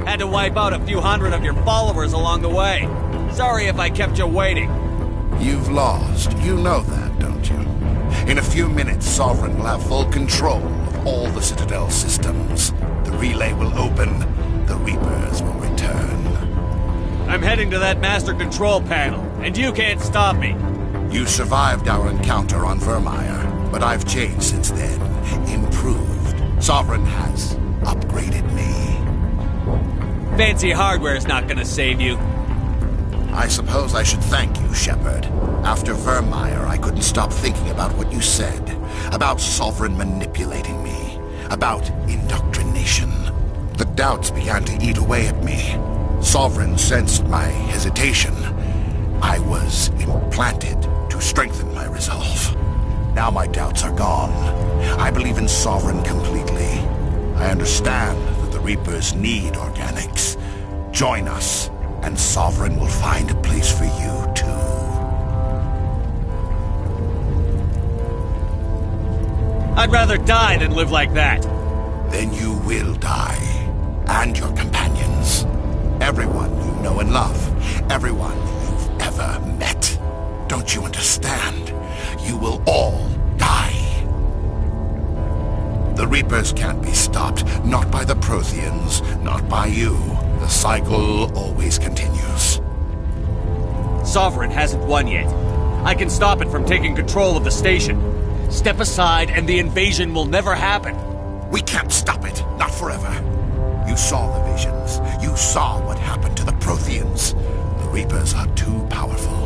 Had to wipe out a few hundred of your followers along the way. Sorry if I kept you waiting. You've lost. You know that, don't you? In a few minutes, Sovereign will have full control of all the Citadel systems. The relay will open. The Reapers will return. I'm heading to that master control panel, and you can't stop me. You survived our encounter on Vermeer, but I've changed since then. Improved. Sovereign has upgraded me. Fancy hardware's not gonna save you. I suppose I should thank you, Shepard. After Vermeer, I couldn't stop thinking about what you said. About Sovereign manipulating me. About indoctrination. The doubts began to eat away at me. Sovereign sensed my hesitation. I was implanted to strengthen my resolve. Now my doubts are gone. I believe in Sovereign completely. I understand that the Reapers need organics. Join us, and Sovereign will find a place for you, too. I'd rather die than live like that. Then you will die. And your companions. Everyone you know and love. Everyone you've ever met. Don't you understand? You will all die. The Reapers can't be stopped. Not by the Protheans. Not by you. The cycle always continues. Sovereign hasn't won yet. I can stop it from taking control of the station. Step aside and the invasion will never happen. We can't stop it. Not forever. You saw the visions. You saw what happened to the Protheans. The Reapers are too powerful.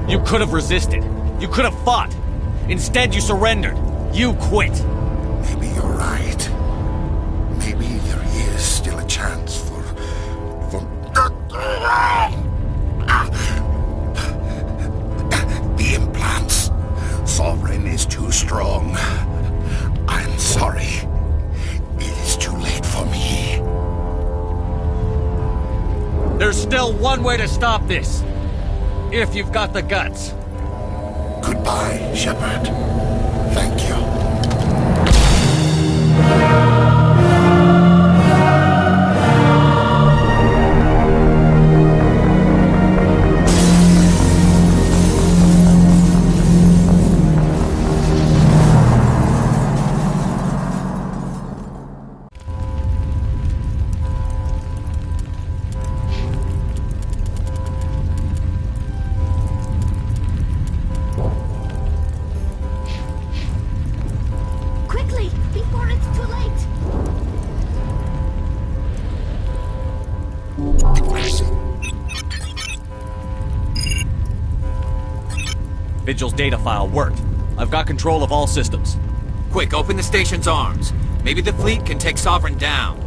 You could have resisted. You could have fought. Instead, you surrendered. You quit. Maybe you're right. Maybe there is still a chance for... The implants. Sovereign is too strong. I'm sorry. It is too late for me. There's still one way to stop this. If you've got the guts. Goodbye, Shepard. Thank you. Vigil's data file worked. I've got control of all systems. Quick, open the station's arms. Maybe the fleet can take Sovereign down.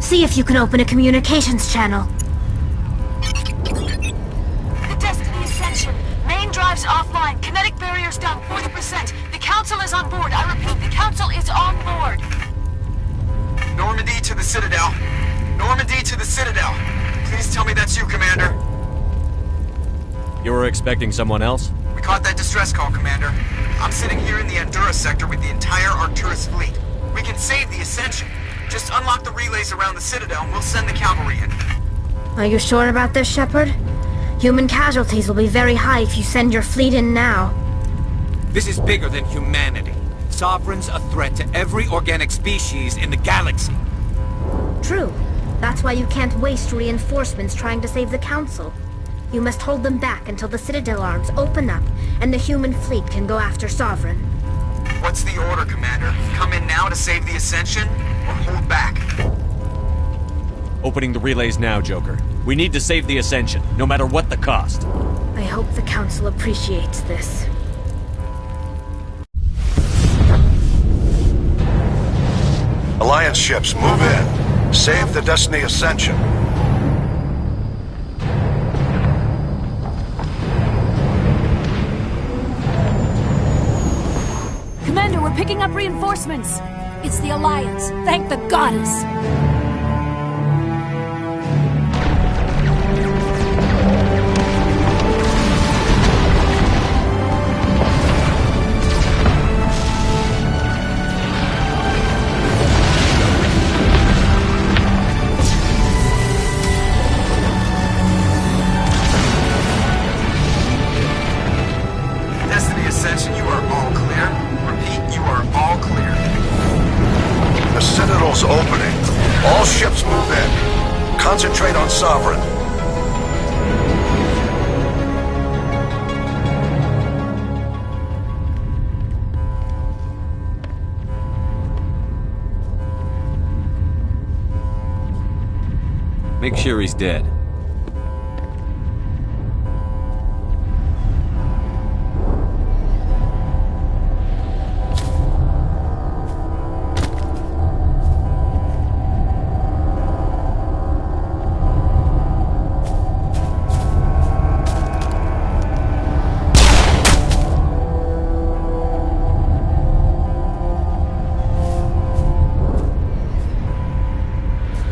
See if you can open a communications channel. The Destiny Ascension. Main drives offline. Kinetic barriers down 40%. The Council is on board. I repeat, the Council is on board. Normandy to the Citadel. Normandy to the Citadel. Please tell me that's you, Commander. You were expecting someone else? We caught that distress call, Commander. I'm sitting here in the Andurra sector with the entire Arcturus fleet. We can save the Ascension. Just unlock the relays around the Citadel and we'll send the cavalry in. Are you sure about this, Shepard? Human casualties will be very high if you send your fleet in now. This is bigger than humanity. Sovereign's a threat to every organic species in the galaxy. True. That's why you can't waste reinforcements trying to save the Council. You must hold them back until the Citadel arms open up and the human fleet can go after Sovereign. What's the order, Commander? Come in now to save the Ascension, or hold back? Opening the relays now, Joker. We need to save the Ascension, no matter what the cost. I hope the Council appreciates this. Alliance ships, move in. Save the Destiny Ascension. Commander, we're picking up reinforcements. It's the Alliance. Thank the goddess. Citadel's opening. All ships move in. Concentrate on Sovereign. Make sure he's dead.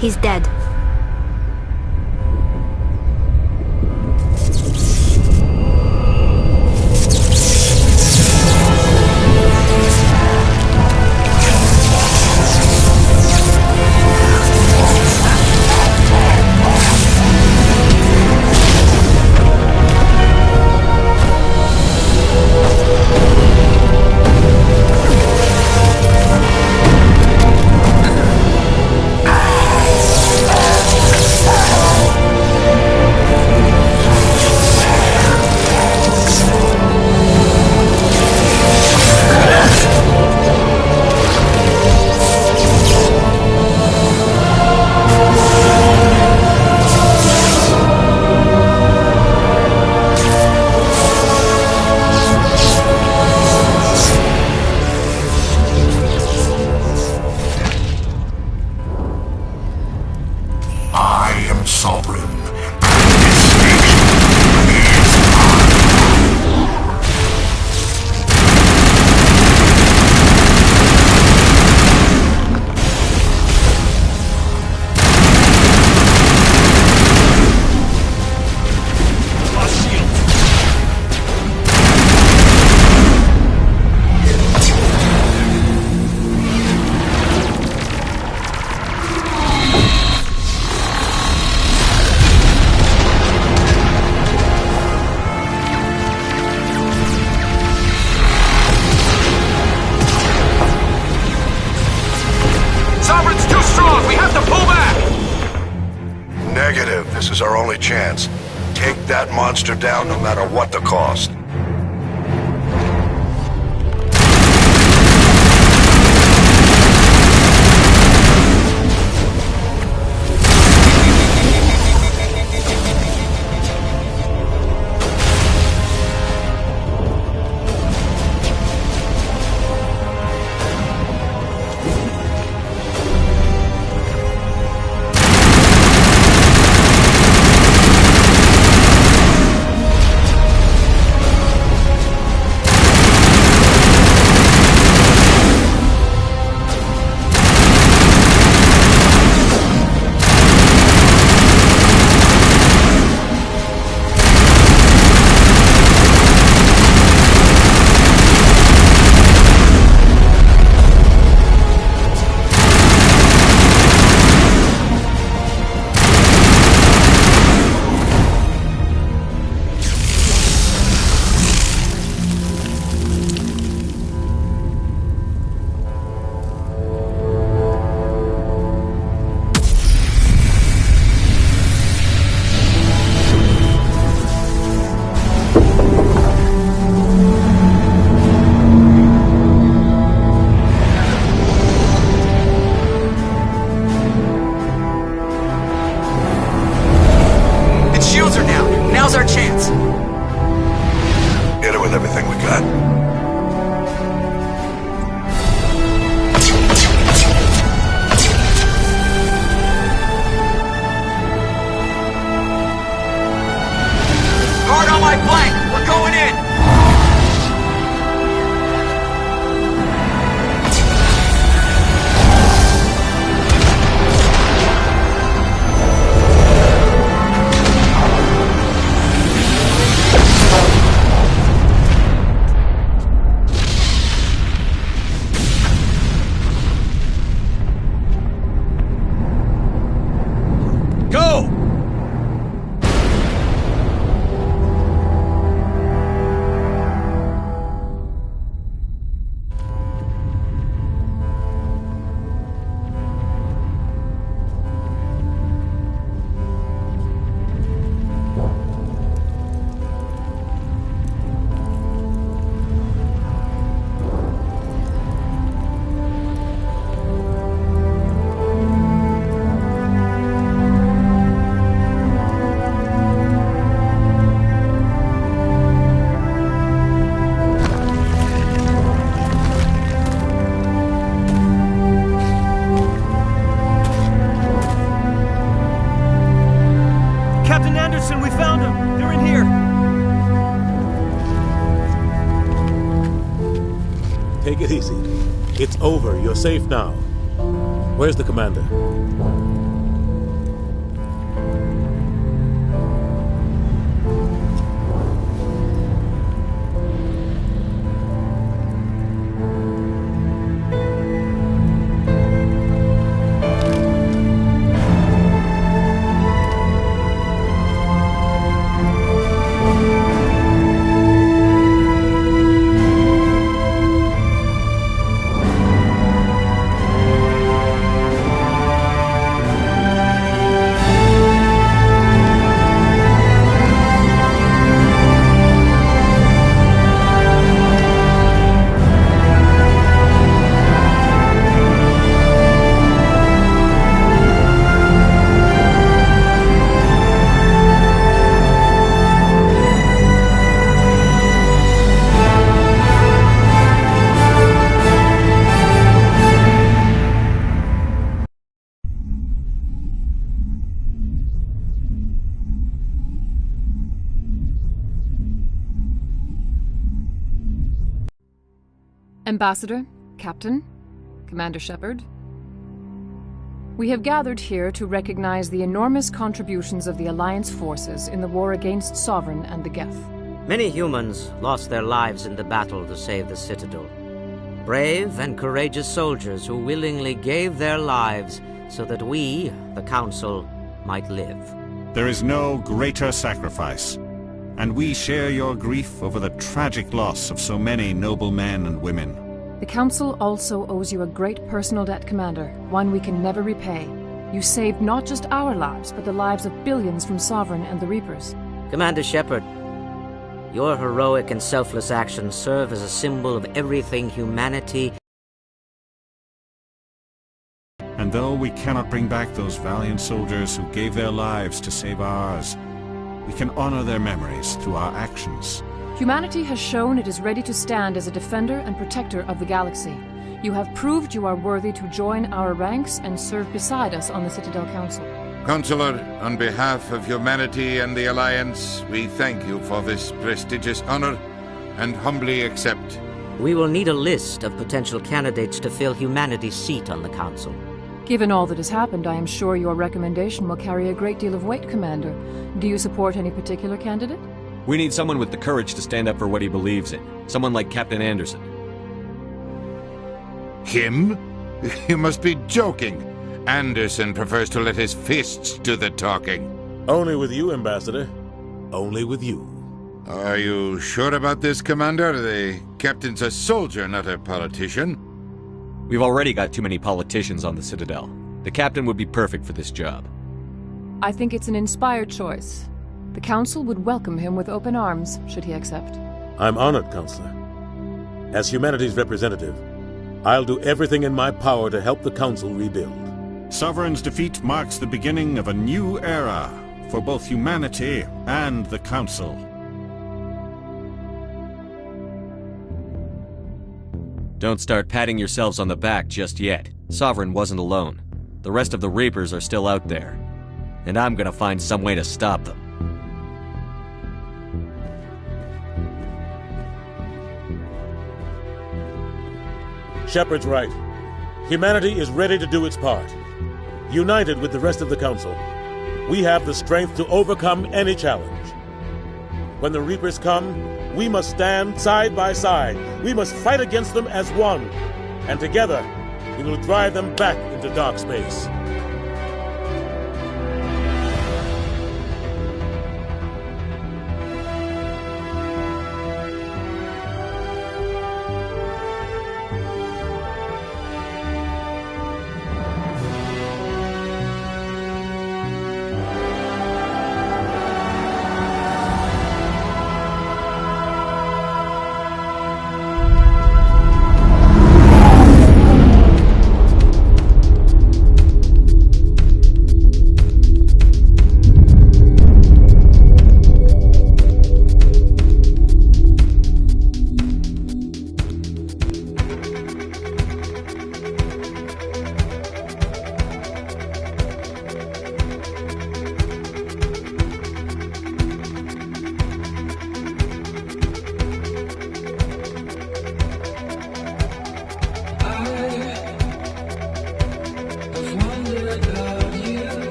He's dead. This is our only chance. Take that monster down no matter what the cost. Anderson, we found them! They're in here! Take it easy. It's over. You're safe now. Where's the commander? Ambassador, Captain, Commander Shepard. We have gathered here to recognize the enormous contributions of the Alliance forces in the war against Sovereign and the Geth. Many humans lost their lives in the battle to save the Citadel. Brave and courageous soldiers who willingly gave their lives so that we, the Council, might live. There is no greater sacrifice, and we share your grief over the tragic loss of so many noble men and women. The Council also owes you a great personal debt, Commander, one we can never repay. You saved not just our lives, but the lives of billions from Sovereign and the Reapers. Commander Shepard, your heroic and selfless actions serve as a symbol of everything humanity. And though we cannot bring back those valiant soldiers who gave their lives to save ours, we can honor their memories through our actions. Humanity has shown it is ready to stand as a defender and protector of the galaxy. You have proved you are worthy to join our ranks and serve beside us on the Citadel Council. Counselor, on behalf of humanity and the Alliance, we thank you for this prestigious honor and humbly accept. We will need a list of potential candidates to fill humanity's seat on the Council. Given all that has happened, I am sure your recommendation will carry a great deal of weight, Commander. Do you support any particular candidate? We need someone with the courage to stand up for what he believes in. Someone like Captain Anderson. Him? You must be joking. Anderson prefers to let his fists do the talking. Only with you, Ambassador. Only with you. Are you sure about this, Commander? The captain's a soldier, not a politician. We've already got too many politicians on the Citadel. The captain would be perfect for this job. I think it's an inspired choice. The Council would welcome him with open arms, should he accept. I'm honored, Counselor. As humanity's representative, I'll do everything in my power to help the Council rebuild. Sovereign's defeat marks the beginning of a new era for both humanity and the Council. Don't start patting yourselves on the back just yet. Sovereign wasn't alone. The rest of the Reapers are still out there. And I'm gonna find some way to stop them. Shepard's right. Humanity is ready to do its part. United with the rest of the Council, we have the strength to overcome any challenge. When the Reapers come, we must stand side by side. We must fight against them as one. And together, we will drive them back into dark space.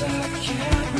I can't